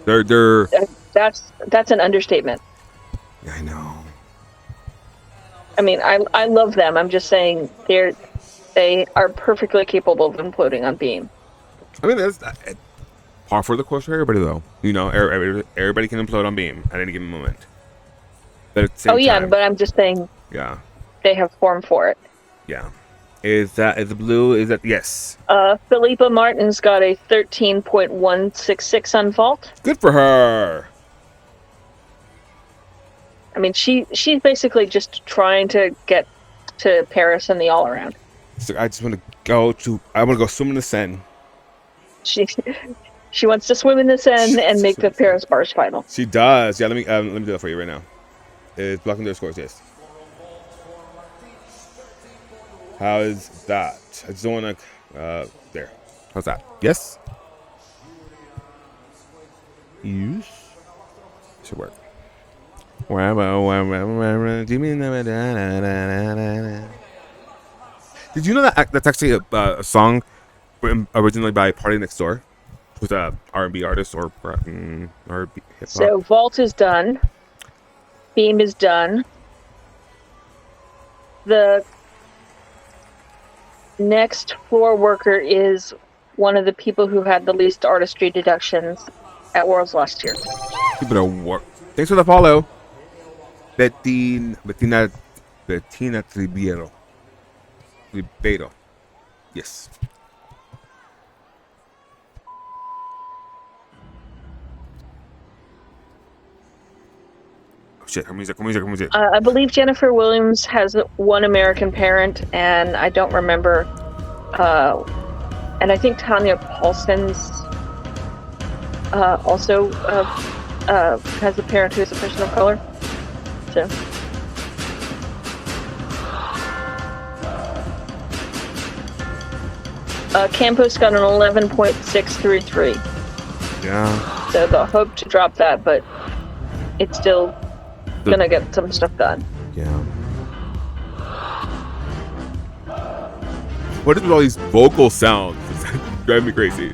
They're. That's an understatement. I know. I mean, I love them. I'm just saying they are perfectly capable of imploding on beam. I mean, that's par for the course for everybody though. You know, everybody can implode on beam at any given moment. But at the same Oh yeah, time, but I'm just saying yeah, they have form for it. yeah. Is the blue? Is that yes? Felipa Martin's got a 13.166 on vault. Good for her. I mean, she's basically just trying to get to Paris in the all around. So I just want to go to. I want to go swim in the Seine. She wants to swim in the Seine and make the Paris bars final. She does. Yeah. Let me do that for you right now. It's blocking their scores. Yes. How is that? I just don't want to. There. How's that? Yes. Yes. Should work. Did you know that that's actually a song originally by Party Next Door, with a R&B artist or R&B hip hop? So vault is done. Beam is done. The next floor worker is one of the people who had the least artistry deductions at Worlds last year. Keep it a work. Thanks for the follow. Bettina Ribeiro. Yes. Oh shit, her music. I believe Jennifer Williams has one American parent, and I don't remember. And I think Tanya Paulson's also has a parent who is a person of color. So. Campos got an 11.633. Yeah. So they'll hope to drop that, but it's still gonna get some stuff done. Yeah. What is with all these vocal sounds? It's driving me crazy.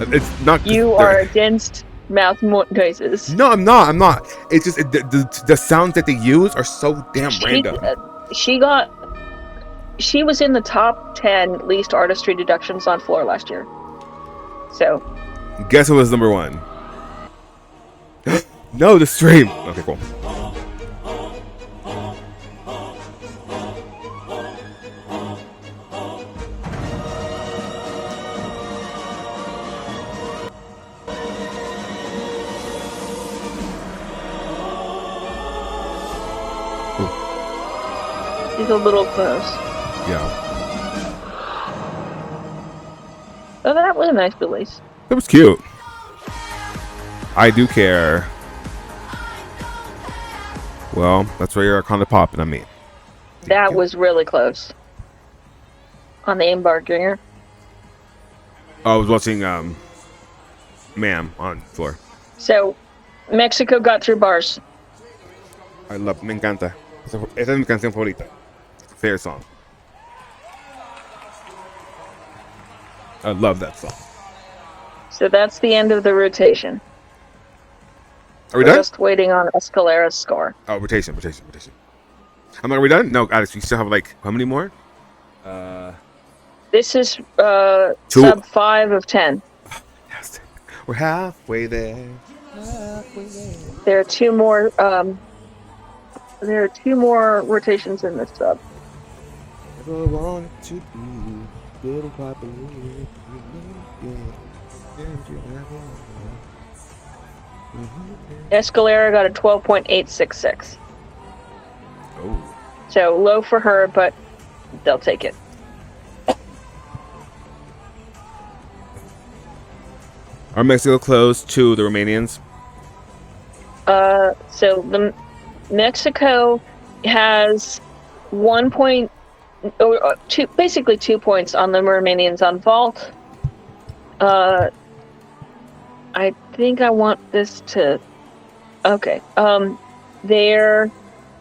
It's not. You are against mouth noises. No, I'm not. It's just the sounds that they use are so damn random. She was in the top 10 least artistry deductions on floor last year. So. Guess who was number 1? No, the stream. Okay, cool. He's a little close. Yeah. Oh, that was a nice release. That was cute. I do care. Well, that's where you're kind of popping on me. That was really close. On the aimbar Gringer. I was watching Ma'am on floor. So, Mexico got through bars. I love, me encanta. Esa es mi canción favorita. Fair song. I love that song. So that's the end of the rotation. Are we We're done? just waiting on Escalera's score. Oh, rotation. Are we done? No, Alex, we still have like, how many more? This is Two. sub 5 of 10. Yes. We're halfway there. There are two more rotations in this sub. Never wanted to be little Papa. Escalera got a 12.866. Oh. So low for her, but they'll take it. Are Mexico close to the Romanians? So the Mexico has 2 basically 2 points on the Romanians on vault. I think I want this to. Okay. They're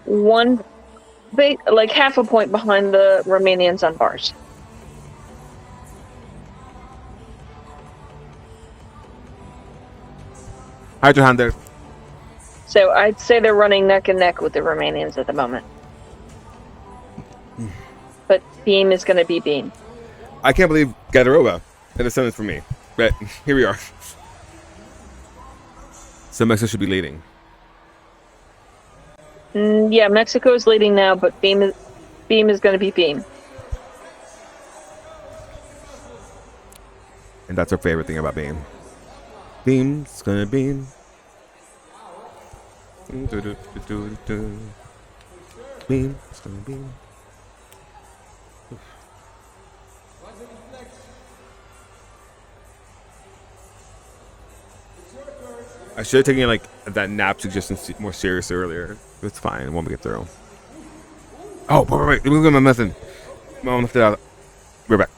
like half a point behind the Romanians on bars. Hide your hand there. So I'd say they're running neck and neck with the Romanians at the moment. But Beam is going to be Beam. I can't believe Gadarova had a sentence for me. But here we are. So Mexico should be leading. Yeah, Mexico is leading now, but Beam is going to be Beam. And that's our favorite thing about Beam. Beam's gonna beam. Beam's gonna beam. I should have taken like that nap suggestion more seriously earlier. It's fine. When we get through. Oh, wait. Look at my method. Mom left it out. We're back.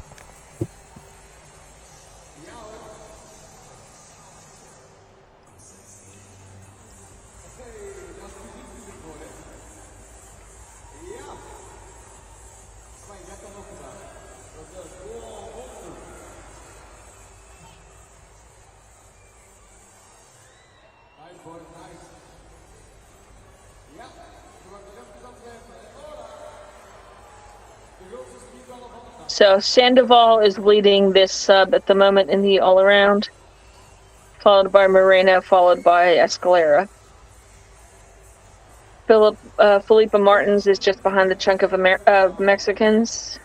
So Sandoval is leading this sub at the moment in the all-around, followed by Moreno, followed by Escalera. Felipe Martins is just behind the chunk of Mexicans.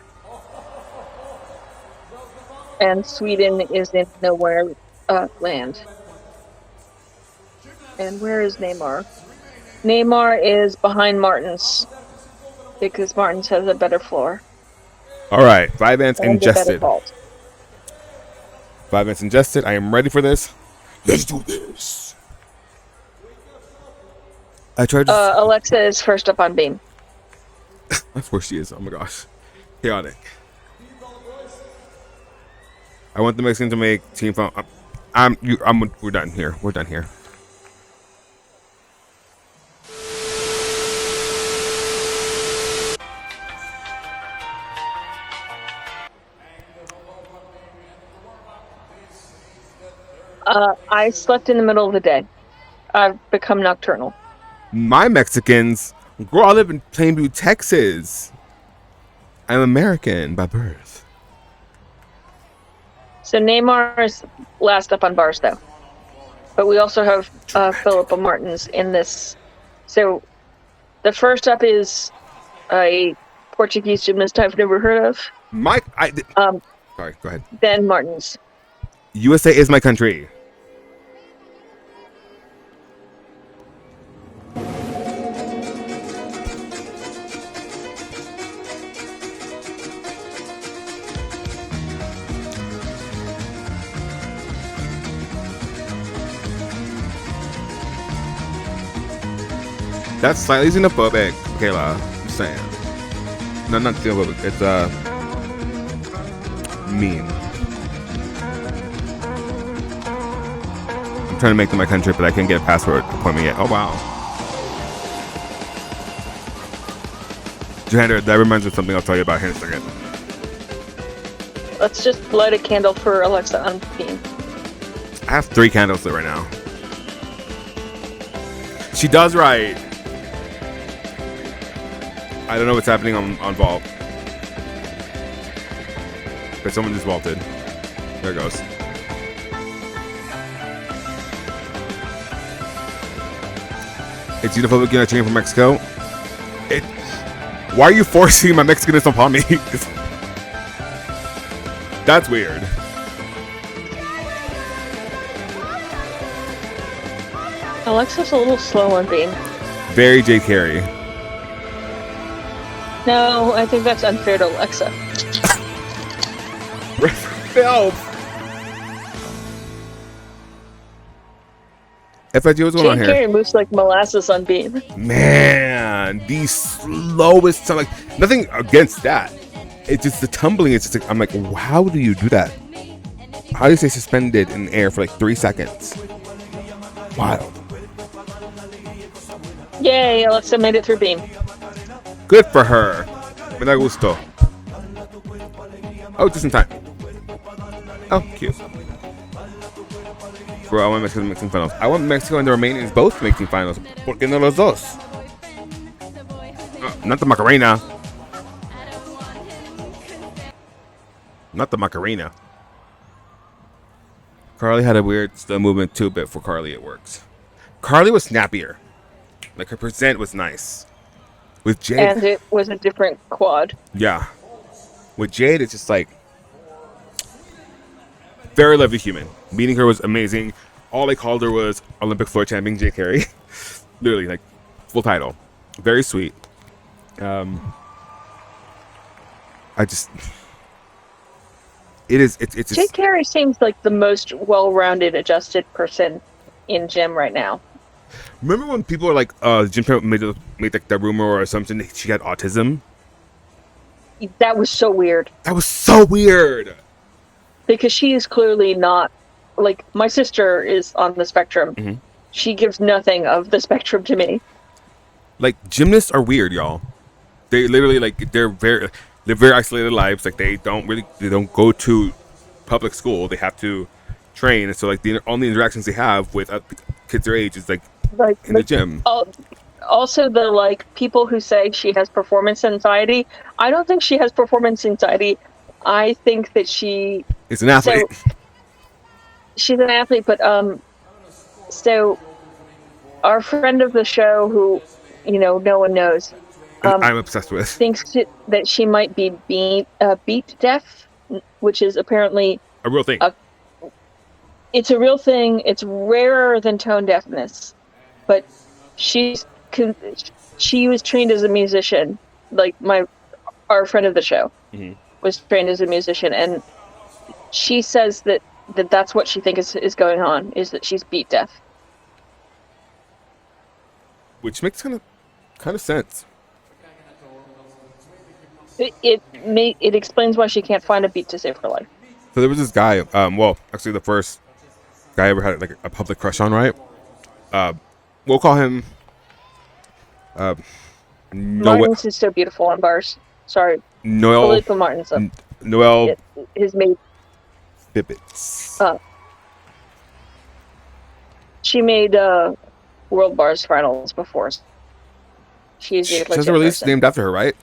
And Sweden is in nowhere land. And where is Neymar? Neymar is behind Martins, because Martins has a better floor. All right, 5 ends ingested. 5 minutes ingested. I am ready for this. Let's do this. I tried to... Alexa is first up on Beam. Of course she is. Oh my gosh. Chaotic. I want the Mexican to make team phone. We're done here. We're done here. I slept in the middle of the day. I've become nocturnal. My Mexicans, girl, I live in Plainview, Texas. I'm American by birth. So Neymar is last up on bars, though. But we also have Philippa Martins in this. So the first up is a Portuguese gymnast I've never heard of. Sorry, go ahead. Ben Martins. USA is my country. That's slightly xenophobic, Kayla. I'm saying. No, not xenophobic. It's mean. I'm trying to make them my country, but I can't get a passport appointment yet. Oh wow. Johanna, that reminds me of something I'll tell you about here in a second. Let's just light a candle for Alexa on Beam. I have 3 candles lit right now. She does right. I don't know what's happening on vault. But someone just vaulted. There it goes. It's xenophobic getting a chain from Mexico. Why are you forcing my Mexicanness upon me? That's weird. Alexa's a little slow on Beam. Very J. Carey. No, I think that's unfair to Alexa. Help! FIG, what's going on Jane here? Carey moves like molasses on Beam. Man, the slowest sound. Like, nothing against that. It's just the tumbling. It's just like, I'm like, how do you do that? How do you stay suspended in air for like 3 seconds? Wild. Yay, Alexa made it through Beam. Good for her. Me da gusto. Oh, just in time. Oh, cute. Bro, I want Mexico to make team finals. I want Mexico and the Romanians both to make team finals. ¿Por qué no los dos? Not the Macarena. Not the Macarena. Carly had a weird slow movement too, but for Carly it works. Carly was snappier. Like her present was nice. With Jade, And it was a different quad. yeah. With Jade, it's just like very lovely human. Meeting her was amazing. All they called her was Olympic floor champion Jade Carey. Literally, like full title. Very sweet. It's Jake Carey seems like the most well-rounded, adjusted person in gym right now. Remember when people were like, Jim Parrott made like the rumor or assumption that she had autism? That was so weird. That was so weird. Because she is clearly not, like, my sister is on the spectrum. Mm-hmm. She gives nothing of the spectrum to me. Like, gymnasts are weird, y'all. They literally, like, they're very isolated lives. Like, they don't go to public school. They have to train. And so, like, the only interactions they have with kids their age is, like in the gym. Also, the, like, people who say she has performance anxiety, I don't think she has performance anxiety. I think that she... It's an athlete. So, she's an athlete, but, so, our friend of the show who, no one knows, I'm obsessed with. thinks that she might be beat deaf, which is apparently... A real thing. It's a real thing. It's rarer than tone deafness, but she was trained as a musician. Like our friend of the show was trained as a musician, and she says that that's what she thinks is going on, is that she's beat death. Which makes kind of sense. It explains why she can't find a beat to save her life. So there was this guy. Well, actually, the first guy I ever had like a public crush on, right? We'll call him. Martins is so beautiful on bars. Sorry, Noel. Philippa Martins. Noel His mate. Fibbits. She made World Bars Finals before. She's She has a release named after her, right?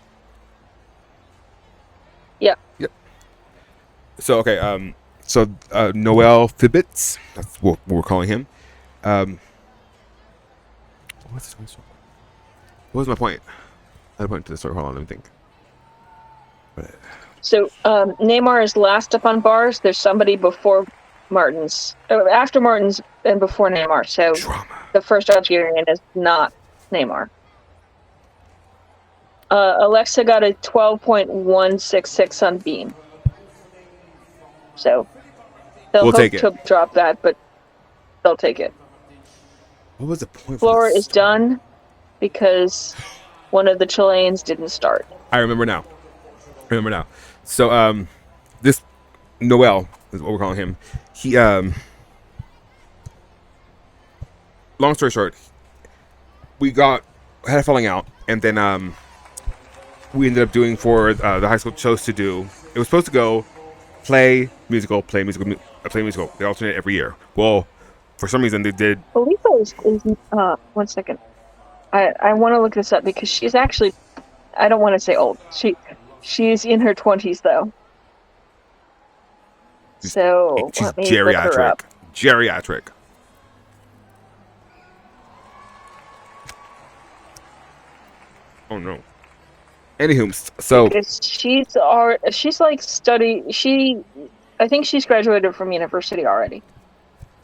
Yeah. Yep. So okay, Noel Fibbits, that's what we're calling him. What was my point? I had a point to the story. Hold on, let me think. So Neymar is last up on bars. There's somebody before Martins, after Martins, and before Neymar. So Drama. the first Algerian is not Neymar. Alexa got a 12.166 on Beam. So they'll We'll hope take it. to drop that, but they'll take it. What was the point? Floor for this is done because one of the Chileans didn't start. I remember now. So this Noel is what we're calling him. He long story short, we had a falling out, and then we ended up doing for the high school chose to do. It was supposed to go play musical. They alternate every year. Well, for some reason they did. Philippa is 1 second. I want to look this up because she's actually, I don't want to say old. She's in her 20s though. So She's let me look her geriatric. up. Geriatric. Oh no. Anywho, so Because she's like I think she's graduated from university already.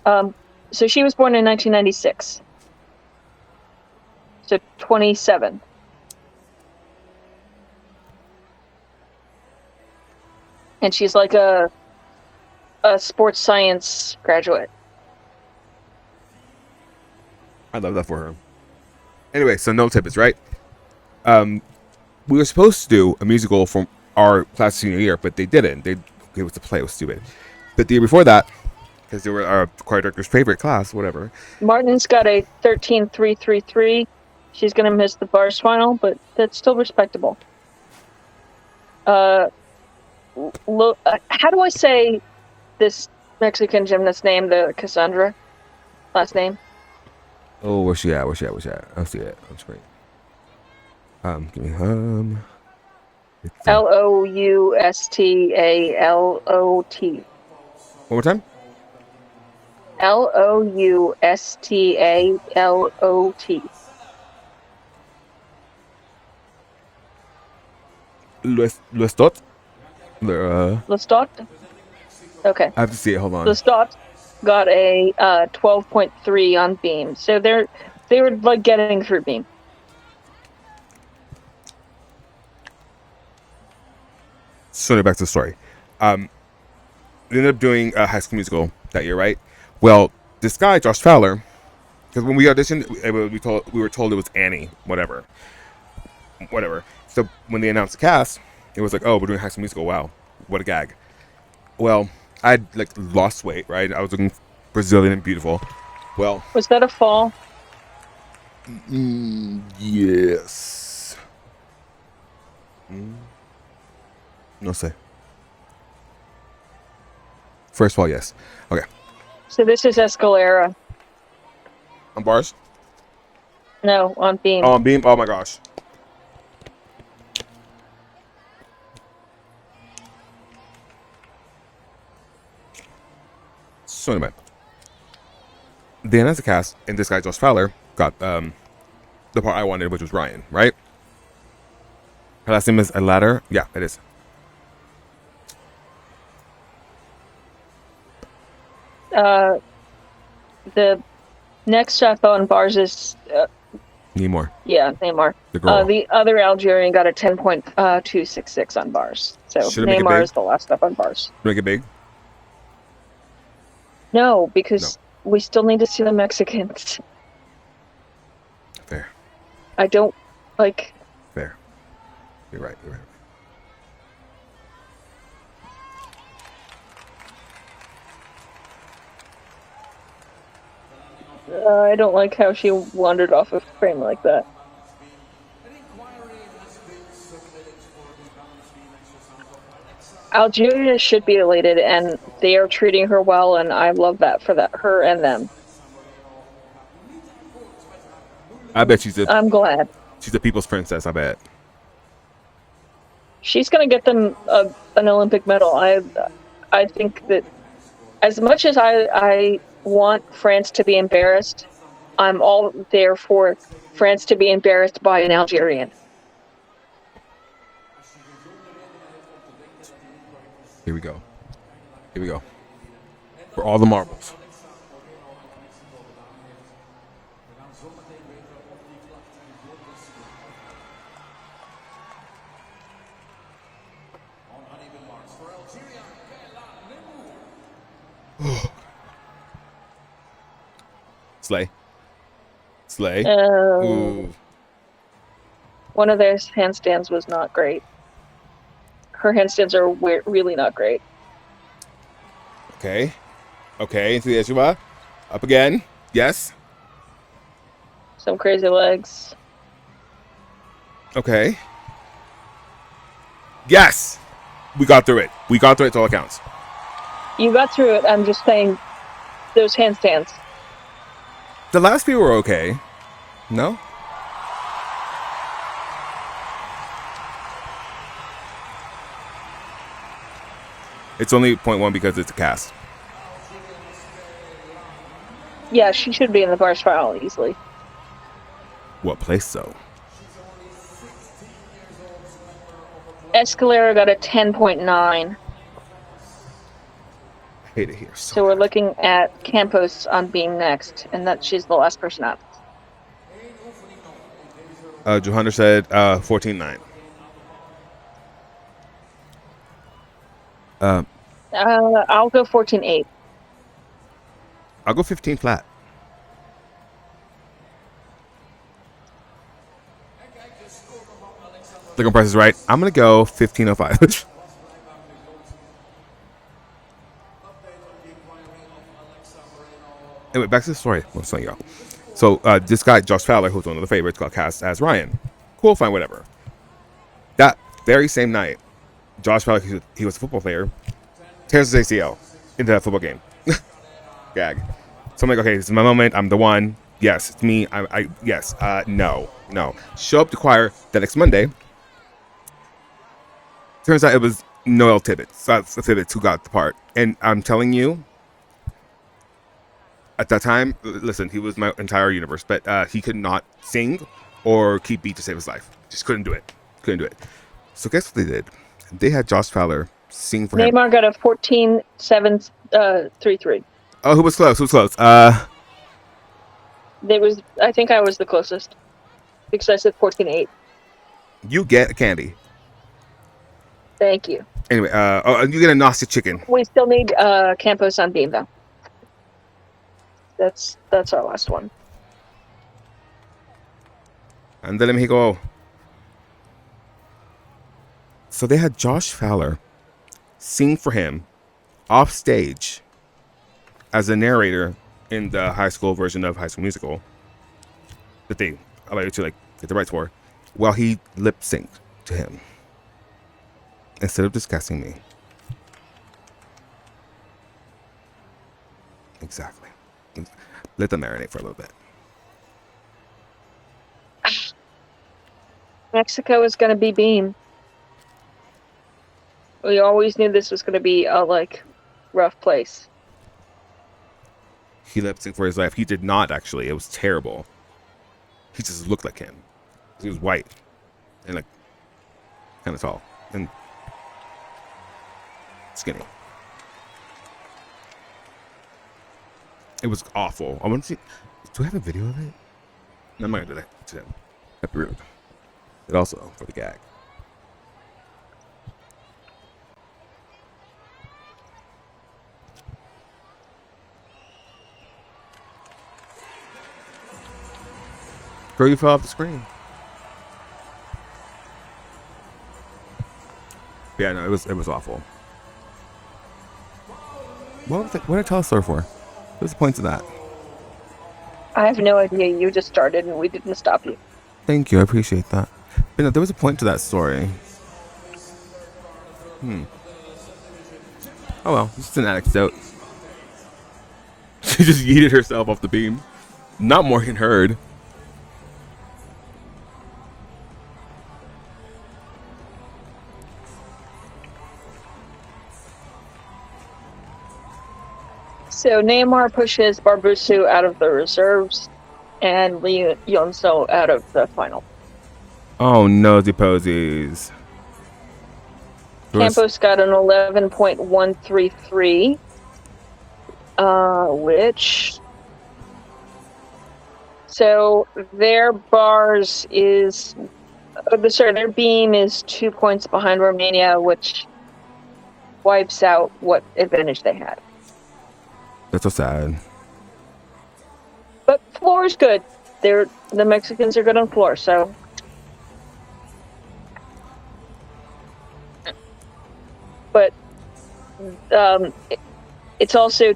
So she was born in 1996. So 27. And she's like a sports science graduate. I love that for her. Anyway, so no tippets, right? We were supposed to do a musical from our class senior year, but they didn't. They gave us to play. It was stupid. But the year before that, because they were our choir director's favorite class, whatever. Martin's got a 13.333. She's gonna miss the bars final, but that's still respectable. How do I say this Mexican gymnast name? The Cassandra last name. Oh, where's she at? I'll see it on screen. Give me it's, Loustalot. one more time. Loustalot. Lestot. Lestat? Okay. I have to see it. Hold on. Lestat got a 12.3 on Beam. So they were like getting through Beam. So back to the story. We ended up doing a High School Musical that year, right? Well, this guy, Josh Fowler, because when we auditioned, we were told it was Annie, whatever. So when they announced the cast, it was like, oh, we're doing High School Musical. Wow, what a gag. Well, I'd like lost weight, right? I was looking Brazilian and beautiful. Well, Was that a fall? yes. No say. First of all, yes. Okay. So this is Escalera. On bars? No, on Beam. Oh, on Beam? Oh my gosh. So anyway. Then as a cast, and this guy, Josh Fowler, got the part I wanted, which was Ryan, right? Her last name is Ladder. Yeah, it is. The next chef on bars is Neymar, Neymar. the girl. The other Algerian got a 10.266 on bars. So Should I make it Neymar big? is the last up on bars. Make it big. No, because we still need to see the Mexicans. Fair. I don't like. Fair. You're right. You're right. I don't like how she wandered off of frame like that. Algeria should be elated, and they are treating her well, and I love that for her and them. I bet she's I'm glad. She's a people's princess. I bet. She's gonna get them an Olympic medal. I think that as much as I want France to be embarrassed, I'm all there for France to be embarrassed by an Algerian. Here we go. Here we go. For all the marbles. Slay. Slay. Ooh. One of their handstands was not great. Her handstands are really not great. Okay. Okay, into the Eshua. Up again. Yes. Some crazy legs. Okay. Yes! We got through it. We got through it to all accounts. You got through it. I'm just saying those handstands. The last few were okay. No? It's only 0.1 because it's a cast. Yeah, she should be in the bar spiral easily. What place, though? Escalera got a 10.9. I hate it here. So we're looking at Campos on beam next, and that she's the last person up. Johanna said 14.9. I'll go 14.8. I'll go 15 flat. The price is right. I'm going to go 15.05. Anyway, back to the story. I'll tell y'all. So this guy, Josh Fowler, who's one of the favorites, got cast as Ryan. Cool, fine, whatever. That very same night, Josh Fowler, he was a football player, tears his ACL into that football game. Gag. So I'm like, okay, this is my moment. I'm the one. Yes, it's me. Yes. No. Show up to choir the next Monday. Turns out it was Noel Tibbetts who got the part. And I'm telling you, at that time, listen, he was my entire universe, but he could not sing or keep beat to save his life. Just couldn't do it. So guess what they did? They had Josh Fowler sing for him. Neymar got a 14.733. Oh, who was close? I think I was the closest because I said 14.8. You get a candy. Thank you. Anyway, you get a nasty chicken. We still need Campos on beam though. That's our last one. Andale Mexico. So they had Josh Fowler sing for him off stage as a narrator in the high school version of High School Musical that they allowed you to get the rights for, while he lip synced to him instead of discussing me. Exactly. Let them marinate for a little bit. Mexico is going to be beam. We always knew this was going to be a rough place. He lip synced for his life. He did not actually. It was terrible. He just looked like him. He was white and kind of tall and skinny. It was awful. I want to see. Do I have a video of it? No, I'm not gonna do that to him. That'd be rude. But also for the gag. Girl, you fell off the screen. Yeah, no, it was awful. What did I tell us for? What's the point of that? I have no idea. You just started and we didn't stop you. Thank you, I appreciate that. But no, there was a point to that story. Oh well, just an anecdote. She just yeeted herself off the beam. Not Morgan Hurd. So Neymar pushes Barbusu out of the reserves and Lee Yonso out of the final. Oh, nosy posies. Campos got an 11.133, which... So their bars is... their beam is 2 points behind Romania, which wipes out what advantage they had. That's so sad. But floor is good. The Mexicans are good on floor, so... But it's also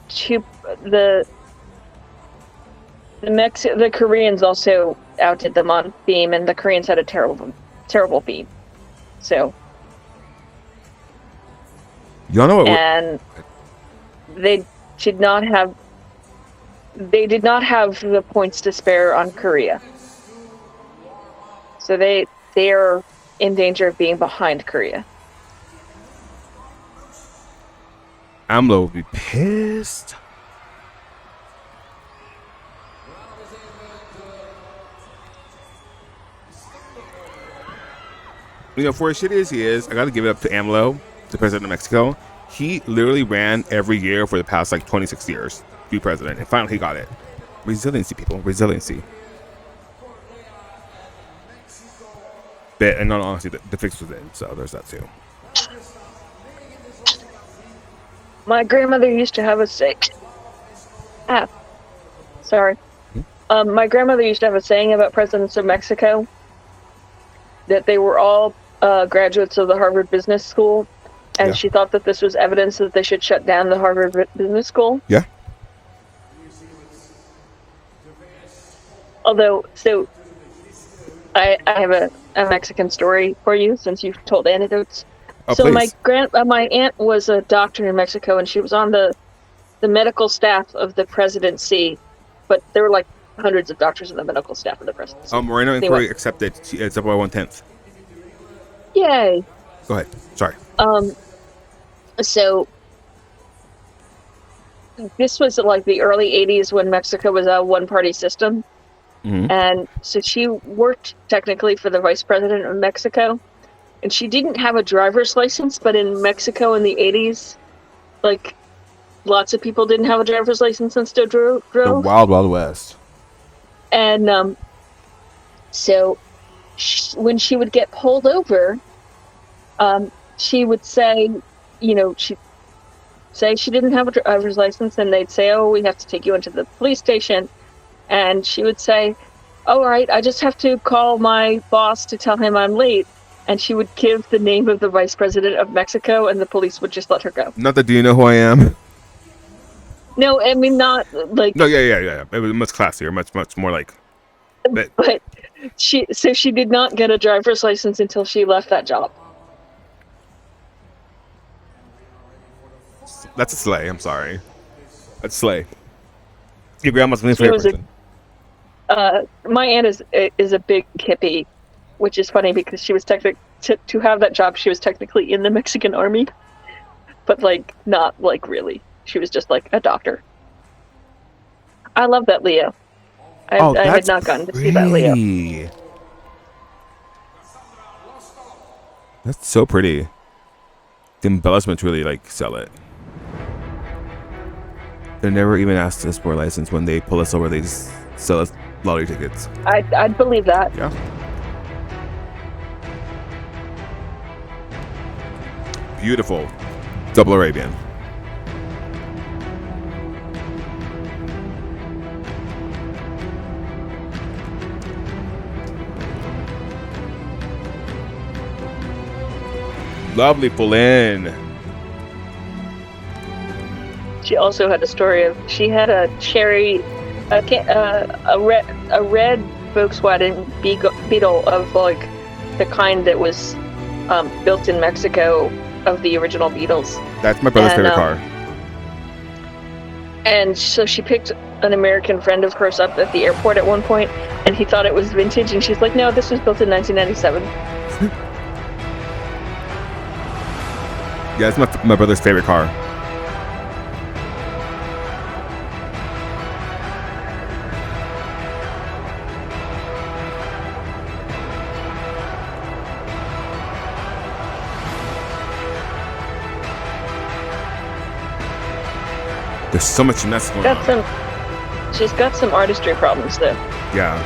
the Koreans also outdid them on beam, and the Koreans had a terrible beam. So Y'all know what? And they did not have the points to spare on Korea. So they are in danger of being behind Korea. AMLO will be pissed. You know, for as shitty as he is, I gotta give it up to AMLO, the president of Mexico. He literally ran every year for the past 26 years to be president, and finally he got it. Resiliency, people, resiliency. But, and honestly, the fix was in, so there's that too. My grandmother used to have a saying. My grandmother used to have a saying about presidents of Mexico that they were all graduates of the Harvard Business School, and she thought that this was evidence that they should shut down the Harvard Business School. Yeah. Although, so I have a Mexican story for you since you've told anecdotes. Oh, so please. my aunt was a doctor in Mexico, and she was on the medical staff of the presidency, but there were hundreds of doctors in the medical staff of the presidency. Moreno inquiry accepted. It's up by 1/10. Yay. Go ahead. Sorry. So this was the early 80s when Mexico was a one-party system. Mm-hmm. And so she worked technically for the vice president of Mexico. And she didn't have a driver's license, but in Mexico in the 80s, lots of people didn't have a driver's license and still drove. The Wild Wild West. And so when she would get pulled over, she would say, she'd say she didn't have a driver's license, and they'd say, oh, we have to take you into the police station. And she would say, all right, I just have to call my boss to tell him I'm late. And she would give the name of the vice president of Mexico, and the police would just let her go. Not that do you know who I am? No, I mean, not No, yeah. It was much classier, much more But she did not get a driver's license until she left that job. That's a slay. I'm sorry. That's slay. Your grandma's my favorite person. My aunt is a big hippie, which is funny because she was to have that job. She was technically in the Mexican army, but not really. She was just a doctor. I love that Leo. I had not gotten to see that Leo. That's so pretty. The embellishments really sell it. They're never even asked us for a license. When they pull us over, they just sell us lottery tickets. I'd believe that. Yeah. Beautiful. Double Arabian. Lovely full in. She also had a story of she had a red Volkswagen Beetle of like the kind that was built in Mexico of the original Beetles. That's my brother's favorite car. And so she picked an American friend of hers up at the airport at one point, and he thought it was vintage, and she's like, "No, this was built in 1997." Yeah, that's my brother's favorite car. There's so much mess going on. She's got some artistry problems though. Yeah.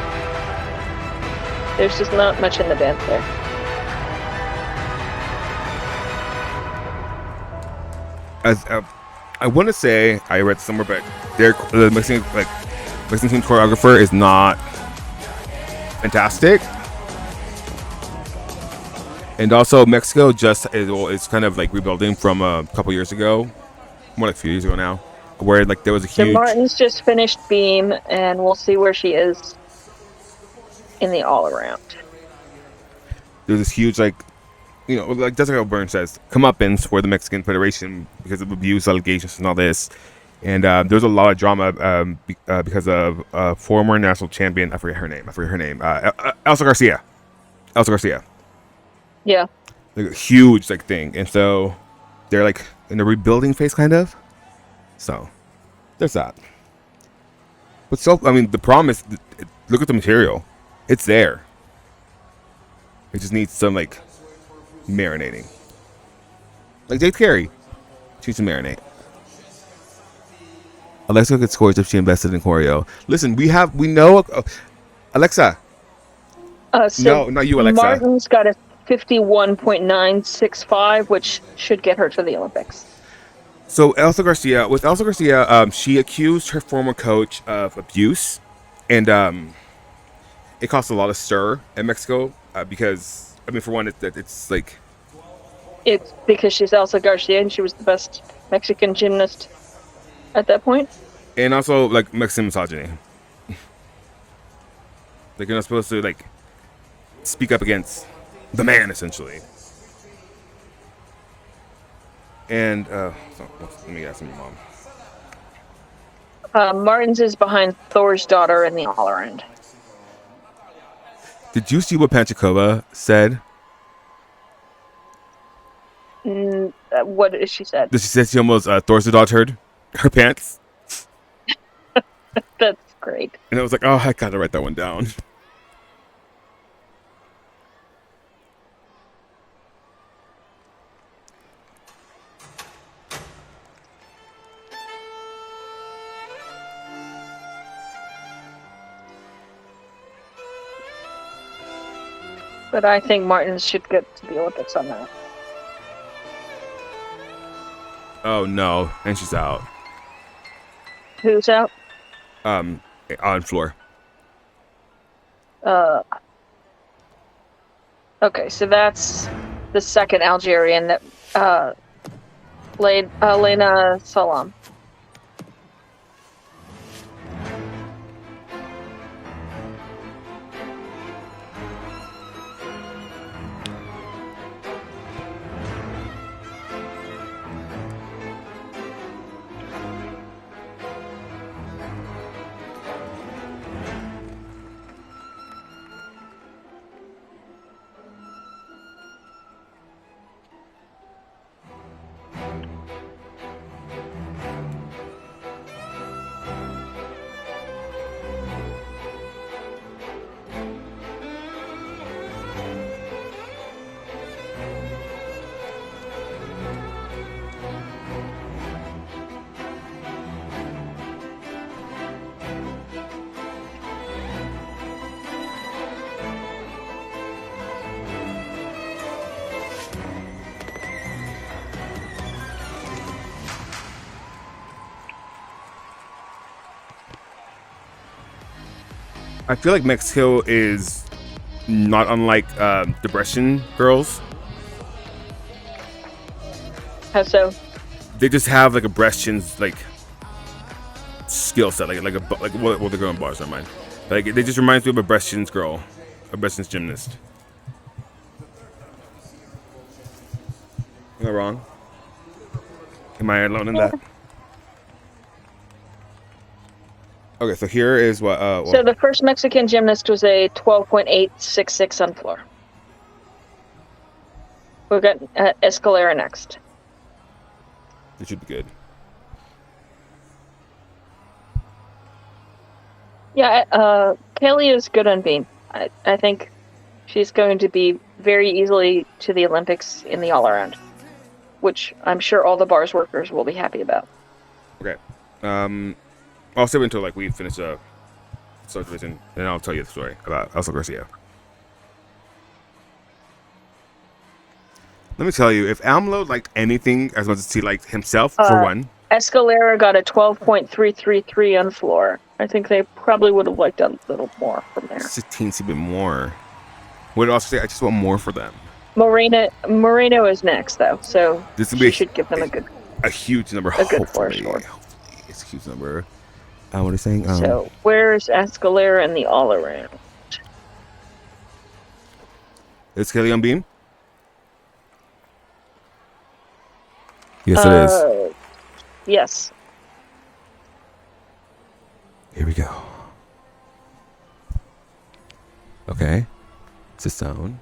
There's just not much in the dance there. As I want to say, I read somewhere, but the Mexican team choreographer is not fantastic. And also, Mexico is kind of like rebuilding from a couple years ago, more like a few years ago now, where like there was a huge. So Martin's just finished Beam, and we'll see where she is in the all around. There's this huge like Jessica O'Byrne says, comeuppance for the Mexican Federation because of abuse allegations and all this. And there's a lot of drama because of former national champion. I forget her name. Elsa Garcia. Yeah. Like a huge like thing, and so they're like in the rebuilding phase, kind of. So there's that. But the problem is, look at the material. It's there. It just needs some like marinating. Like Dave Carey, she needs to marinate. Alexa could score if she invested in choreo. Listen, we know Alexa. No, not you, Alexa. Martin's got a 51.965, which should get her to the Olympics. So Elsa Garcia, she accused her former coach of abuse, and it caused a lot of stir in Mexico because for one, it's like it's because she's Elsa Garcia and she was the best Mexican gymnast at that point, and also like Mexican misogyny. Like you're not supposed to like speak up against the man, essentially. And let me ask my mom. Martins is behind Thor's daughter in the all around. Did you see what Panchakova said? What did she said? She said she almost Thor's daughter her pants. That's great. And I was like, oh, I gotta write that one down. But I think Martins should get to the Olympics on that. Oh no, and she's out. Who's out? On floor. Okay, so that's the second Algerian that Lena Salam. I feel like Mexico is not unlike the Russian girls. How so? They just have like a Brestian's like skill set, like well, the girl in bars, never mind. Like they just reminds me of a Brestian's girl, a Brestian's gymnast. Am I wrong? Am I alone in that? Okay, so here is what. So the first Mexican gymnast was a 12.866 on floor. We've got Escalera next. it should be good. Yeah, Kelly is good on beam. I think she's going to be very easily to the Olympics in the all-around, which I'm sure all the bars workers will be happy about. Okay. I'll save it until like we finish the Stars division, and I'll tell you the story about Elsa Garcia. Let me tell you, if AMLO liked anything as much as he liked himself, for one, Escalera got a 12.333 on floor. I think they probably would have liked a little more from there. just a teensy bit more. Would also say I just want more for them. Moreno is next though, so This will she be should give them a huge number. a good floor Hopefully, score. hopefully it's a huge number. What are you saying? So where's Escalera in the all around? Is Kelly on beam? Yes, it is. Yes. Here we go. Okay. It's a zone.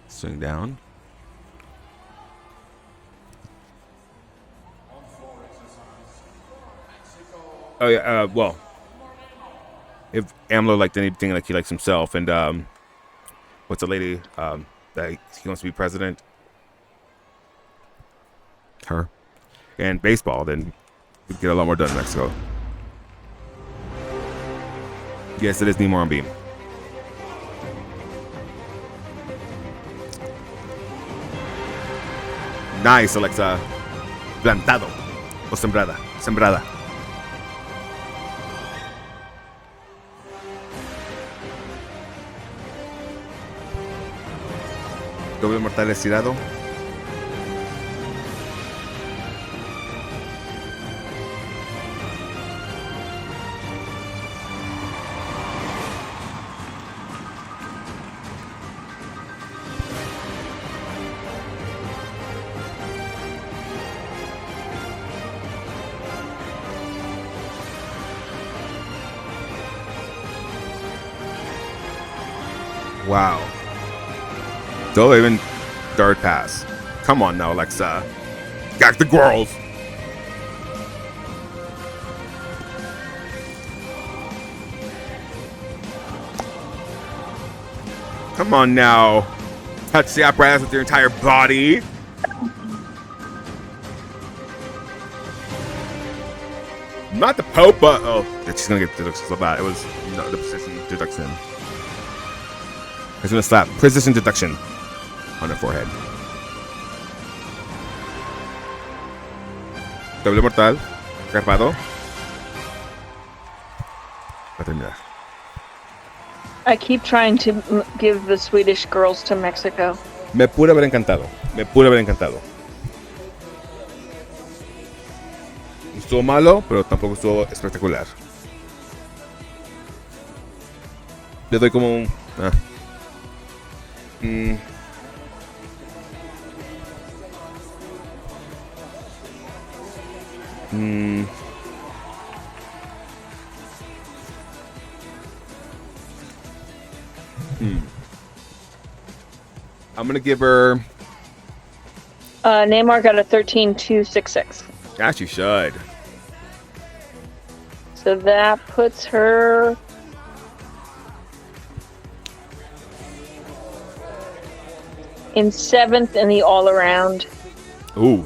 Swing down. Oh yeah. Well, if AMLO liked anything like he likes himself, and what's the lady that he wants to be president? Her. And baseball, then we'd get a lot more done in Mexico. Yes, it is Neymar on beam. Nice, Alexa. Plantado. O sembrada. Sembrada. Doble mortal estirado. Wow. Still even third pass. Come on now, Alexa. Got the girls. Come on now. Touch the apparatus with your entire body. Not the Pope, but oh, she's gonna get deduction so bad. It was no, the position deduction. He's gonna slap precision deduction on her forehead. Doble mortal. Carpado. Va a terminar. I keep trying to give the Swedish girls to Mexico. Me pude haber encantado. Me pude haber encantado. No estuvo malo, pero tampoco estuvo espectacular. Le doy como un... I'm gonna give her... Neymar got a 13.266. Yeah, she should. So that puts her in 7th in the all-around. Ooh.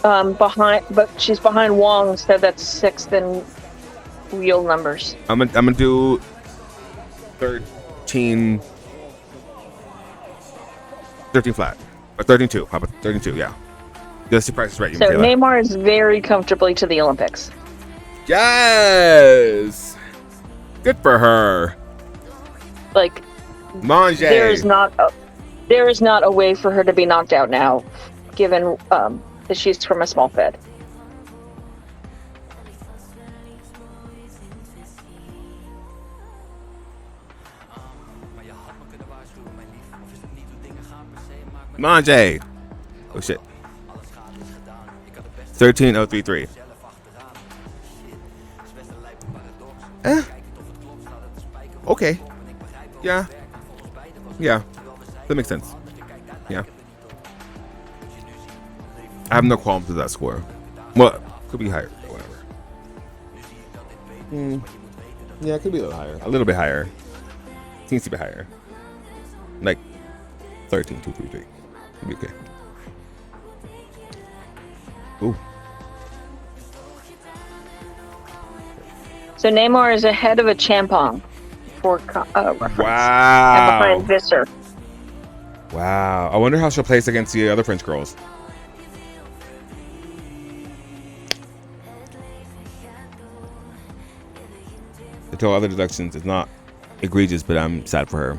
But she's behind Wong, so that's 6th in real numbers. I'm gonna do 13 flat. Or 13-2. How about 13-2? Yeah. Just the price is right. You So Michaela. Neymar is very comfortably to the Olympics. Yes. Good for her. Like, Mange. there is not a way for her to be knocked out now given that she's from a small fed. Manje. Oh shit. 13033. Okay. Yeah. Yeah. That makes sense. Yeah. I have no qualms with that score. Well, could be higher. Whatever. Yeah, it could be a little higher. A little bit higher. Seems to be higher. Like 13233. It'd be okay. Ooh. So Namor is ahead of a Champong for reference. Wow. And behind Visser. Wow. I wonder how she'll place against the other French girls. The total other deductions is not egregious, but I'm sad for her.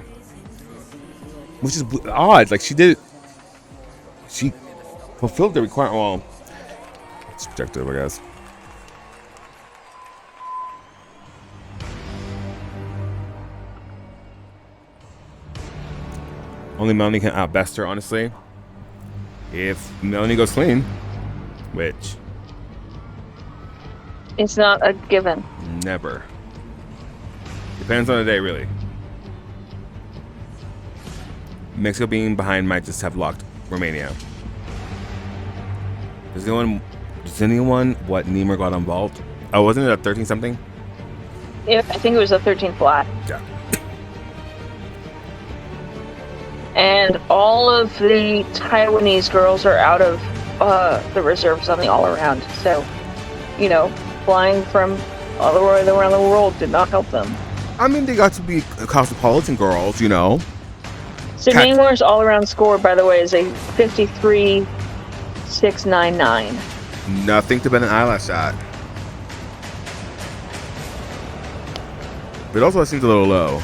Which is odd. Like, she fulfilled the requirement. Well, it's subjective, I guess. Only Melanie can outbest her, honestly. If Melanie goes clean, which It's not a given. never. Depends on the day, really. Mexico being behind might just have locked Romania. Does anyone what Nemor got involved? Oh, wasn't it a 13 something? I think it was a 13 flat. Yeah. And all of the Taiwanese girls are out of the reserves on the all around. So, flying from all the way around the world did not help them. I mean, they got to be cosmopolitan girls, So Namor's all around score, by the way, is a 53,699. Nothing to bet an eyelash at. But also, it seems a little low.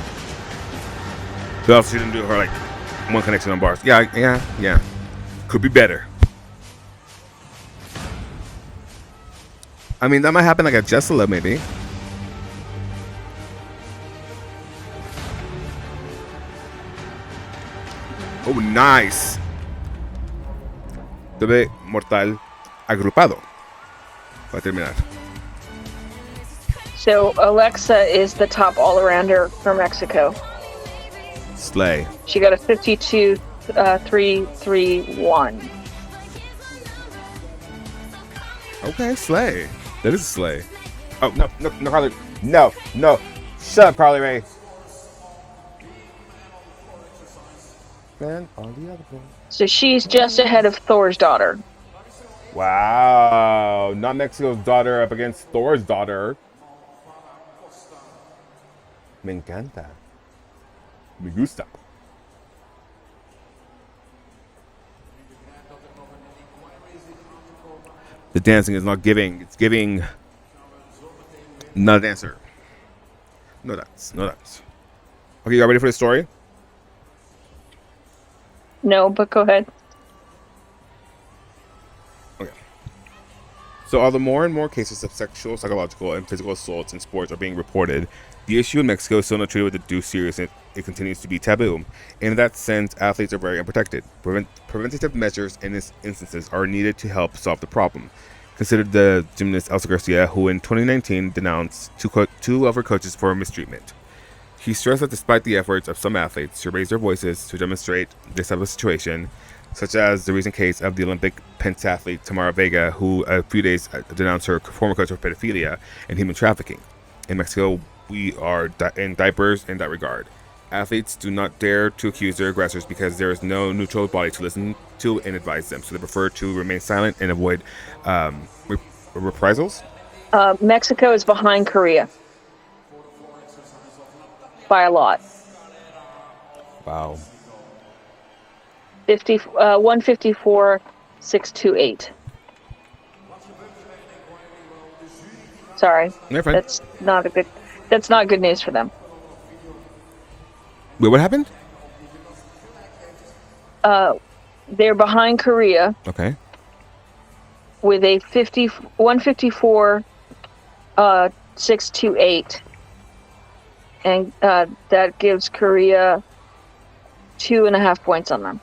But also, she didn't do her, like, one connection on bars. Yeah. Could be better. I mean, that might happen like at Jessela, maybe. Oh, nice. Debe mortal agrupado. Para terminar. So Alexa is the top all-arounder for Mexico. Slay. She got a 52,331. Okay, slay. That is a slay. Oh, no, Carly. No. Shut up, Carly Rae. And on the other one. So she's just ahead of Thor's daughter. Wow. Not Mexico's daughter up against Thor's daughter. Me encanta. Me gusta. The dancing is not giving. It's giving. Not a dancer. No dance. Okay, y'all ready for the story? No, but go ahead. Okay. So, although more and more cases of sexual, psychological, and physical assaults in sports are being reported, the issue in Mexico is still not treated with the due seriousness. It continues to be taboo. In that sense, athletes are very unprotected. Preventative measures in these instances are needed to help solve the problem. Consider the gymnast Elsa Garcia, who in 2019 denounced two of her coaches for mistreatment. He stressed that despite the efforts of some athletes to raise their voices to demonstrate this type of situation, such as the recent case of the Olympic pentathlete Tamara Vega, who a few days denounced her former coach for pedophilia and human trafficking. In Mexico, we are in diapers in that regard. Athletes do not dare to accuse their aggressors because there is no neutral body to listen to and advise them, so they prefer to remain silent and avoid reprisals. Mexico is behind Korea. By a lot. Wow. 154,628. Sorry. You're fine. That's not good news for them. Wait, what happened? they're behind Korea Okay. with a 154 628, and that gives Korea 2.5 points on them.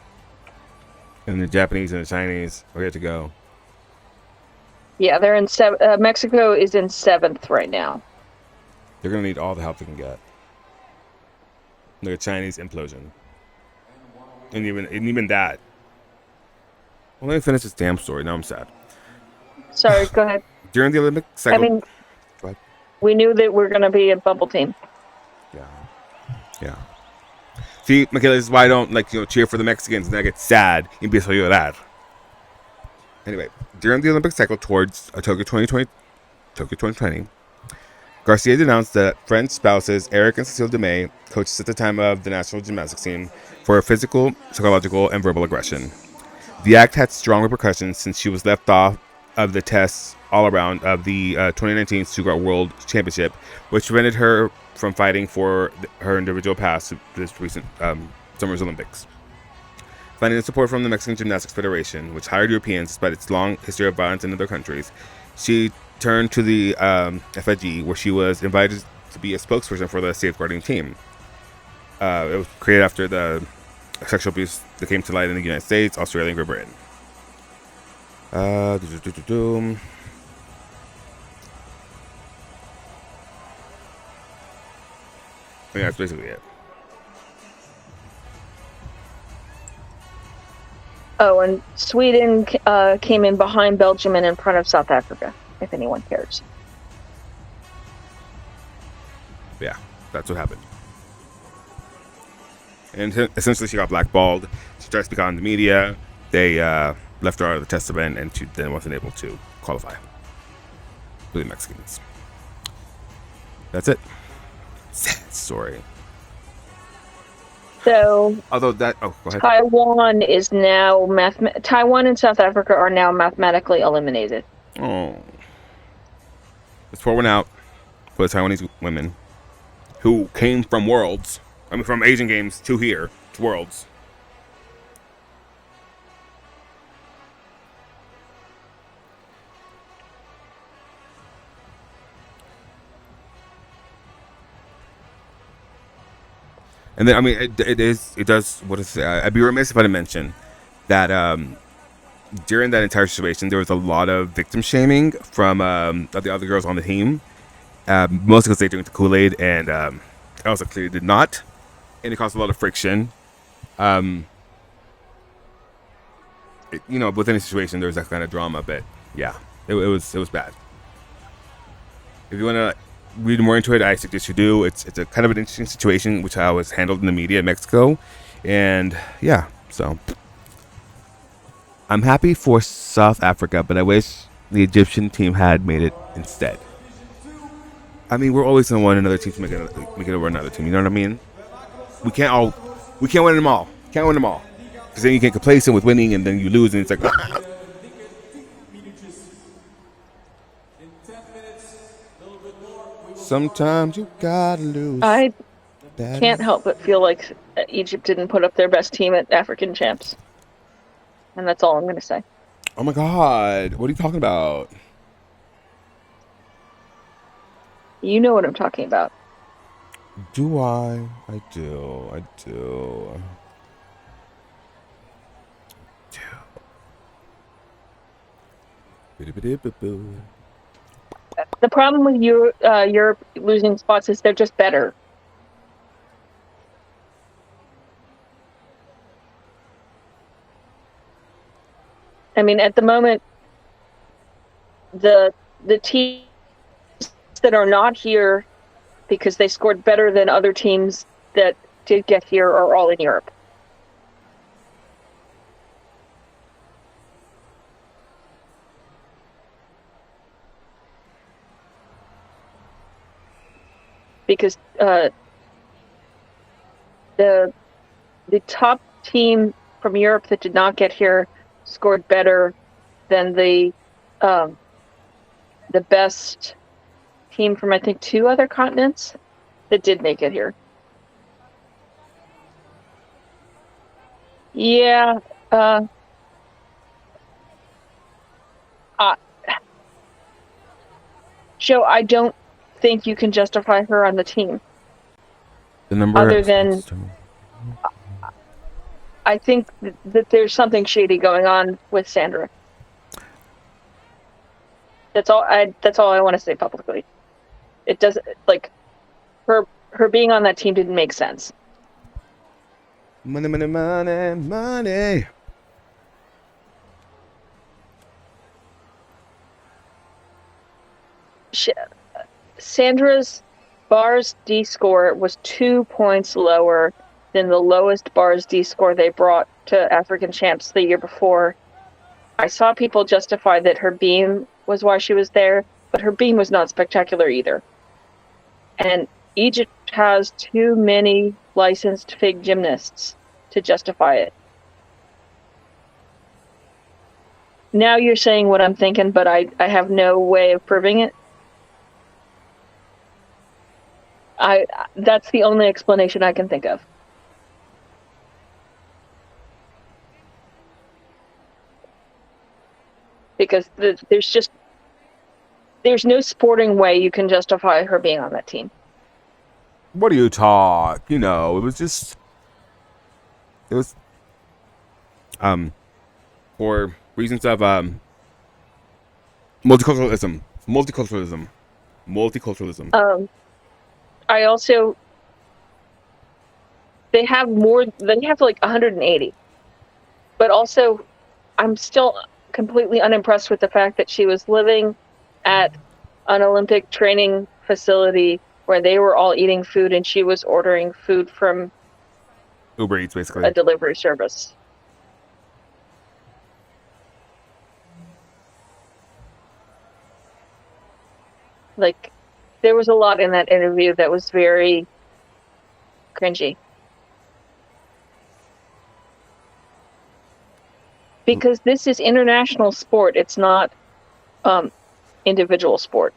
And the Japanese and the Chinese are yet to go. Yeah, they're in Mexico is in 7th right now. They're gonna need all the help they can get. The Chinese implosion, and even that. Well, let me finish this damn story. Now I'm sad. Sorry, go ahead. During the Olympic I cycle, mean, Go ahead. we knew that we're going to be a bubble team. Yeah. See, Michaela, this is why I don't cheer for the Mexicans and I get sad. Empiezo a llorar. Anyway, during the Olympic cycle towards Tokyo 2020, Garcia denounced that French spouses Eric and Cecile DeMay, coaches at the time of the national gymnastics team, for physical, psychological, and verbal aggression. The act had strong repercussions since she was left off of the tests all around of the 2019 Stuttgart World Championship, which prevented her from fighting for her individual pass to this recent Summer's Olympics. Finding the support from the Mexican Gymnastics Federation, which hired Europeans despite its long history of violence in other countries, she turned to the FIG, where she was invited to be a spokesperson for the safeguarding team. It was created after the sexual abuse that came to light in the United States, Australia, and Great Britain. Yeah, that's basically it. Oh, and Sweden came in behind Belgium and in front of South Africa, if anyone cares. Yeah, that's what happened. And essentially, she got blackballed. She tried to speak out in the media. They left her out of the test event, and she then wasn't able to qualify for the Mexicans. That's it. Sad story. So, Although that, go ahead. Taiwan is now Taiwan and South Africa are now mathematically eliminated. Oh, let's pour one out for the Taiwanese women who came from Worlds. I mean, from Asian Games to here to Worlds. And then, I mean, it does, what is it? I'd be remiss if I didn't mention that during that entire situation, there was a lot of victim shaming from the other girls on the team. Mostly because they drank the Kool-Aid, and Elsa clearly did not. And it caused a lot of friction. Within a situation, there was that kind of drama, but yeah, it was bad. If you want to read more into it, I suggest you do. It's a kind of an interesting situation, which I was handled in the media in Mexico, and yeah, so I'm happy for South Africa, but I wish the Egyptian team had made it instead. I mean, we're always going to want another team to make it over another team. You know what I mean? We can't win them all. Can't win them all, because then you get complacent with winning, and then you lose, and it's like. Sometimes you gotta lose. I can't help but feel like Egypt didn't put up their best team at African champs. And that's all I'm going to say. Oh my God. What are you talking about? You know what I'm talking about. Do I? I do. The problem with Europe losing spots is they're just better. I mean, at the moment, the teams that are not here because they scored better than other teams that did get here are all in Europe. Because the top team from Europe that did not get here scored better than the best team from, I think, 2 other continents that did make it here. Yeah, Uh, uh, Joe, I don't think you can justify her on the team. The number. Other than, I think that there's something shady going on with Sandra. That's all I want to say publicly. It doesn't, like, her being on that team didn't make sense. Money, money, money, money. Sandra's bars D score was 2 points lower than the lowest bars D score they brought to African champs the year before. I saw people justify that her beam was why she was there, but her beam was not spectacular either. And Egypt has too many licensed FIG gymnasts to justify it. Now you're saying what I'm thinking, but I have no way of proving it. That's the only explanation I can think of. Because there's no sporting way you can justify her being on that team. What do you talk? You know, it was for reasons of multiculturalism. I also, they have like 180, but also I'm still completely unimpressed with the fact that she was living at an Olympic training facility where they were all eating food and she was ordering food from Uber Eats, basically. a delivery service. Like, there was a lot in that interview that was very cringy. Because this is international sport, it's not individual sport.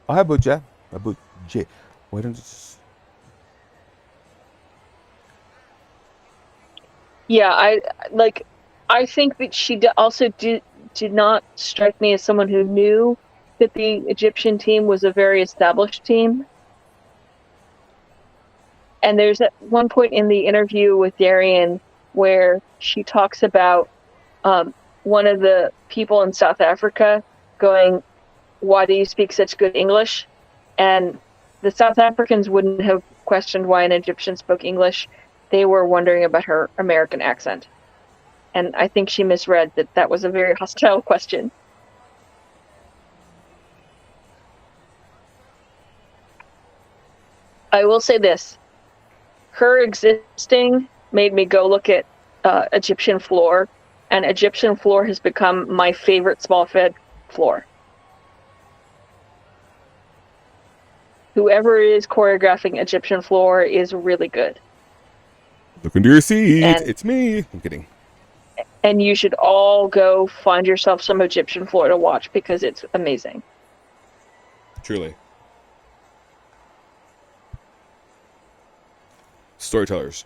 Abuja. Why don't you just... Yeah, I think that she also did not strike me as someone who knew that the Egyptian team was a very established team. And there's at one point in the interview with Darian where she talks about one of the people in South Africa going, "Why do you speak such good English?" And the South Africans wouldn't have questioned why an Egyptian spoke English. They were wondering about her American accent. And I think she misread that was a very hostile question. I will say this. Her existing made me go look at Egyptian floor, and Egyptian floor has become my favorite small fed floor. Whoever is choreographing Egyptian floor is really good. Look into your seat. It's me. I'm kidding. And you should all go find yourself some Egyptian floor to watch because it's amazing. Truly. Storytellers.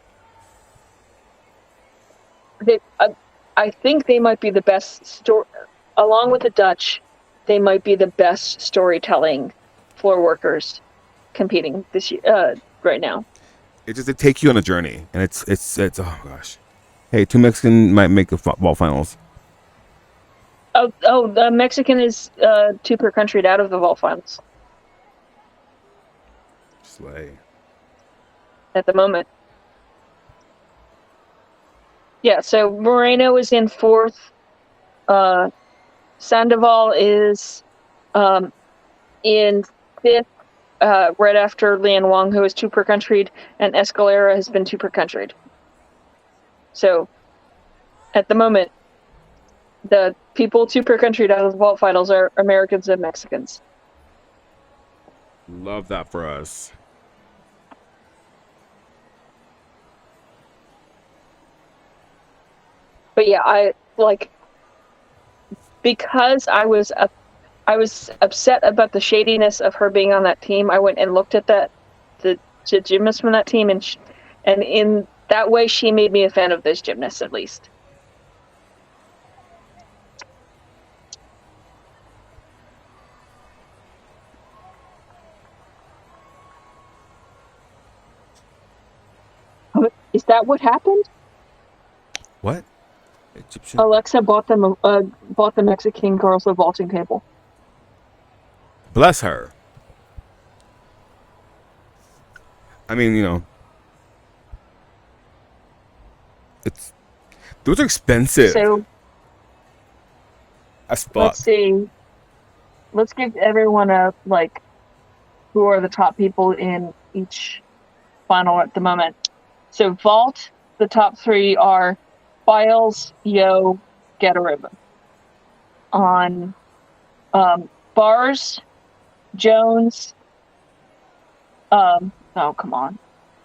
I think they might be the best along with the Dutch. They might be the best storytelling floor workers competing this year, right now. It take you on a journey, and it's oh gosh. Hey, 2 Mexican might make the ball finals. Oh, the Mexican is 2 per country out of the vault finals. Slay. At the moment. Yeah, so Moreno is in 4th. Sandoval is in 5th, right after Lian Wang, who is 2 per country, and Escalera has been 2 per country. So, at the moment, the people 2 per country out of the vault finals are Americans and Mexicans. Love that for us. But yeah, because I was upset about the shadiness of her being on that team. I went and looked at the gymnasts from that team, and in that way she made me a fan of this gymnast, at least. Is that what happened? What? Egyptian. Alexa bought the Mexican girls a vaulting table. Bless her. I mean, you know, those are expensive. So As fuck. let's see. Let's give everyone a who are the top people in each final at the moment. So vault, the top three are Biles, Yo, Gatarova. On bars, Jones. Oh, come on.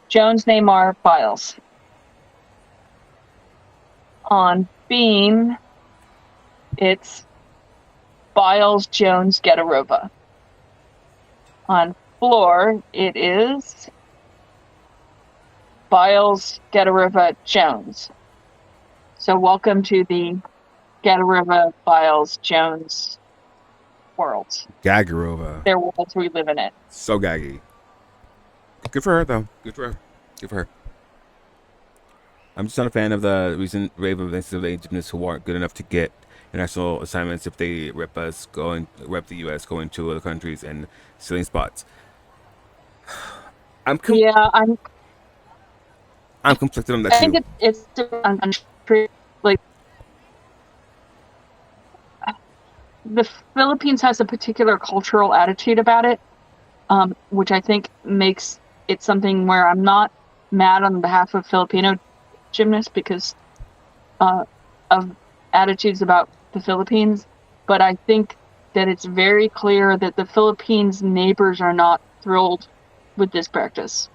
Jones, Neymar, Biles. On beam, it's Biles, Jones, Gatarova. On floor, it is Biles, Gatarova, Jones. So welcome to the Gatarova, Biles, Jones worlds. Gagarova. Their worlds, we live in it. So gaggy. Good for her, though. Good for her. Good for her. I'm just not a fan of the recent wave of NCAA gymnasts who aren't good enough to get international assignments if they rep the U.S., going to other countries and stealing spots. I'm conflicted on that I too. think it's like the Philippines has a particular cultural attitude about it, which I think makes it something where I'm not mad on behalf of Filipino gymnasts because of attitudes about the Philippines, but I think that it's very clear that the Philippines' neighbors are not thrilled with this practice.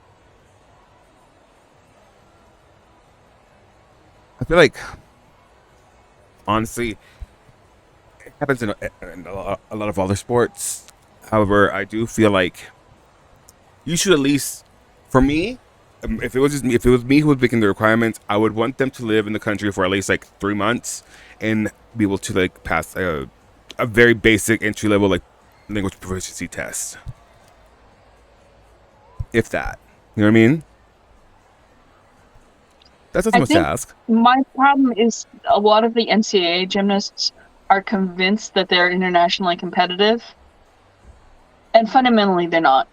I feel like, honestly, it happens in a lot of other sports. However, I do feel like you should at least, for me, if it was me who was making the requirements, I would want them to live in the country for at least 3 months and be able to pass a very basic entry level language proficiency test. If that, you know what I mean? That's not so much to ask. My problem is a lot of the NCAA gymnasts are convinced that they're internationally competitive, and fundamentally they're not.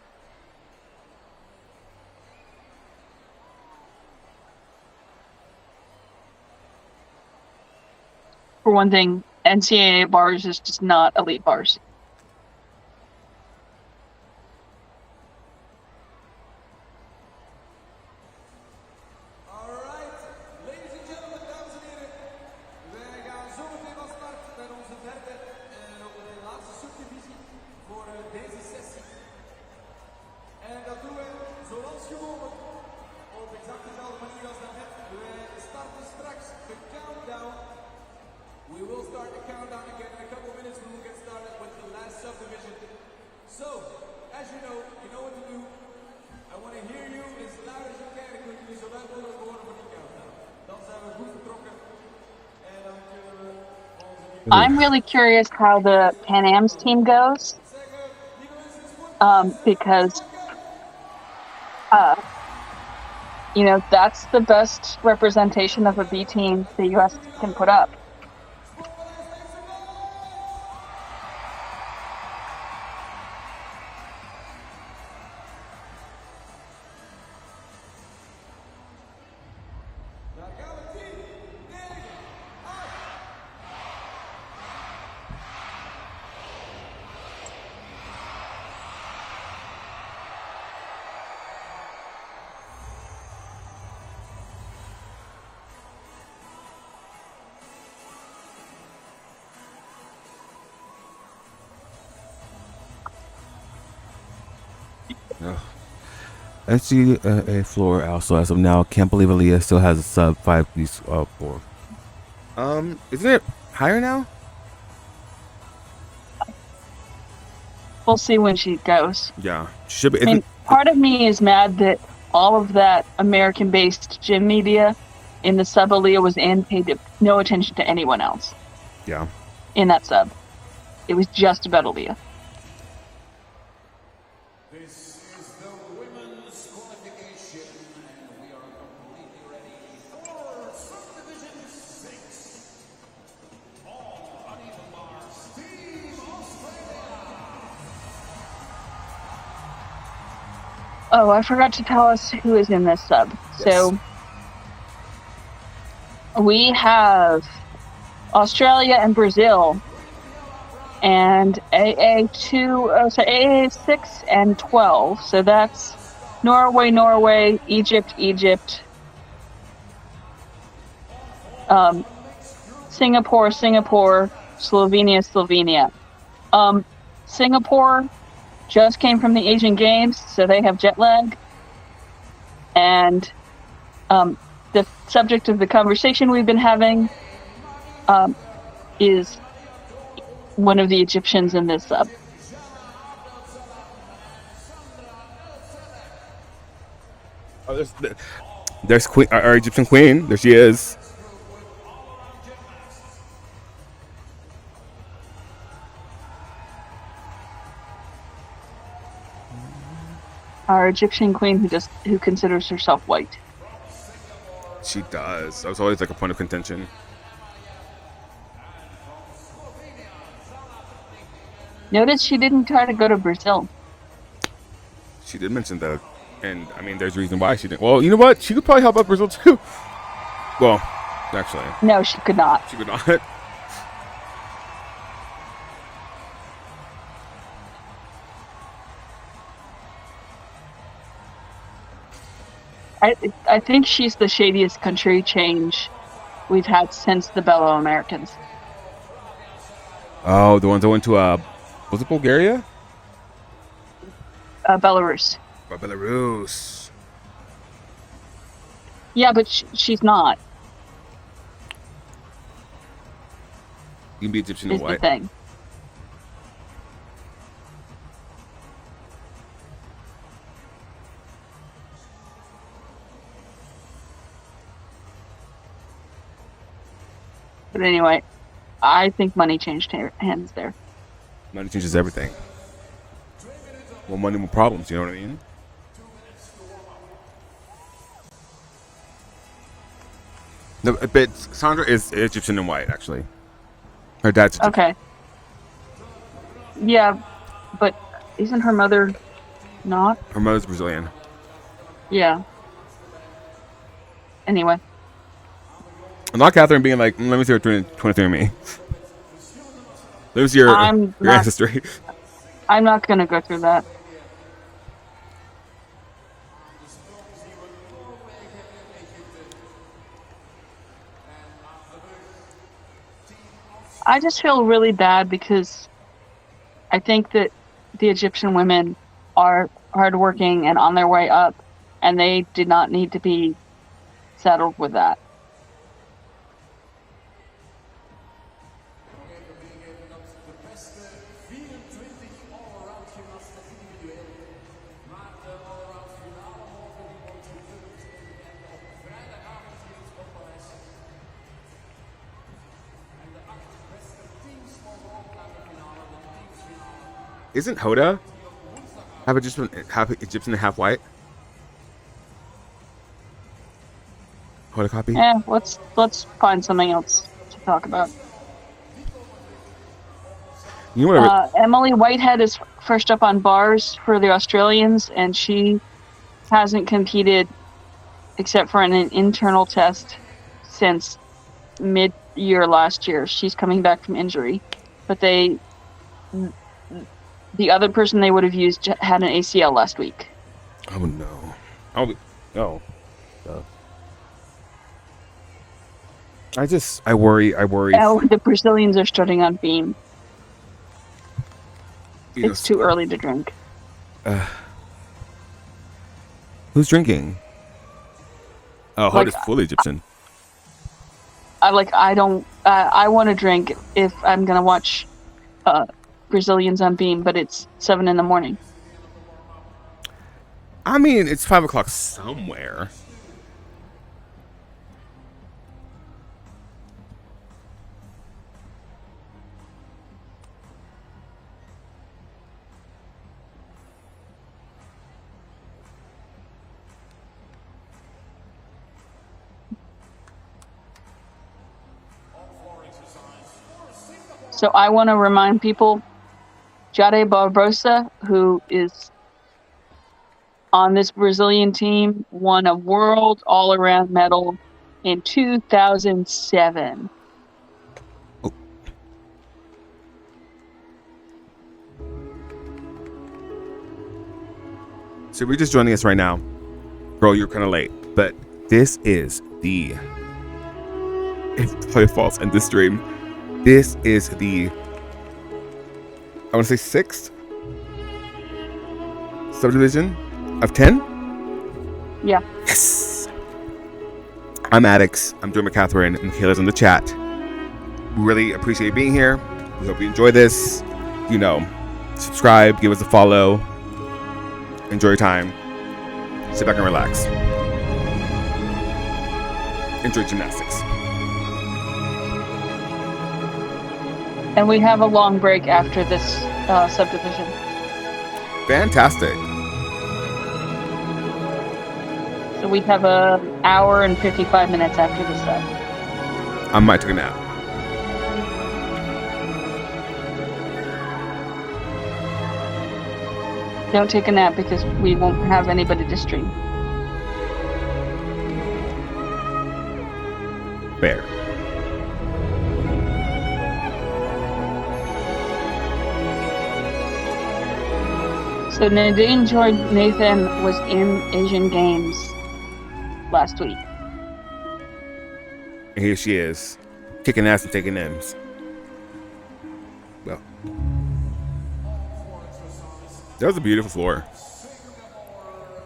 For one thing, NCAA bars is just not elite bars. I'm really curious how the Pan Am's team goes, because, that's the best representation of a B team the U.S. can put up. NCAA floor also as of now. Can't believe Aaliyah still has a sub 5 piece 4. Isn't it higher now? We'll see when she goes. Yeah, should be. I mean, part of me is mad that all of that American-based gym media in the sub Aaliyah was in paid no attention to anyone else Yeah. in that sub. It was just about Aaliyah. Oh, I forgot to tell us who is in this sub. Yes. So we have Australia and Brazil, and AA6 and 12. So that's Norway, Egypt, Singapore, Slovenia. Singapore just came from the Asian Games, so they have jet lag. And the subject of the conversation we've been having is one of the Egyptians in this sub. Oh, there's Queen, our Egyptian queen. There she is. Our Egyptian queen who considers herself white. She does. That was always like a point of contention. Notice she didn't try to go to Brazil. She did mention that, and I mean, there's a reason why she didn't. Well, you know what? She could probably help out Brazil too. Well, actually, No, she could not. she could not. I think she's the shadiest country change we've had since the Bello Americans. Oh, the ones that went to was it Bulgaria Belarus. or Belarus? Yeah, but she's not, You can be Egyptian is and the white. thing. But anyway, I think money changed hands there. Money changes everything. More money, more problems. You know what I mean? No, but Sandra is Egyptian and white, actually. Her dad's Egyptian. Okay. Yeah, but isn't her mother not? Her mother's Brazilian. Yeah. Anyway, I'm not Catherine being like, let me see her 23andMe. Let me see your I'm not- ancestry. I'm not gonna go through that. I just feel really bad because I think that the Egyptian women are hardworking and on their way up, and they did not need to be saddled with that. Isn't Hoda half Egyptian and half white? Hoda copy? Let's find something else to talk about. You know what? Emily Whitehead is first up on bars for the Australians, and she hasn't competed except for an internal test since mid-year last year. She's coming back from injury, but the other person they would have used had an ACL last week. Oh no! No. I worry. Oh, the Brazilians are starting on beam. You know, It's too early to drink. who's drinking? Oh, Like, Hoda's fully Egyptian. I want to drink if I'm gonna watch Brazilians on beam, but it's 7 a.m. I mean, it's 5 o'clock somewhere. So I want to remind people, Jade Barbosa, who is on this Brazilian team, won a world all-around medal in 2007. So if you're just joining us right now, girl, you're kind of late, but this is the, if play falls in this stream, this is the, I want to say 6th subdivision of 10? Yeah. Yes! I'm Addix, I'm Dreamer Catherine, and Kayla's in the chat. We really appreciate being here. We hope you enjoy this. You know, subscribe, give us a follow. Enjoy your time. Sit back and relax. Enjoy gymnastics. And we have a long break after this subdivision. Fantastic. So we have an hour and 55 minutes after the sub. I might take a nap. Don't take a nap because we won't have anybody to stream. Fair. So Nadine Joy Nathan was in Asian Games last week. And here she is, kicking ass and taking names. Well, that was a beautiful floor.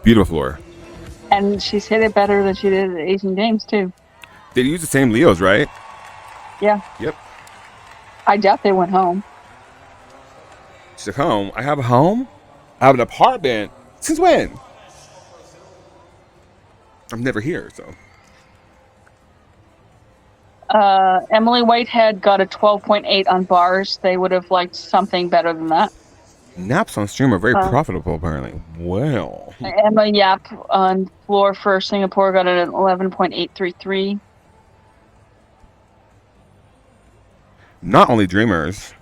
Beautiful floor. And she's hit it better than she did at Asian Games too. They use the same Leos, right? Yeah. Yep. I doubt they went home. She's like, home? I have a home? I have an apartment? Since when? I'm never here, so. Emily Whitehead got a 12.8 on bars. They would have liked something better than that. Naps on stream are very profitable, apparently. Well. Emma Yap on floor for Singapore got an 11.833. Not only dreamers,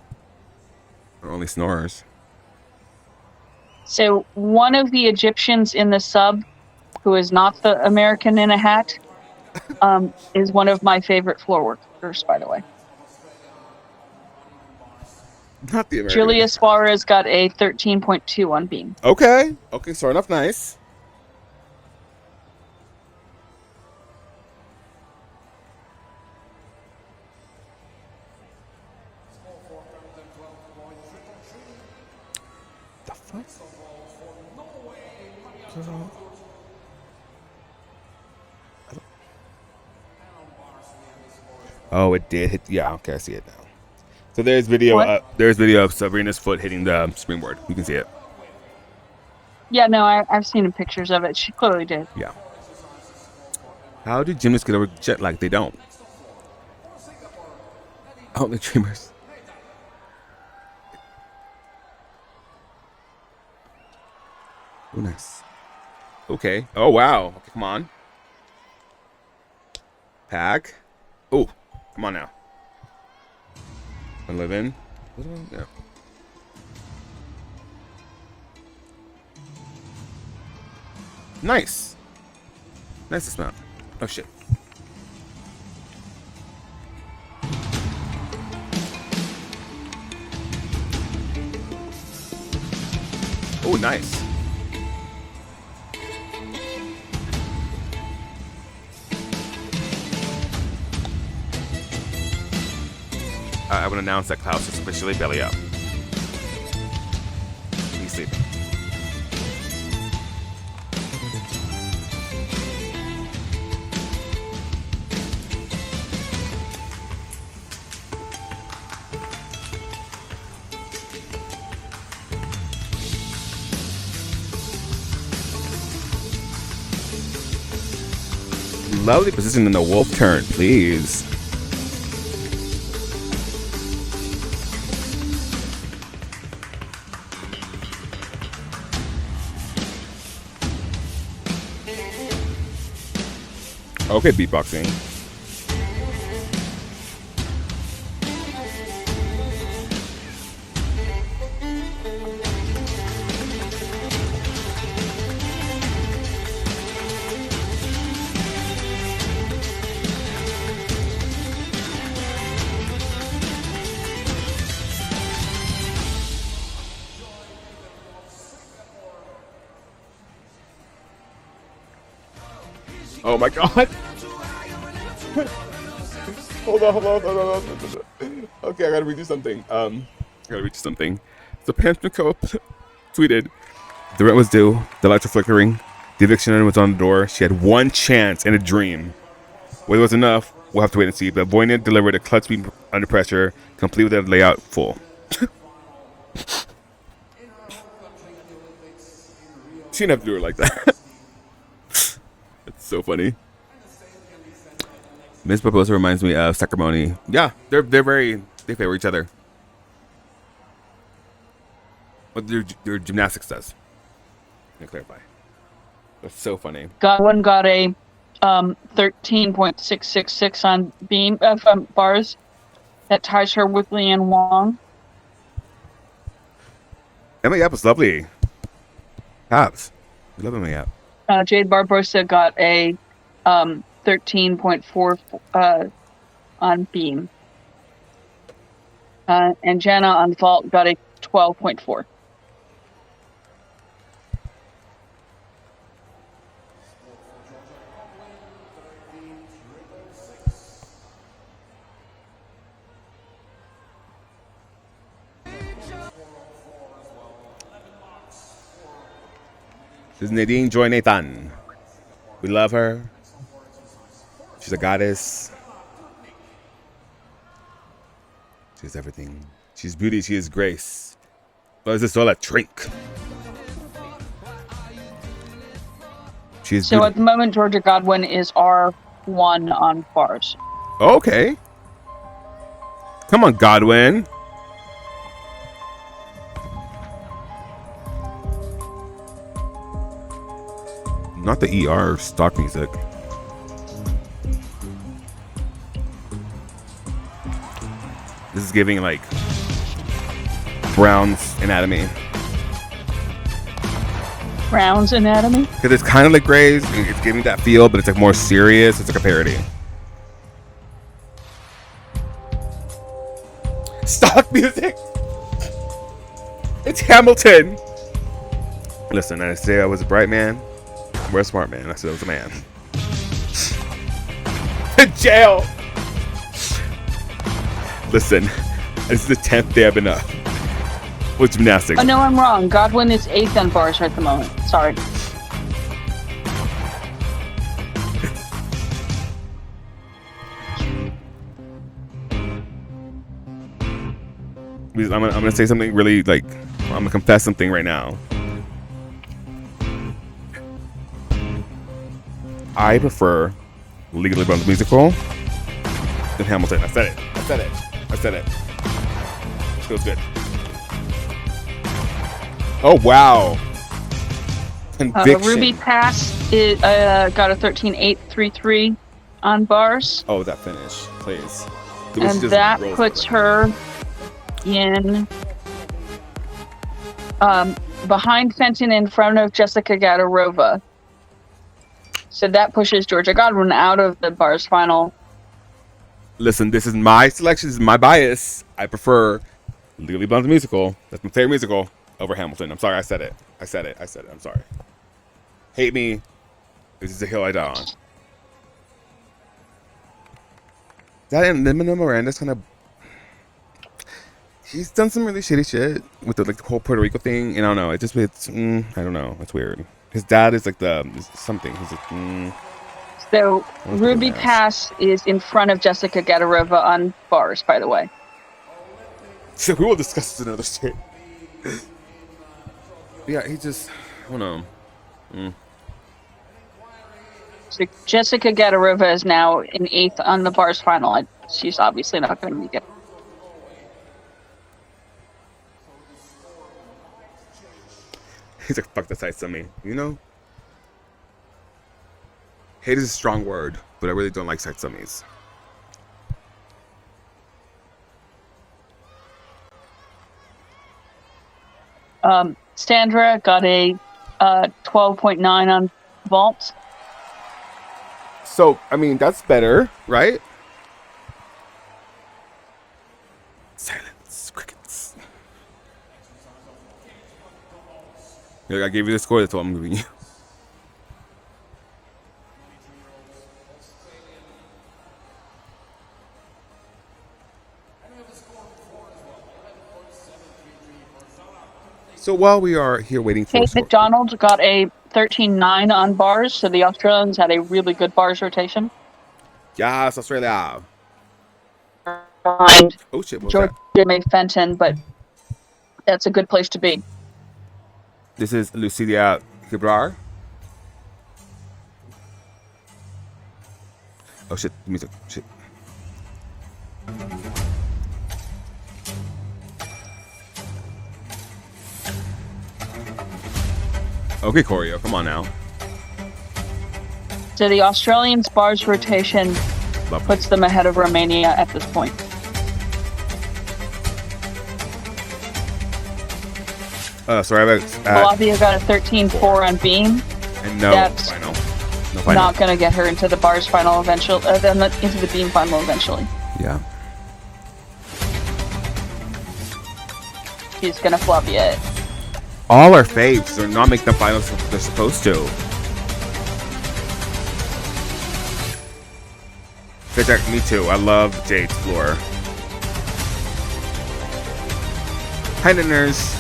or only snorers. So one of the Egyptians in the sub, who is not the American in a hat, is one of my favorite floor workers, by the way. Not the American. Julia Suarez got a 13.2 on beam. Okay. Okay, so enough nice. The fuck? Oh, it did hit. Yeah, okay, I see it now. So there's video. There's video of Sabrina's foot hitting the springboard. You can see it. Yeah, no, I've seen pictures of it. She clearly did. Yeah. How do gymnasts get over jet lag? They don't. Oh, the dreamers. Oh, nice. Okay. Oh, wow. Okay, come on. Pack. Oh, come on now. 11. Yeah. Nice. Nice dismount. Oh, shit. Oh, nice. I would announce that Klaus is officially belly up. He's sleeping. lovely position in the wolf turn, please. Okay, beatboxing. Oh my god. Hold on. Okay, I gotta read you something. So Pamsmiko tweeted, the rent was due, the lights were flickering, the eviction was on the door, she had one chance in a dream. Whether it was enough, we'll have to wait and see, but Voynich delivered a clutch beat under pressure, complete with a layout full. She didn't have to do it like that. It's so funny. Miss Barbosa reminds me of Sacramone. Yeah, they favor each other. What their gymnastics does. Let me clarify. That's so funny. Godwin got a 13.666 on beam bars. That ties her with Leanne Wong. Emma Yap was lovely. Abs. We love Emma Yap. Jade Barbosa got a 13.4 on beam. And Jenna on vault got a 12.4. This is Nadine Joy Nathan. We love her. She's a goddess. She's everything. She's beauty. She is grace. But is this all a trick? She's So beauty. at the moment, Georgia Godwin is R1 on bars. Okay. Come on, Godwin. Not the ER stock music. This is giving like Brown's Anatomy. Brown's Anatomy? Because it's kind of like Grey's. It's giving that feel, but it's like more serious. It's like a parody. Stock music. It's Hamilton. Listen, I say I was a bright man. We're a smart man. I said I was a man. Jail. Listen, this is the 10th day I've been up with gymnastics. Oh, no, I'm wrong. Godwin is 8th on bars at the moment. Sorry. I'm gonna say something really like, I'm gonna confess something right now. I prefer Legally Blonde the musical than Hamilton. I said it. Feels good. Oh wow! Conviction. Ruby Pass got a 13.833 on bars. Oh, that finish, please. And that puts her in behind Fenton in front of Jessica Gadarova. So that pushes Georgia Godwin out of the bars final. Listen, this is my selection. This is my bias. I prefer Legally Blonde the musical. That's my favorite musical over Hamilton. I'm sorry, I said it. I'm sorry. Hate me. This is a hill I die on. That and Lin-Manuel Miranda's kind of. He's done some really shitty shit with the whole Puerto Rico thing, and I don't know. It's I don't know. It's weird. His dad is like something. He's like. So Ruby Pass is in front of Jessica Gadarova on bars, by the way. So we will discuss this another day. Yeah, he just. I don't know. So Jessica Gadarova is now in 8th on the bars final. She's obviously not going to make it. He's like, fuck the Satsumi. You know? Hate is a strong word, but I really don't like Satsumis. Sandra got a 12.9 on vault. So, I mean, that's better, right? Silence. Crickets. I gave you the score, that's what I'm giving you. So while we are here waiting for... Kate McDonald got a 13.9 on bars, so the Australians had a really good bars rotation. Yes, Australia. Behind Oh shit, what's Georgia that? May Fenton, but that's a good place to be. This is Lucilia Gibrar. Oh shit, music. Shit. Okay, choreo, come on now. So the Australians' bars rotation Love puts them ahead of Romania at this point. Sorry, I Flavia got a 13.4 on beam. and no That's final. No final. Not going to get her into the bars final eventually, then into the beam final eventually. Yeah. She's going to Flavia it. All our faves are not making the finals they're supposed to. Me too. I love Jade's floor. Hi, dinners.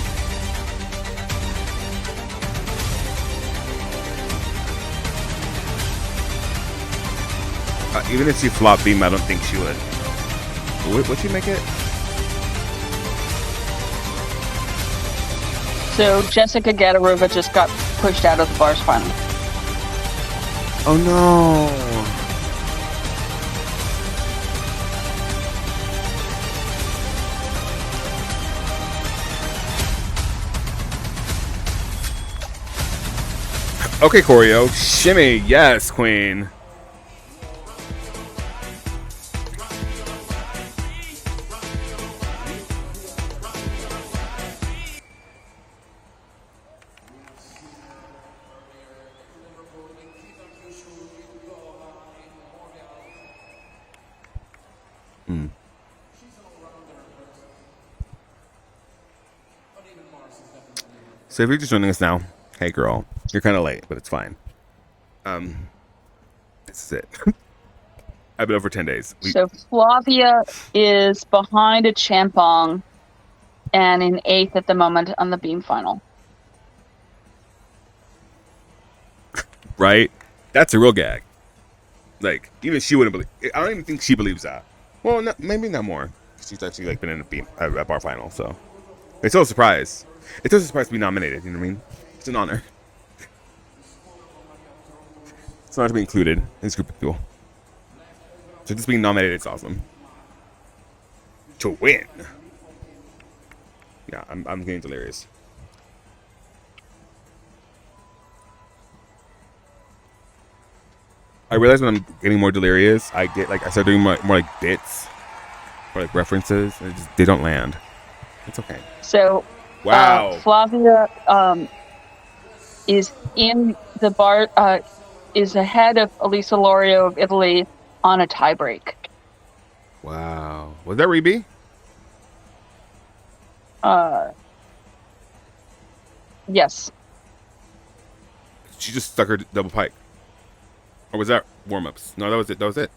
Even if she flop beam, I don't think she would. Would she make it? So Jessica Gadarova just got pushed out of the bars final. Oh no. Okay, choreo. Shimmy. Yes, queen. So if you're just joining us now, hey girl, you're kind of late, but it's fine. This is it. I've been over 10 days. So Flavia is behind a Champong and in 8th at the moment on the beam final. Right? That's a real gag. Like, even she wouldn't believe. I don't even think she believes that. Well, maybe not more. She's actually like been in a bar final, so it's still a surprise. It's still a surprise to be nominated. You know what I mean? It's an honor. It's an honor to be included in this group of people. So just being nominated is awesome. To win. Yeah, I'm getting delirious. I realize when I'm getting more delirious, I start doing more like bits or like references, and they don't land. It's okay. So Wow. Flavia is in the bar, is ahead of Elisa Lorio of Italy on a tiebreak. Wow. Was that Reby? Yes. She just stuck her double pike. Or was that warm-ups? No, that was it. That was it.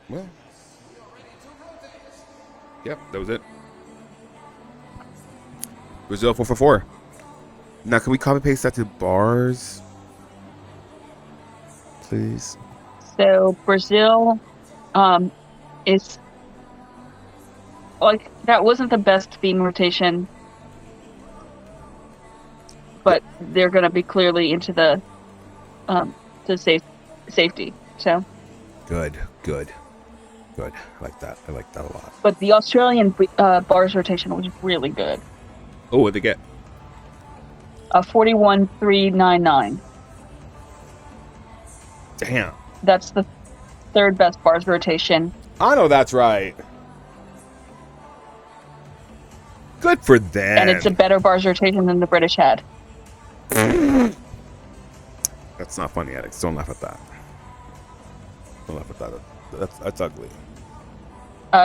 Well. Yep, that was it. Brazil 4 for 4. Now, can we copy-paste that to bars? Please. So Brazil is like, that wasn't the best beam rotation, but they're going to be clearly into the to safety. So, Good. I like that. I like that a lot. but the Australian bars rotation was really good. Oh, what'd they get? 41.399. Damn. That's the third best bars rotation. I know that's right. Good for them. And it's a better bars rotation than the British had. That's not funny, Alex. Don't laugh at that. Don't laugh at that. That's ugly.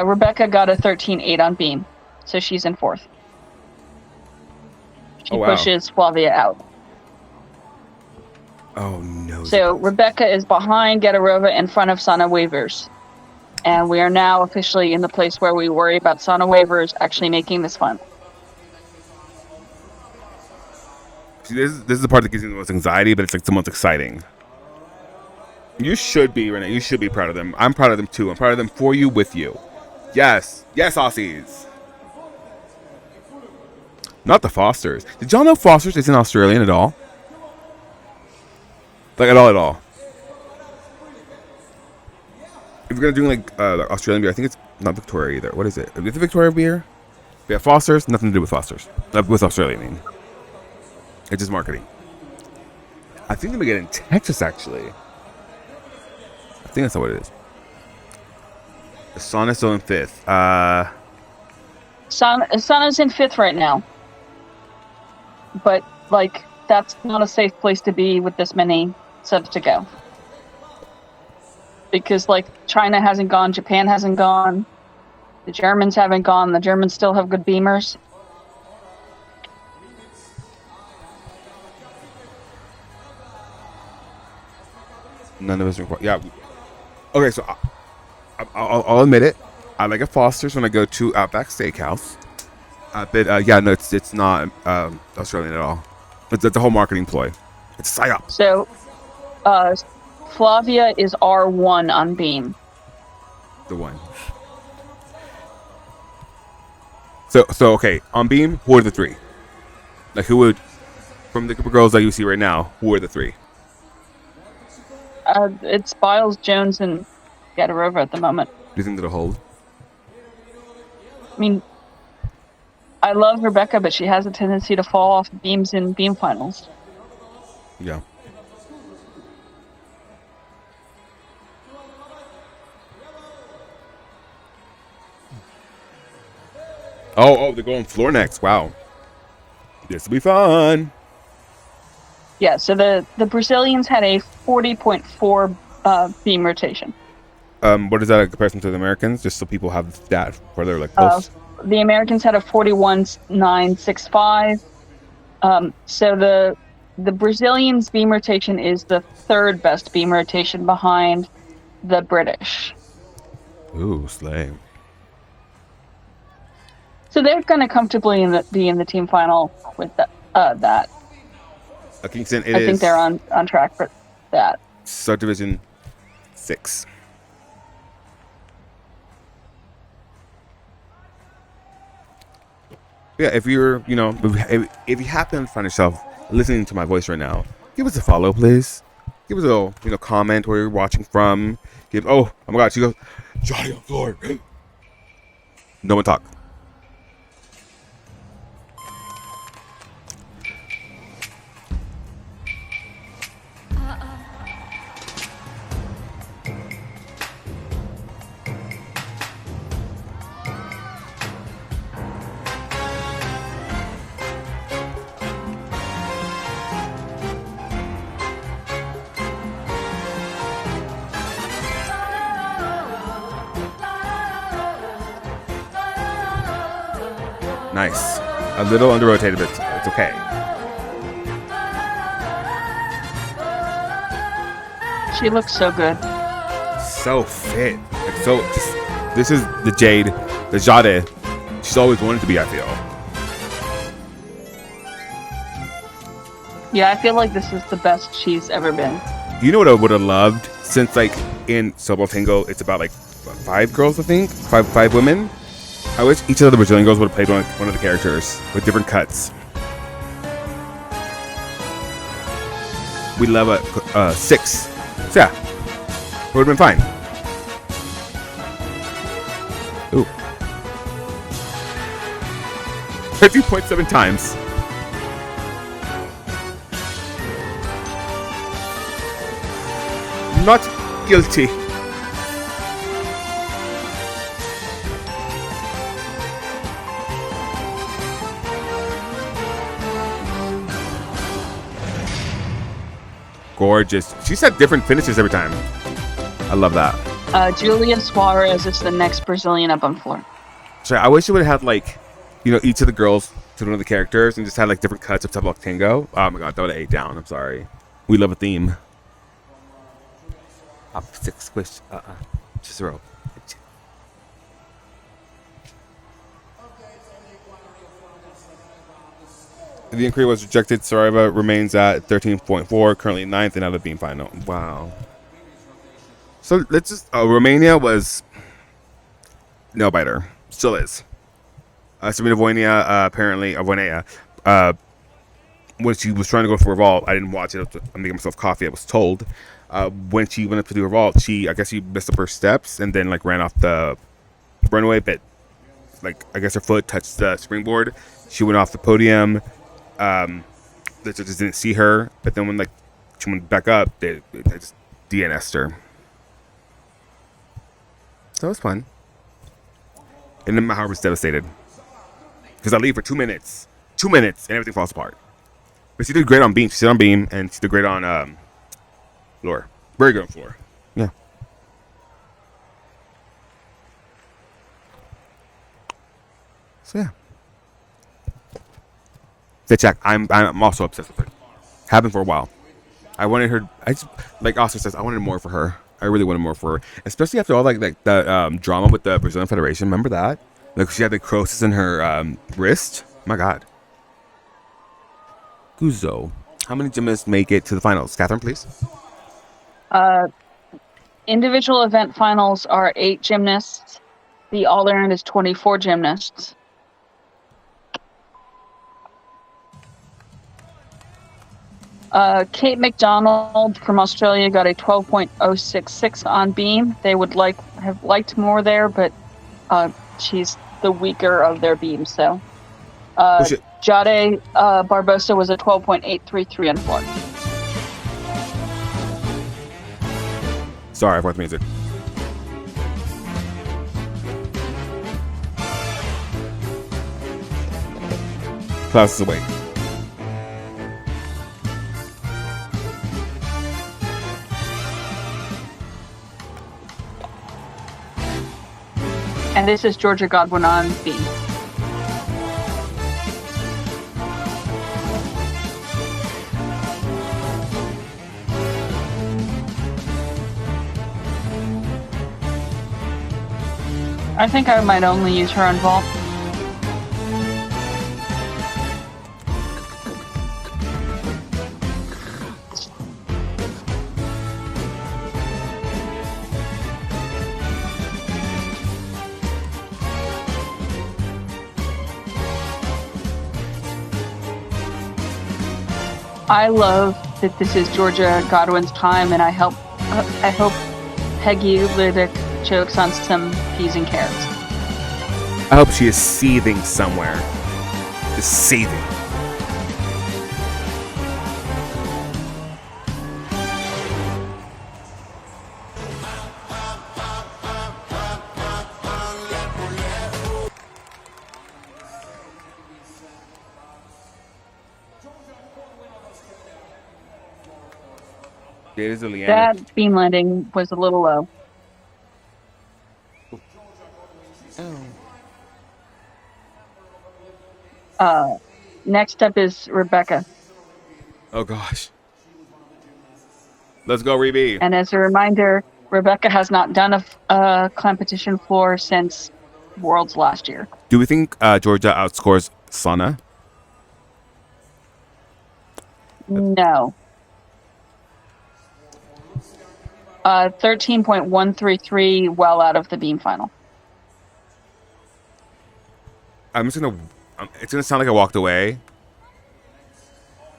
Rebecca got a 13.8 on beam, so she's in fourth. She Oh, wow. pushes Flavia out. Oh no. So Rebecca is behind Gedarova in front of Sana Wavers. And we are now officially in the place where we worry about Sana Wavers actually making this fun. See, this is the part that gives me the most anxiety, but it's like the most exciting. You should be, Renee. You should be proud of them. I'm proud of them too. I'm proud of them for you, with you. Yes, Aussies. Not the Fosters. Did y'all know Fosters isn't Australian at all? Like at all. If you're gonna do like Australian beer, I think it's not Victoria either. What is it? Is it Victoria beer? Yeah, Fosters. Nothing to do with Fosters. With Australia, I mean. It's just marketing. I think they make it in Texas, actually. I think that's not what it is. The Sana's still in fifth. Sana's in fifth right now. But, like, that's not a safe place to be with this many subs to go. Because, like, China hasn't gone, Japan hasn't gone, the Germans haven't gone, the Germans still have good beamers. None of us require. Yeah. Okay, so I'll admit it. I like a Foster's when I go to Outback Steakhouse. But yeah, no, it's not Australian at all. It's a whole marketing ploy. It's psyop. So, Flavia is R1 on beam. The one. So okay, on beam, who are the three? Like who would, from the group of girls that you see right now, who are the three? It's Biles, Jones, and Gedarova at the moment. Do you think that'll hold? I mean, I love Rebecca, but she has a tendency to fall off beams in beam finals. Yeah. Oh, they're going floor next. Wow. This will be fun. Yeah, so the Brazilians had a 40.4 beam rotation. What is that in comparison to the Americans? Just so people have that for their like posts. The Americans had a 41.965. So the Brazilians' beam rotation is the third best beam rotation behind the British. Ooh, slay. So they're going to comfortably be in the team final with that. Kingston, I think they're on track for that. Subdivision 6. Yeah, if you're, if you happen to find yourself listening to my voice right now, give us a follow, please. Give us a little, comment where you're watching from. Oh my God, she goes, Johnny on floor. No one talk. Nice. A little under-rotated, but it's okay. She looks so good. So fit. Like, so just, this is the Jade, the Jade she's always wanted to be, I feel. Yeah, I feel like this is the best she's ever been. You know what I would have loved? Since, like, in Sobol Tango, it's about, like, 5 girls, I think? 5 women? I wish each of the Brazilian girls would have played one of the characters with different cuts. We love 6. So yeah, would have been fine. Ooh. 50.7 times. Not guilty. Gorgeous. She's had different finishes every time. I love that. Julia Suarez is the next Brazilian up on floor. So I wish it would have had like, each of the girls to one of the characters and just had like different cuts of Tabak Tango. Oh my god, that would have ate down. I'm sorry. We love a theme. Up 6 squish. Just roll. The inquiry was rejected. Saraiva remains at 13.4, currently 9th and out of the beam final. Wow. So let's just. Romania was no biter. Still is. Sabina Voinia, apparently, Voinia, when she was trying to go for a vault, I didn't watch it. I'm making myself coffee. I was told. When she went up to do her vault, I guess she messed up her steps and then like ran off the runway, but like I guess her foot touched the springboard. She went off the podium. The judges didn't see her, but then when like she went back up, they just DNS'd her. So it was fun. And then Mahar was devastated because I leave for 2 minutes, and everything falls apart. But she did great on beam. She did on beam, and she did great on floor. Very good on floor. Yeah. So yeah. Zechak, I'm also obsessed with her. Have been for a while. I wanted her. Like Oscar says, I wanted more for her. I really wanted more for her, especially after all like the drama with the Brazilian Federation. Remember that? Like she had the necrosis in her wrist. My God. Guzzo. How many gymnasts make it to the finals? Catherine, please. Individual event finals are 8 gymnasts. The all-around is 24 gymnasts. Kate McDonald from Australia got a 12.066 on beam. They would have liked more there, but she's the weaker of their beams. So, Jade Barbosa was a 12.833 on floor. Sorry, I forgot the music. Klaus is awake. And this is Georgia Godwin on beam. I think I might only use her on vault. I love that this is Georgia Godwin's time, and I hope Peggy Lydic chokes on some peas and carrots. I hope she is seething somewhere. Just seething. That beam landing was a little low. Next up is Rebecca. Oh gosh. Let's go, Rebe. And as a reminder, Rebecca has not done a competition floor since Worlds last year. Do we think Georgia outscores Sana? No. 13.133 well out of the beam final. It's gonna sound like I walked away.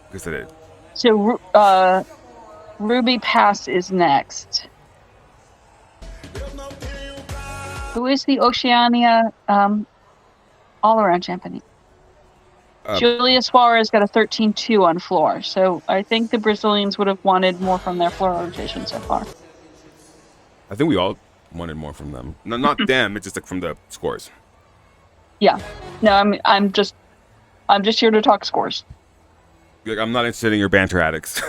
Because I did. So Ruby Pass is next. Who is the Oceania all-around champion? Julia Suarez got a 13-2 on floor, so I think the Brazilians would have wanted more from their floor rotation so far. I think we all wanted more from them. No, not them. It's just like from the scores. Yeah. No, I'm just here to talk scores. Like, I'm not interested in your banter addicts.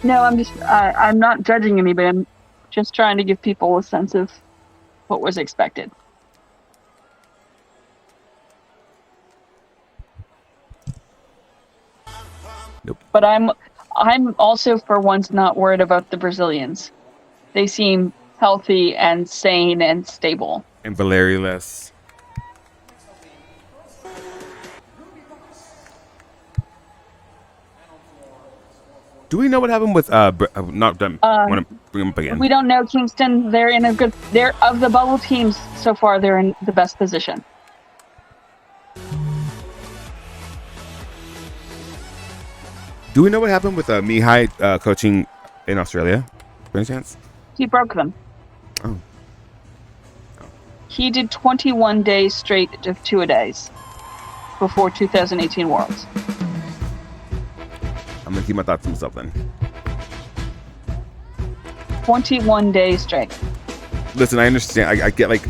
No, I'm not judging anybody. I'm just trying to give people a sense of what was expected. Nope. But I'm also for once not worried about the Brazilians. They seem healthy and sane and stable. And Valerie-less. Do we know what happened with not them? I want to bring them up again. We don't know Kingston. They're of the bubble teams so far. They're in the best position. Do we know what happened with Mihai coaching in Australia? By any chance? He broke them. Oh. He did 21 days straight of two-a-days before 2018 Worlds. I'm gonna keep my thoughts to myself then. 21 days straight. Listen, I understand. I get like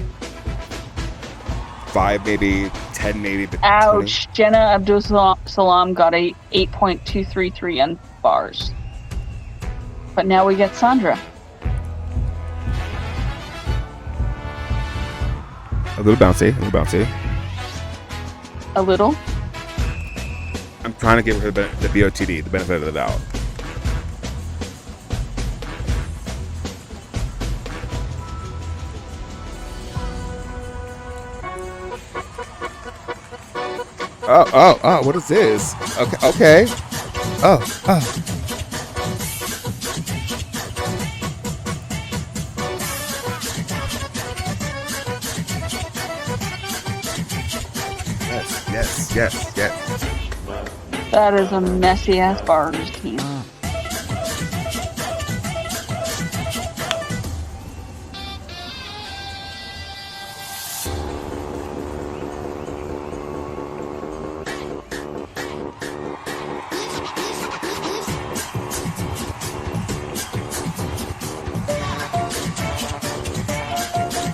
5, maybe 10, maybe. But Ouch! 20. Jenna Abdul-Salam got a 8.233 on bars, but now we get Sandra. A little bouncy. A little. I'm trying to give her the BOTD, the benefit of the doubt. Oh, what is this? Okay. Oh. Yes. That is a messy ass bars team.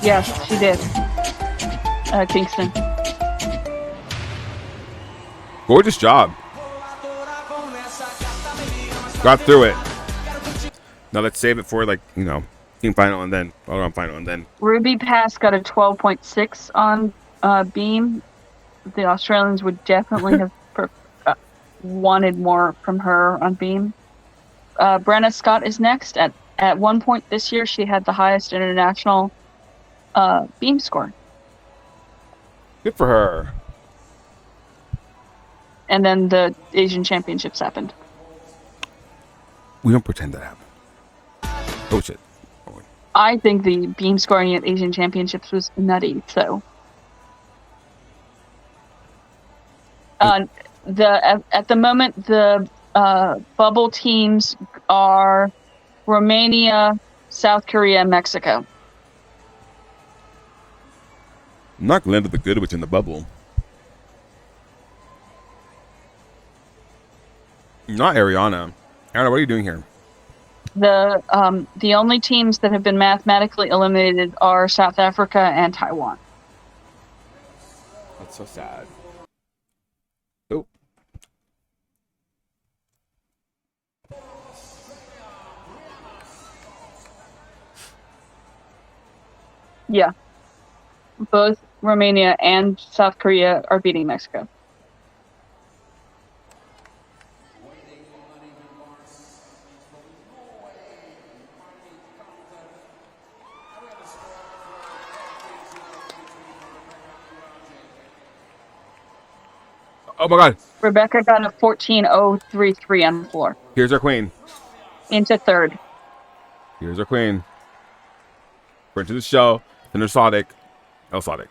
Yes, she did. Kingston. Gorgeous job. Got through it. Now let's save it for team final and then all-around final and then. Ruby Pass got a 12.6 on beam. The Australians would definitely have wanted more from her on beam. Brenna Scott is next. At one point this year, she had the highest international beam score. Good for her. And then the Asian Championships happened. We don't pretend that happened. Oh shit. I think the beam scoring at Asian Championships was nutty, so. At the moment, the bubble teams are Romania, South Korea, and Mexico. Not Glenda the Good Witch in the bubble. Not Ariana. Ariana, what are you doing here? The only teams that have been mathematically eliminated are South Africa and Taiwan. That's so sad. Oh. Yeah. Both Romania and South Korea are beating Mexico. Oh my god. Rebecca got a 14.033 on the floor. Here's our queen. Into third. Here's our queen. We're into the show. Then there's Sadiq. El Sadiq.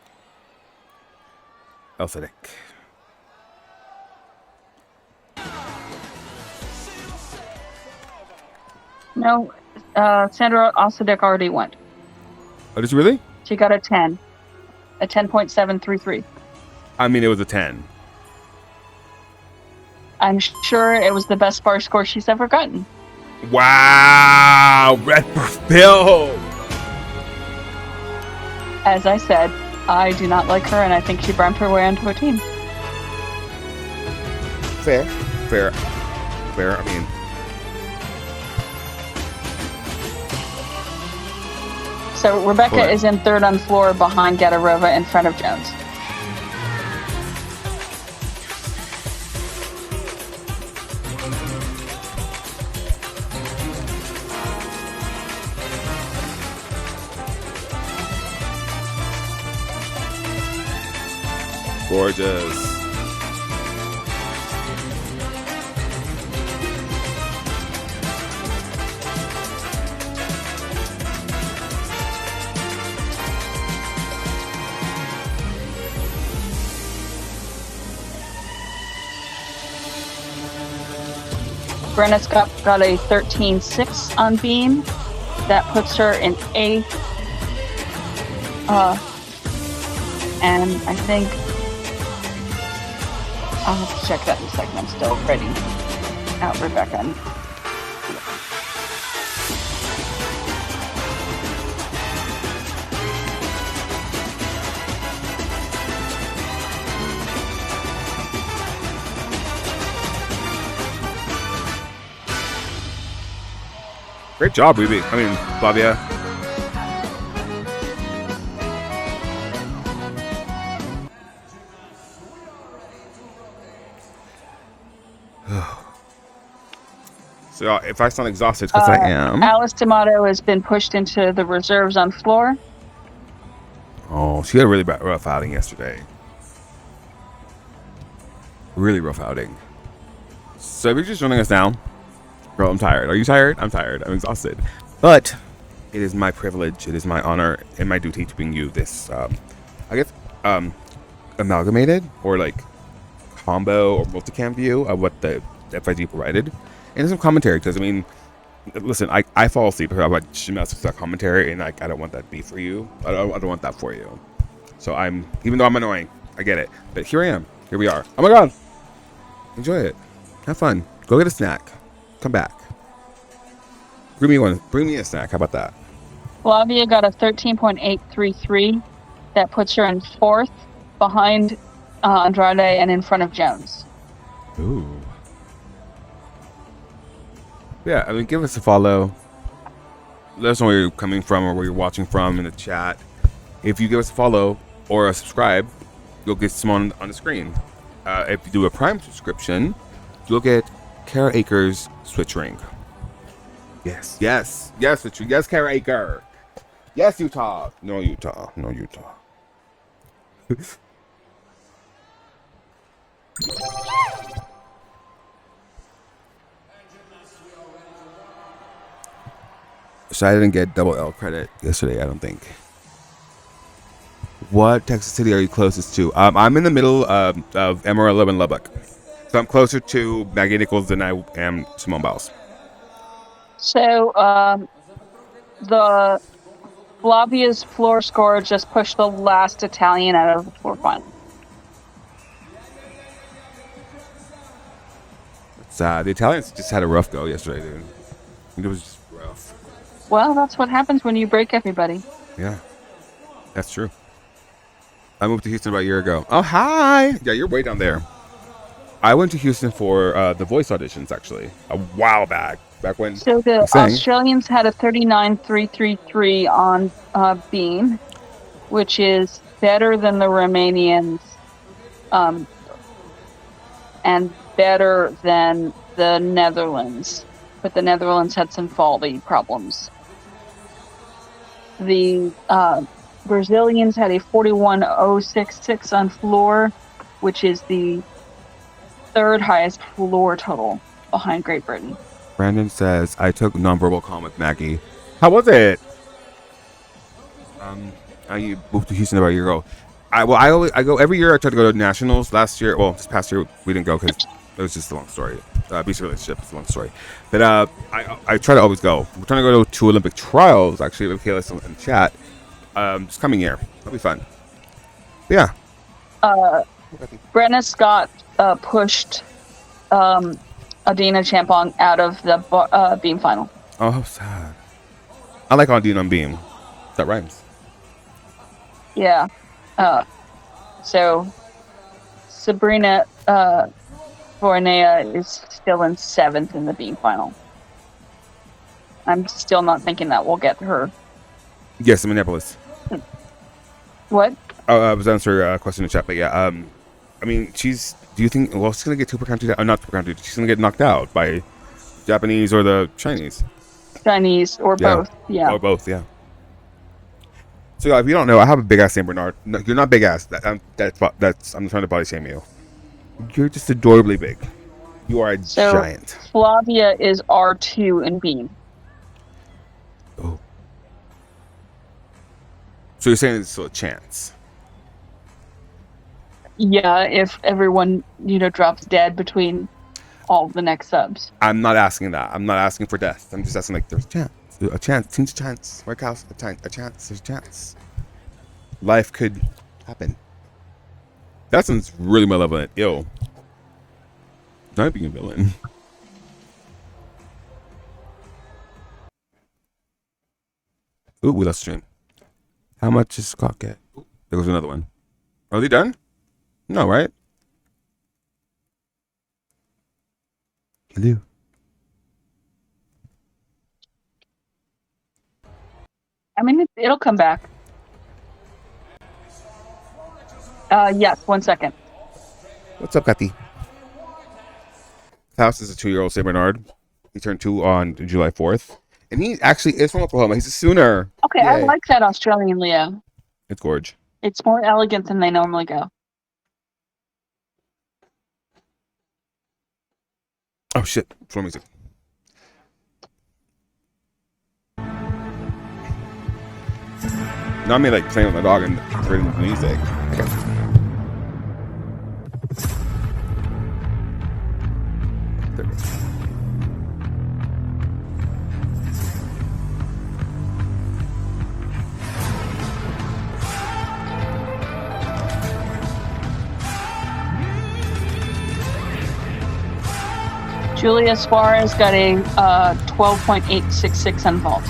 No, Sandra Osadek already went. Oh, did you really? She got a 10. A 10.733. I mean, it was a 10. I'm sure it was the best bar score she's ever gotten. Wow! Red for Bill! As I said, I do not like her, and I think she bumped her way onto a team. Fair. I mean, So Rebecca Right. is in third on floor behind Gadarova in front of Jones. gorgeous. Brenna Scott got a 13.6 on beam. That puts her in 8th. And I think I'll have to check that in a second. I'm still writing out Rebecca. Great job, Ruby. I mean, Flavia. So if I sound exhausted, because I am. Alice D'Amato has been pushed into the reserves on floor. Oh, she had a really rough outing yesterday. Really rough outing. So if you're just joining us now, girl, I'm tired. Are you tired? I'm tired. I'm exhausted. But it is my privilege, it is my honor, and my duty to bring you this, I guess, amalgamated or like combo or multicam view of what the FIG provided. And some commentary, because I mean, listen, I fall asleep about gymnastics that commentary, and like I don't want that to be for you. I don't want that for you. So even though I'm annoying, I get it. But here I am. Here we are. Oh my god. Enjoy it. Have fun. Go get a snack. Come back. Bring me one. Bring me a snack. How about that? Flavia got a 13.833. That puts her in 4th, behind Andrade and in front of Jones. Ooh. Yeah, I mean, give us a follow. Let us know where you're coming from or where you're watching from in the chat. If you give us a follow or a subscribe, you'll get some on the screen. If you do a Prime subscription, you'll get Kara Akers Switch Ring. Yes, Switch Ring. Yes, Kara Aker. Yes, Utah. No, Utah. So I didn't get double L credit yesterday, I don't think. What Texas city are you closest to? I'm in the middle of Amarillo and Lubbock. So I'm closer to Maggie Nichols than I am Simone Biles. So the Flavia's floor score just pushed the last Italian out of the floor final. The Italians just had a rough go yesterday, dude. It was just rough. Well, that's what happens when you break everybody. Yeah, that's true. I moved to Houston about a year ago. Oh, hi! Yeah, you're way down there. I went to Houston for the voice auditions, actually, a while back. Back when. So the Australians had a 39.333 on beam, which is better than the Romanians, and better than the Netherlands. But the Netherlands had some faulty problems. The Brazilians had a 41.066 on floor, which is the third highest floor total behind Great Britain. Brandon says, I took nonverbal comm with Maggie. How was it? I moved to Houston about a year ago. I go every year. I try to go to nationals. Last year, this past year we didn't go because it was just a long story. abusive relationship. It's a long story, but I try to always go. We're trying to go to Olympic trials actually with Kayla in the chat. This coming year, that'll be fun. But yeah. Brenna Scott pushed Adina Champong out of the beam final. Oh, how sad. I like Adina on beam. That rhymes. Yeah. So Sabrina Vornea is still in 7th in the beam final. I'm still not thinking that we'll get her. Yes, Minneapolis. What? I was answering a question in the chat, but yeah. I mean, do you think? Well, she's gonna get super country. Not super country. She's gonna get knocked out by Japanese or the Chinese. Chinese or both. Yeah. Or both. Yeah. So if you don't know, I have a big ass Saint Bernard. No, you're not big ass. That's. I'm trying to body shame you. You're just adorably big. You are a giant. Flavia is R2 in beam. Oh. So you're saying there's still a chance? Yeah, if everyone drops dead between all the next subs. I'm not asking that. I'm not asking for death. I'm just asking like there's a chance. A chance. Team's a chance. Workhouse. A chance. There's a chance. Life could happen. That sounds really malevolent. Ew. Not being a villain. Ooh, we lost stream. How much does Scott get? Ooh, there goes another one. Are they done? No, right? Hello. I mean, it'll come back. Yes, 1 second. What's up, Kathy? House is a 2-year-old Saint Bernard. He turned 2 on July 4th. And he actually is from Oklahoma. He's a Sooner. Okay, Yay. I like that Australian Leo. It's gorge. It's more elegant than they normally go. Oh, shit. Floor music. Not me like playing with my dog and creating the music. I got you. There it goes. Julia Suarez got a 12.866 on vault.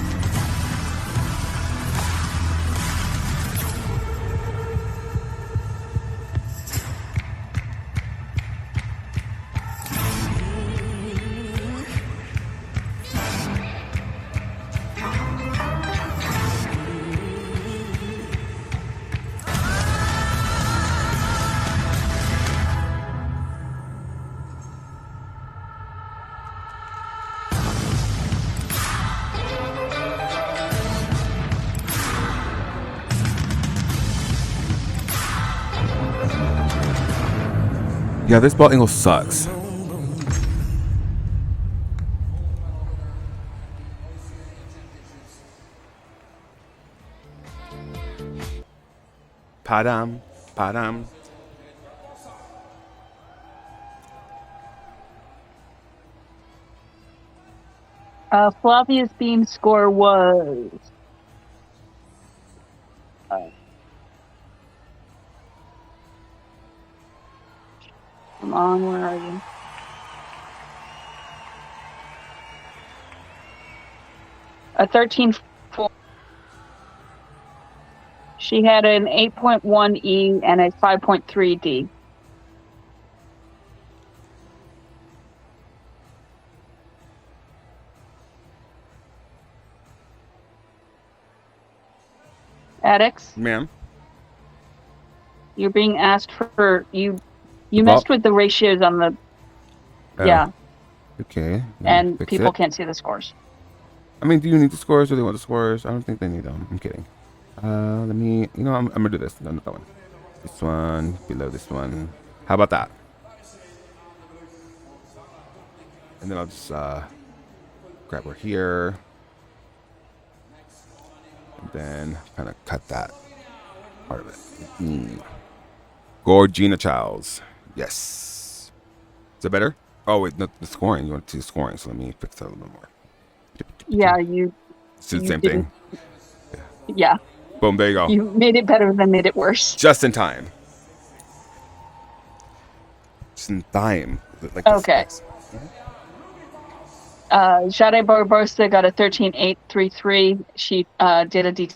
Yeah, this ball angle sucks. Padam, padam. Flavia's beam score was... come on, where are you? A 13.4. She had an 8.1 E and a 5.3 D. Addicts, Ma'am. you're being asked for you messed with the ratios on the yeah, Okay. and fix people it. can't see the scores. I mean, do you need the scores or do they want the scores? I don't think they need them. I'm kidding. Let me, I'm gonna do this. No, not that one. This one, below this one. How about that? And then I'll just grab her here. And then kind of cut that part of it. Gorgina Childs. Yes. Is that better? Oh wait, not the scoring. You want to do scoring, so let me fix that a little bit more. Yeah, you. It's the You same didn't- thing. Yeah, Boom, there you go. you made it better than made it worse. Just in time. Just in time. Like Okay. Jade Barbosa got a 13.833. She did a D.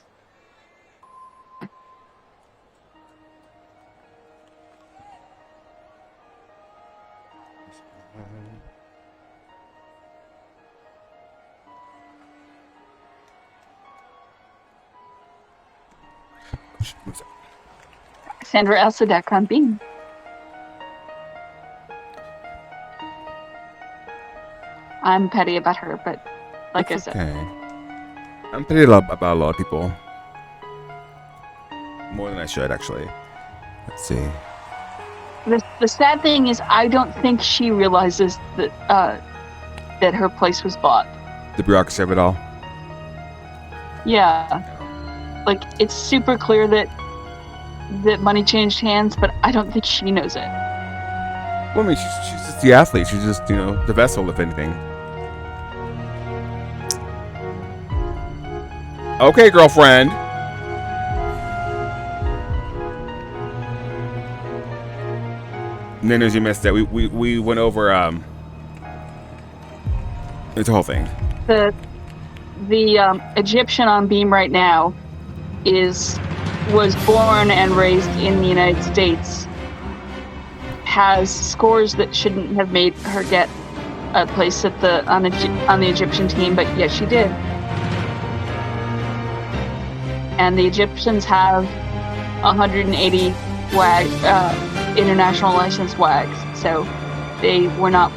Sandra Elsadek on Beam. I'm petty about her, but like I said, Okay. I'm pretty about a lot of people. More than I should, actually. Let's see. the sad thing is, I don't think she realizes that that her place was bought. The bureaucracy of it all. Yeah, like it's super clear that money changed hands, but I don't think she knows it. Well, I mean, she's just the athlete. She's just, the vessel, if anything. Okay, girlfriend. And then as you missed it, we went over it's the whole thing. The Egyptian on Beam right now was born and raised in the United States, has scores that shouldn't have made her get a place at on the Egyptian team, but yet she did. And the Egyptians have 180 international licensed WAGs, so they were not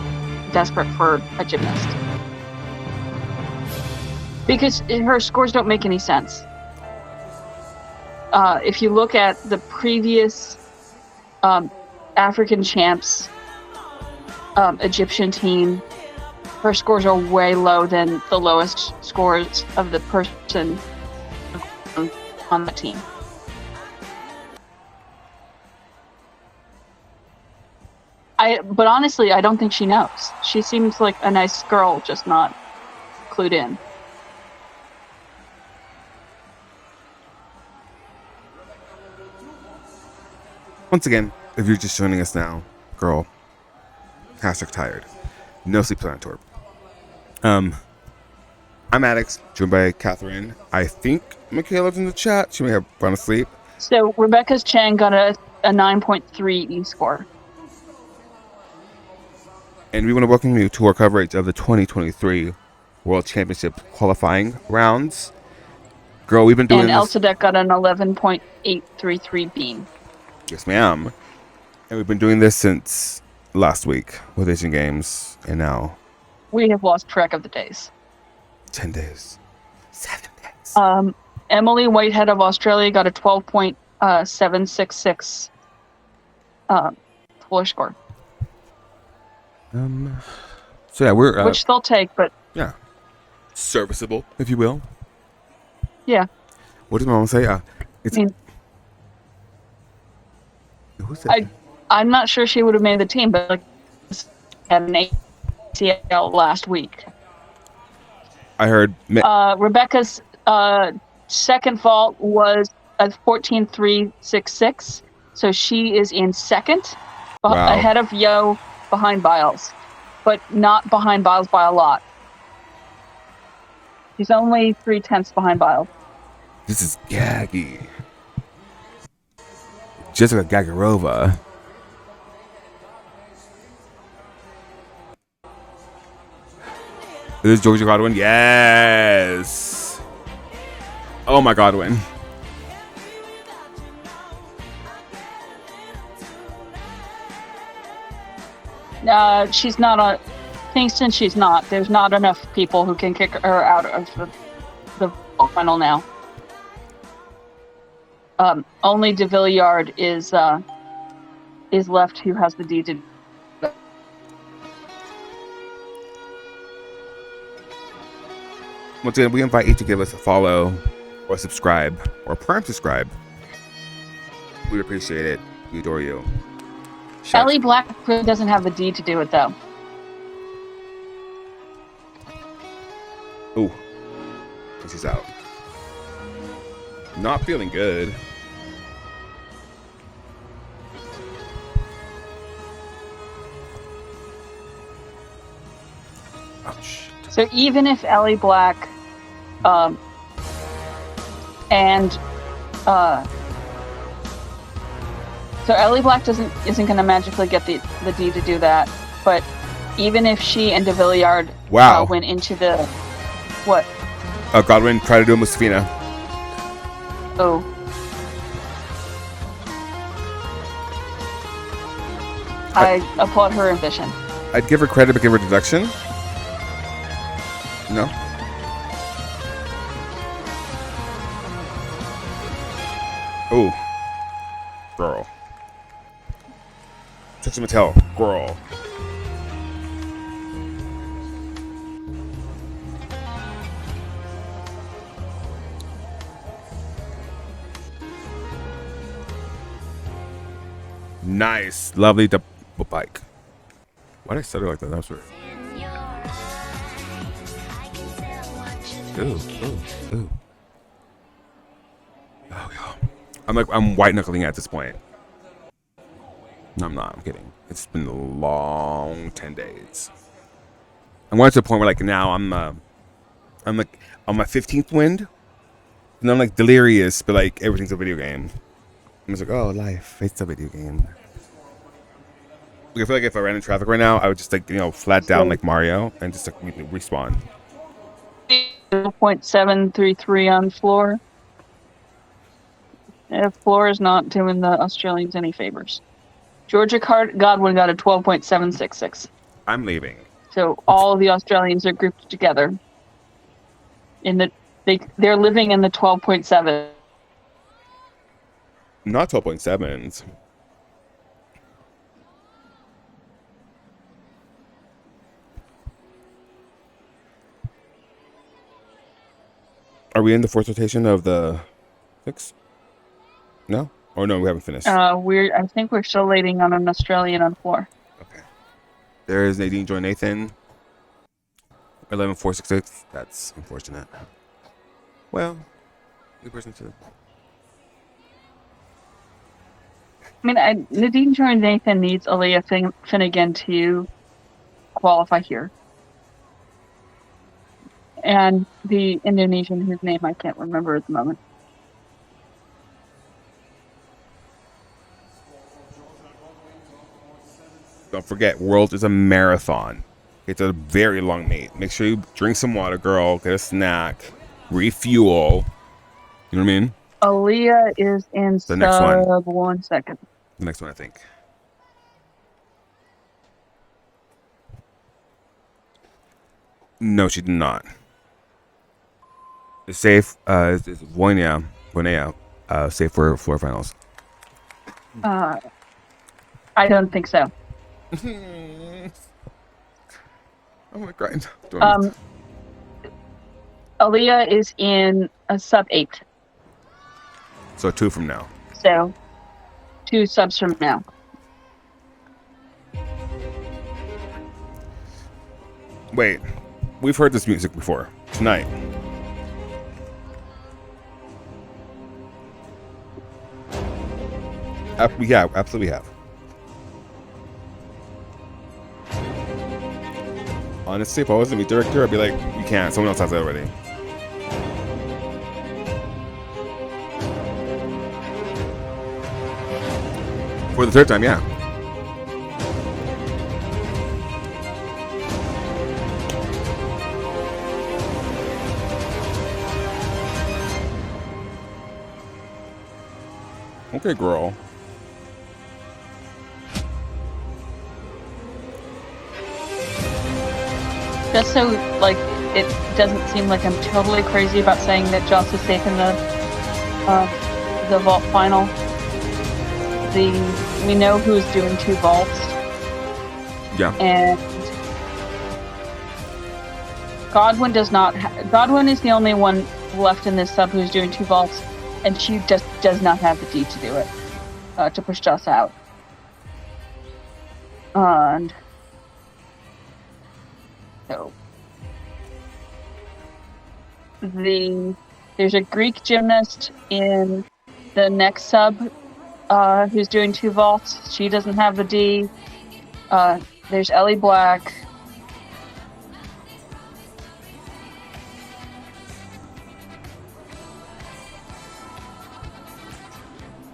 desperate for a gymnast. Because her scores don't make any sense. If you look at the previous African champs Egyptian team, her scores are way low than the lowest scores of the person on the team. But honestly, I don't think she knows. She seems like a nice girl, just not clued in. Once again, if you're just joining us now, girl, #tired. No sleep on tour. I'm Addicts, joined by Catherine. I think Michaela's in the chat. She may have gone to sleep. So Rebecca's Chang got a 9.3 E-score. And we want to welcome you to our coverage of the 2023 World Championship qualifying rounds. Girl, we've been doing And this. Elsadek got an 11.833 beam. Yes, ma'am. And we've been doing this since last week with Asian Games, and now We have lost track of the days. 10 days. 7 days. Emily Whitehead of Australia got a 12.766 floor score. So yeah, we're Which they'll take, but serviceable, if you will. yeah. What did my mom say? It's. I mean, Who's that? I'm not sure she would have made the team, but like, had an ACL last week. I heard. Rebecca's second vault was a 14.366, so she is in second, Wow. ahead of Yo, behind Biles, but not behind Biles by a lot. She's only 0.3 behind Biles. This is Gaggy. Jessica Gagarova. This is Georgia Godwin. Yes. Oh my Godwin. She's not a Kingston. She's not. There's not enough people who can kick her out of the final now. Only De Villiard is left, who has the D to. Once again, we invite you to give us a follow or subscribe or prime subscribe. We'd appreciate it. We adore you. Ellie Black doesn't have the D to do it though. Ooh. She's out. Not feeling good. Ouch. So even if Ellie Black and so Ellie Black isn't going to magically get the D to do that, but even if she and De Villiard Wow. went into the what? Godwin tried to do a Mustafina. Oh. I applaud her ambition. I'd give her credit but give her deduction. No. Ooh. Girl. Trixie Mattel. Girl. Nice. Lovely double bike. Why did I stutter like that? That was weird. Ooh, ooh, ooh. Oh, yeah. I'm white knuckling at this point. No, I'm not. I'm kidding. It's been a long 10 days. I'm going to the point where like now I'm like on my 15th wind, and I'm like delirious, but like everything's a video game. I'm just like, oh, life, it's a video game. Like, I feel like if I ran in traffic right now, I would just like flat down like Mario and just like respawn. 0.733 on floor. Floor is not doing the Australians any favors. Georgia Godwin got a 12.766. I'm leaving. So all of the Australians are grouped together. They're living in the 12.7. Not 12.7s. Are we in the fourth rotation of the 6? No? Oh no, we haven't finished. I think we're still waiting on an Australian on floor. Okay. There is Nadine Joy Nathan. 11.466. That's unfortunate. Well, good person too. I mean, Nadine Joy Nathan needs Aaliyah Finnegan to qualify here. And the Indonesian whose name I can't remember at the moment. Don't forget, World is a marathon. It's a very long meet. Make sure you drink some water, girl. Get a snack. Refuel. You know what I mean? Aaliyah is in The next one. 1 second. The next one, I think. No, she did not. It's safe. It's Voinia, safe for floor finals. I don't think so. Oh my god. Aaliyah is in a sub 8. So 2 from now. So 2 subs from now. Wait, we've heard this music before tonight. Yeah, absolutely have. Honestly, if I was the meet director, I'd be like, you can't. Someone else has it already. For the third time, yeah. Okay, girl. Just so, like, it doesn't seem like I'm totally crazy about saying that Joss is safe in the vault final. We know who's doing 2 vaults. Yeah. And Godwin does not. Godwin is the only one left in this sub who's doing 2 vaults, and she just does not have the D to do it, to push Joss out. And so there's a Greek gymnast in the next sub who's doing 2 vaults. She doesn't have the D. There's Ellie Black.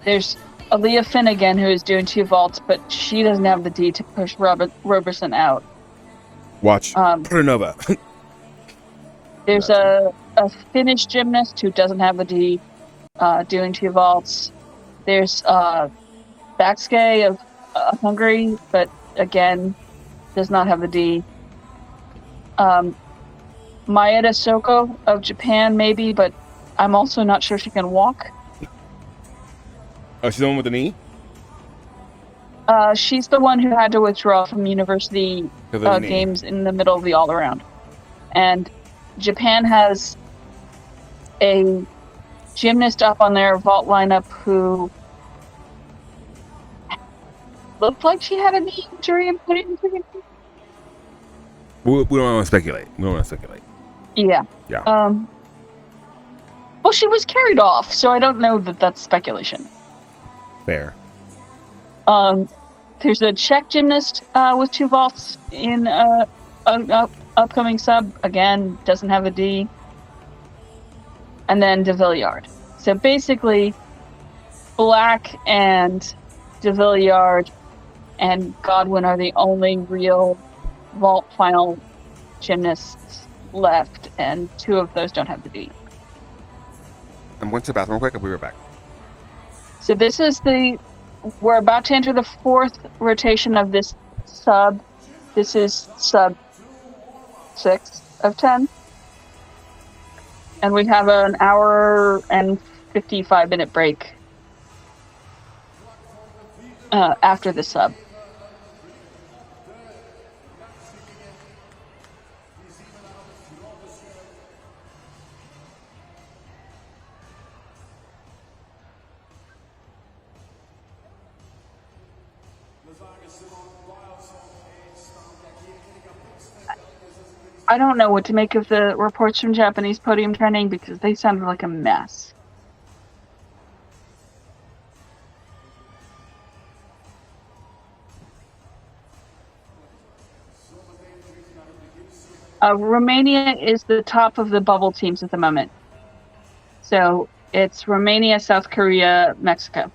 There's Aaliyah Finnegan who is doing 2 vaults, but she doesn't have the D to push Roberson out. Watch. Pernova. There's a Finnish gymnast who doesn't have the D doing 2 vaults. There's Bakske of Hungary, but again, does not have the D. Maeda Soko of Japan, maybe, but I'm also not sure she can walk. Oh, she's the one with the knee? She's the one who had to withdraw from university games in the middle of the all-around. And Japan has a gymnast up on their vault lineup who looked like she had a knee injury and put it into the... We don't want to speculate. Yeah. Yeah. Well, she was carried off, so I don't know that that's speculation. Fair. There's a Czech gymnast with 2 vaults in an upcoming sub. Again, doesn't have a D. And then De Villiard. So basically, Black and De Villiard and Godwin are the only real vault final gymnasts left, and 2 of those don't have the D. I'm going to the bathroom real quick. I'll be right back. So this is we're about to enter the 4th rotation of this sub. This is sub 6 of 10. And we have an hour and 55-minute break after the sub. I don't know what to make of the reports from Japanese podium training because they sounded like a mess. Romania is the top of the bubble teams at the moment. So it's Romania, South Korea, Mexico.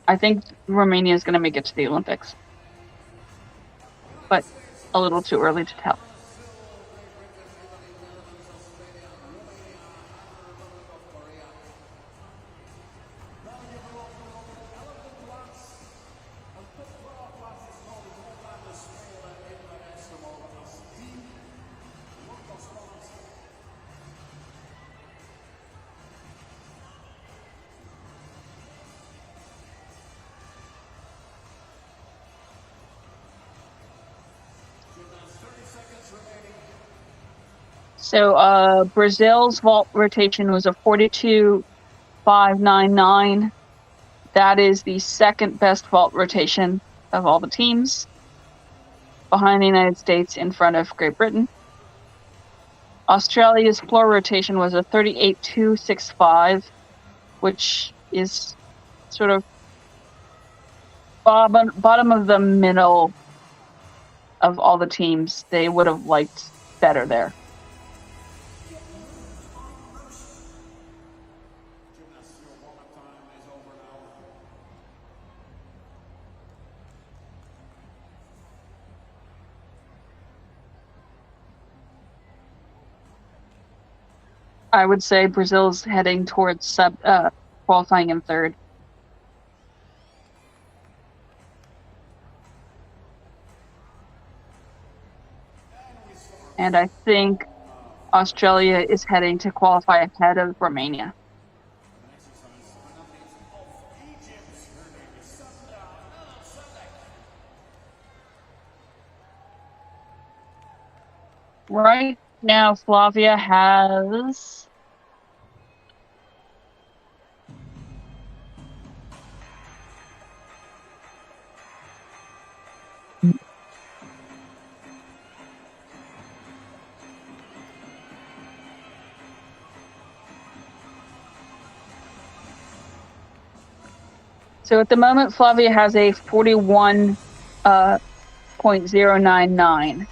I think Romania is going to make it to the Olympics. But a little too early to tell. So Brazil's vault rotation was a 42.599. That is the second best vault rotation of all the teams, behind the United States, in front of Great Britain. Australia's floor rotation was a 38.265, which is sort of bottom of the middle of all the teams. They would have liked better there. I would say Brazil's heading towards qualifying in 3rd. And I think Australia is heading to qualify ahead of Romania. Right now, Flavia has So at the moment, Flavia has a 41.099.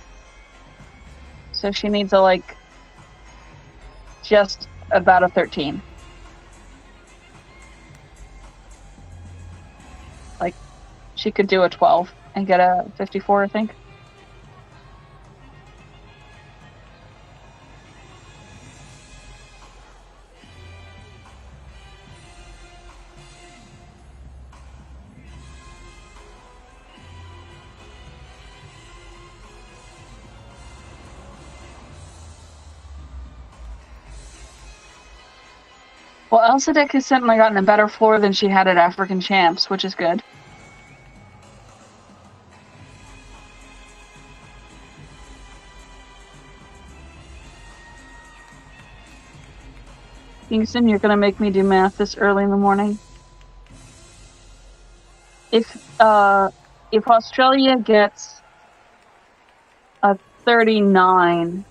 So she needs a, like, just about a 13. Like, she could do a 12 and get a 54, I think. Well, Elsadek has certainly gotten a better floor than she had at African Champs, which is good. Kingston, you're going to make me do math this early in the morning. If Australia gets a 39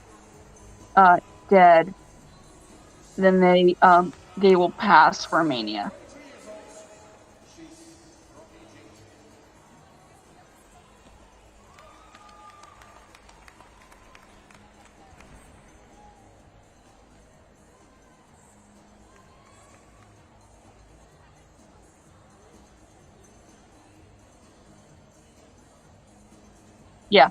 dead, then they will pass Romania. Yeah.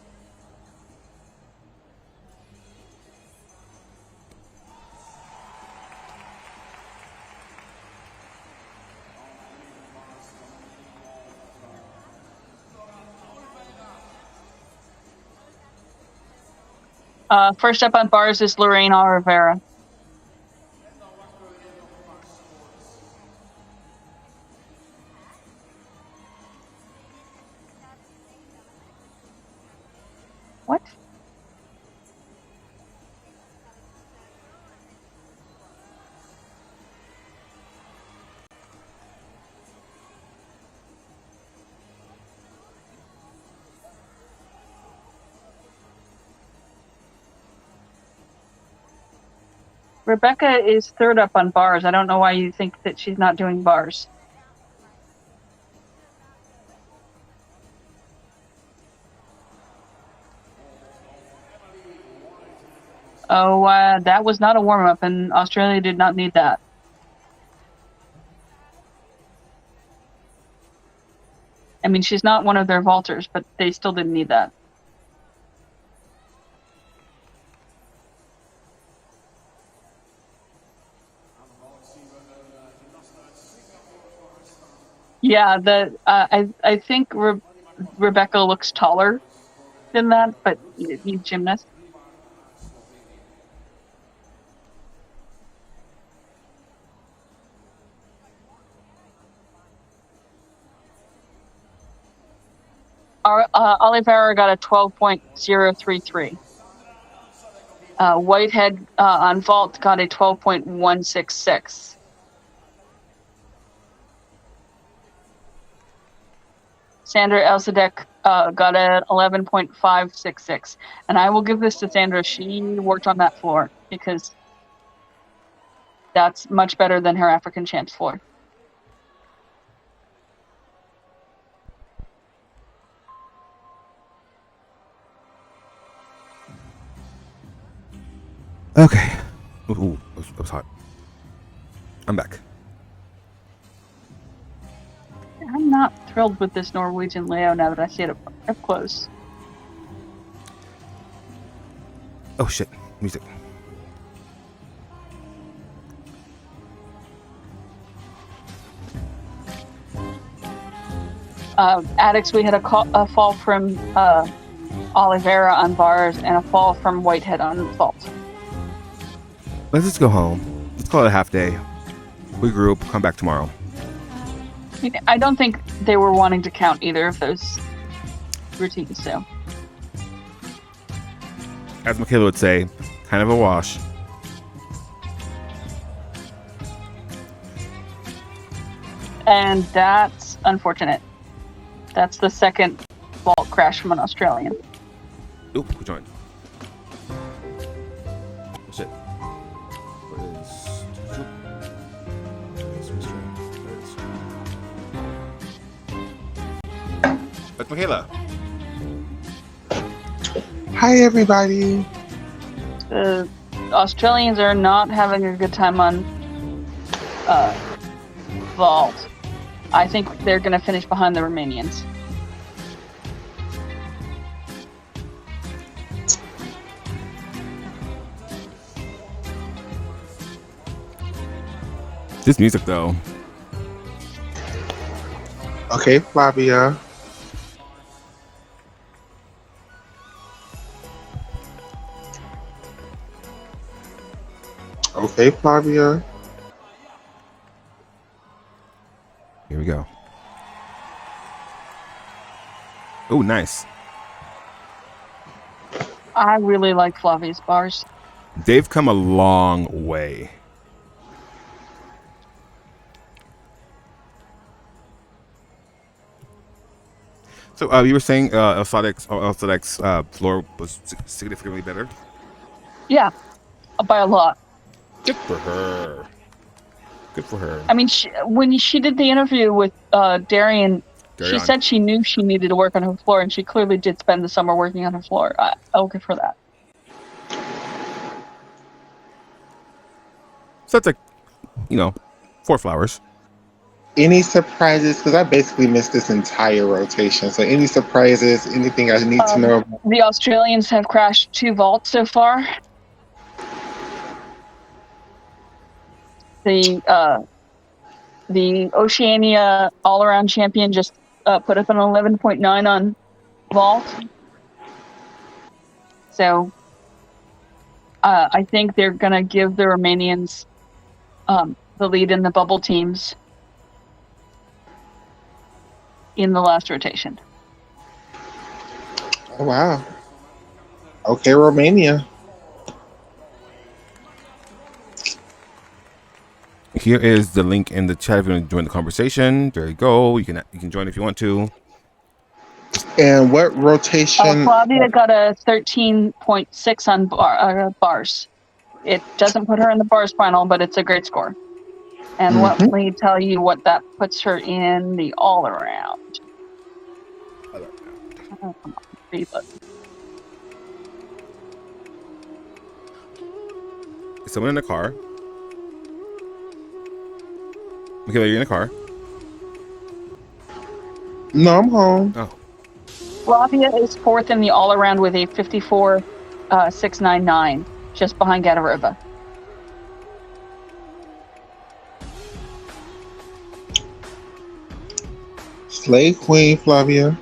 First up on bars is Lorraine Oliveira. What? Rebecca is third up on bars. I don't know why you think that she's not doing bars. Oh, that was not a warm-up, and Australia did not need that. I mean, she's not one of their vaulters, but they still didn't need that. Yeah, I think Rebecca looks taller than that, but he's gymnast. Oliveira got a 12.033. Whitehead on vault got a 12.166. Sandra Elsadek got an 11.566. And I will give this to Sandra. She worked on that floor because that's much better than her African Champs floor. Okay. Ooh, that was hot. I'm back. I'm not thrilled with this Norwegian Leo now that I see it up close. Oh shit, music. Addicts, we had a fall from Oliveira on bars and a fall from Whitehead on vault. Let's just go home. Let's call it a half day. Regroup, come back tomorrow. I don't think they were wanting to count either of those routines, so. As Michaela would say, kind of a wash. And that's unfortunate. That's the second vault crash from an Australian. Oop, who joined? Oh shit. What is... That's Michaela. Hi, everybody. The Australians are not having a good time on vault. I think they're going to finish behind the Romanians. This music, though. Okay, Flavia. Okay, Flavia. Here we go. Oh, nice. I really like Flavia's bars. They've come a long way. So you were saying El Sadek's floor was significantly better? Yeah, by a lot. Good for her. Good for her. I mean, when she did the interview with Darian, she said she knew she needed to work on her floor, and she clearly did spend the summer working on her floor. I'll give her that. So that's like, 4 flowers. Any surprises? Because I basically missed this entire rotation. So any surprises? Anything I need to know? The Australians have crashed 2 vaults so far. The Oceania all-around champion just put up an 11.9 on vault. So I think they're going to give the Romanians the lead in the bubble teams in the last rotation. Oh, wow. Okay, Romania. Here is the link in the chat if you want to join the conversation. There you go. You can join if you want to. And what rotation? Flavia got a 13.6 on bars. It doesn't put her in the bars final, but it's a great score. And let me tell you what that puts her in the all-around. Oh, come on, reload. Is someone in the car? Michaela, are you in the car? No, I'm home. Oh. Flavia is 4th in the all-around with a 54.699, just behind Gadarova. Slay Queen, Flavia.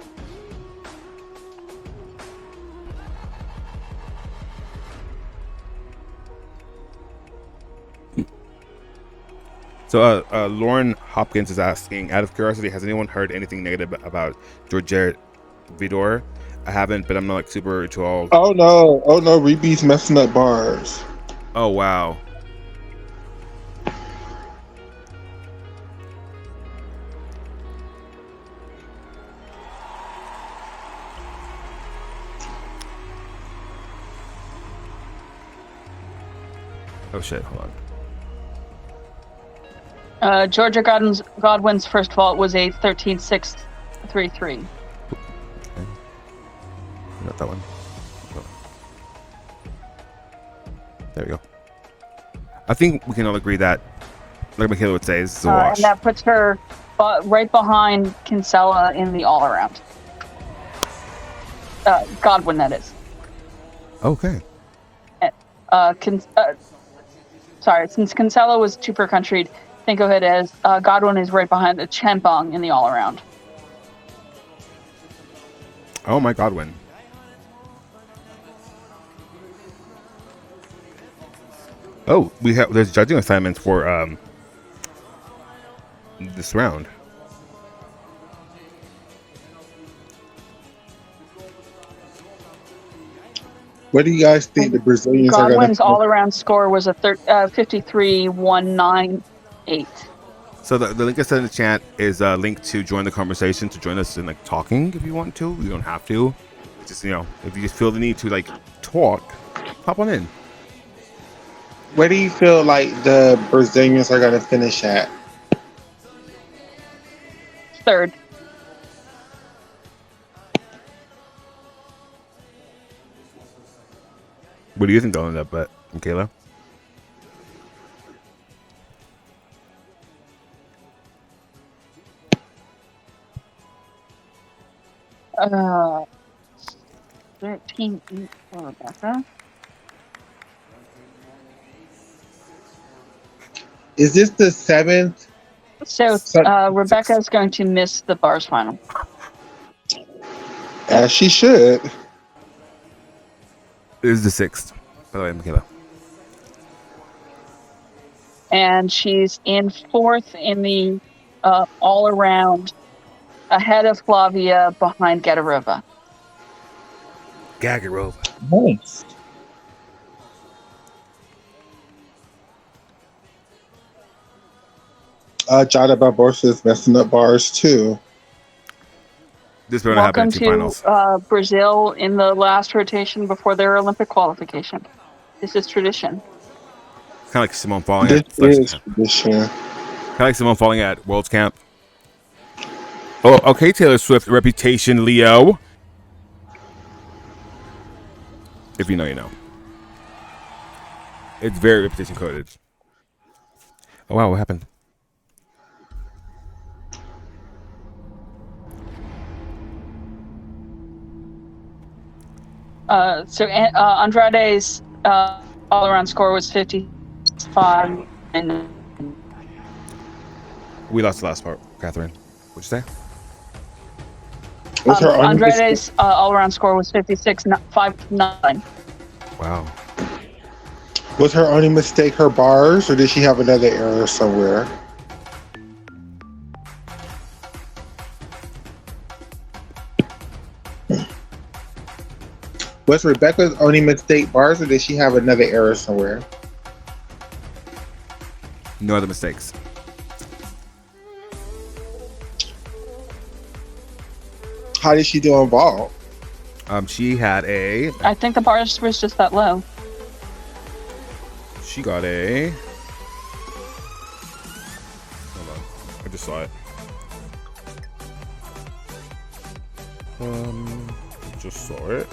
So Lauren Hopkins is asking, out of curiosity, has anyone heard anything negative about Georgette Vidor? I haven't, but I'm not like super into all. Oh no, Reeby's messing up bars. Oh wow. Oh shit, hold on. Georgia Godwin's first vault was a 13.633. Okay. Not that one. There we go. I think we can all agree that, like Michaela would say, this is a wash. And that puts her right behind Kinsella in the all-around. Godwin, that is. Okay. Sorry, since Kinsella was 2 per country, think of it as Godwin is right behind the Champong in the all-around. Oh my Godwin. Oh, there's judging assignments for this round. What do you guys think the Brazilians are going to? Godwin's all-around score was a 53.198. So the link I said in the chat is a link to join the conversation, to join us in like talking if you want to. You don't have to. Just if you just feel the need to like talk, hop on in. Where do you feel like the Brazilians are going to finish at? 3rd. What do you think they'll end up at, Michaela? Uh, 13 each for Rebecca. Is this the 7th? So Rebecca is going to miss the bars final. As she should. It is the 6th, by the way, Michaela. And she's in 4th in the all around, ahead of Flavia, behind Gadarova. Gagarova. Nice. Jada Barbosa is messing up bars too. This better not happen Welcome in two to finals. Brazil in the last rotation before their Olympic qualification. This is tradition. It's kind of like Simone falling This at Flex is Camp. tradition. Kind of like Simone falling at World's Camp. Oh, okay, Taylor Swift, Reputation, Leo. If you know, you know. It's very reputation coded. Oh, wow, what happened? So Andrade's all-around score was 55, and We lost the last part, Catherine. What'd you say? What's her only Andrade's all-around score was 56.59. Wow. Was her only mistake her bars, or did she have another error somewhere? Was Rebecca's only mistake bars, or did she have another error somewhere? No other mistakes. How did she do on ball? She had a. I think the bars was just that low. She got a. Hold on. I just saw it. Just saw it.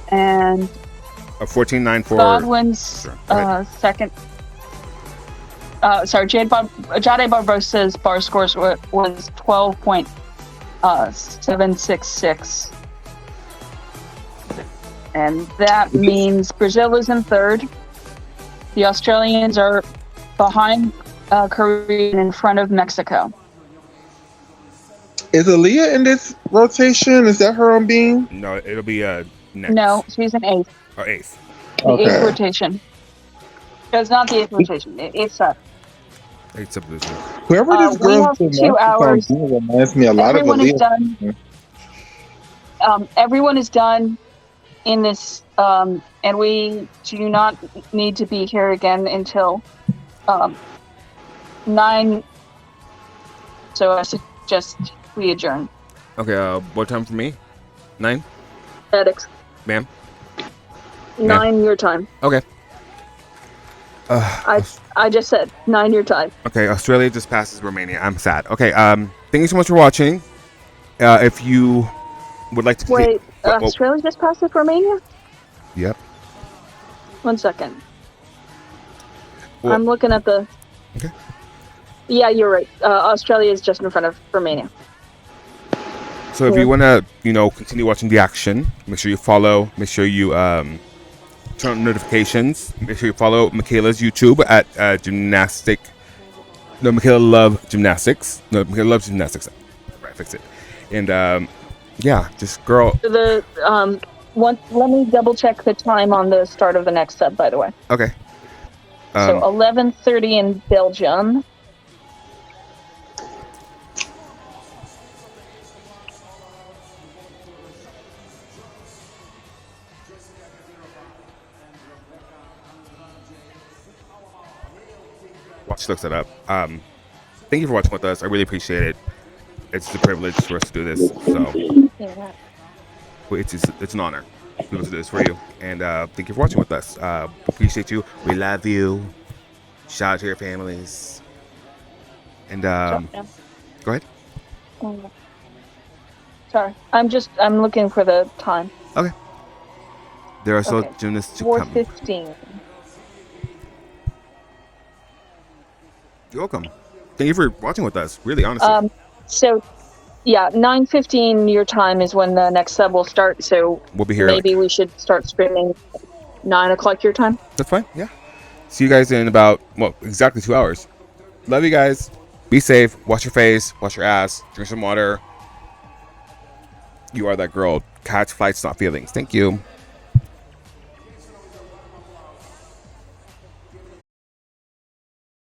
And A 14.9 for. Godwin's Sure, go ahead. second. Jade Barbosa's bar scores was 12.766. And that means Brazil is in 3rd. The Australians are behind Korea and in front of Mexico. Is Aaliyah in this rotation? Is that her on beam? No, it'll be next. No, she's in 8th. Or 8th. The 8th Okay. rotation. It's not the 8th rotation. It's 8th subdivision. Whoever this we girl have is 2 hours. reminds me a lot of Everyone is Aaliyah. done. Everyone is done in this, and we do not need to be here again until 9. So I suggest we adjourn. Okay, what time for me? 9? Addicts. Ma'am? 9 your time. Okay. I just said 9 your time. Okay, Australia just passes Romania. I'm sad. Okay, thank you so much for watching. If you would like to... Wait, Oh, Australia just passed with Romania? Yep. 1 second. Well- I'm looking at the... Okay. Yeah, you're right. Australia is just in front of Romania. So if you want to, continue watching the action, make sure you follow. Make sure you turn on notifications. Make sure you follow Michaela's YouTube at Gymnastic. No, Michaela Love Gymnastics. No, Michaela Love Gymnastics. Right, fix it. And yeah, just girl. The let me double check the time on the start of the next sub, by the way. Okay. So 11:30 in Belgium. Watch looks it up. Thank you for watching with us. I really appreciate it. It's a privilege for us to do this. So it's an honor to be able to do this for you. And thank you for watching with us. Appreciate you. We love you. Shout out to your families. And go ahead. Sorry, I'm looking for the time. Okay. There are still Okay. gymnasts to come. 4:15. You're welcome. Thank you for watching with us. Really, honestly. So, yeah, 9:15 your time is when the next sub will start. So We'll be here. maybe we should start streaming 9 o'clock your time. That's fine. Yeah. See you guys in about, well, exactly 2 hours. Love you guys. Be safe. Wash your face. Wash your ass. Drink some water. You are that girl. Catch flights, not feelings. Thank you.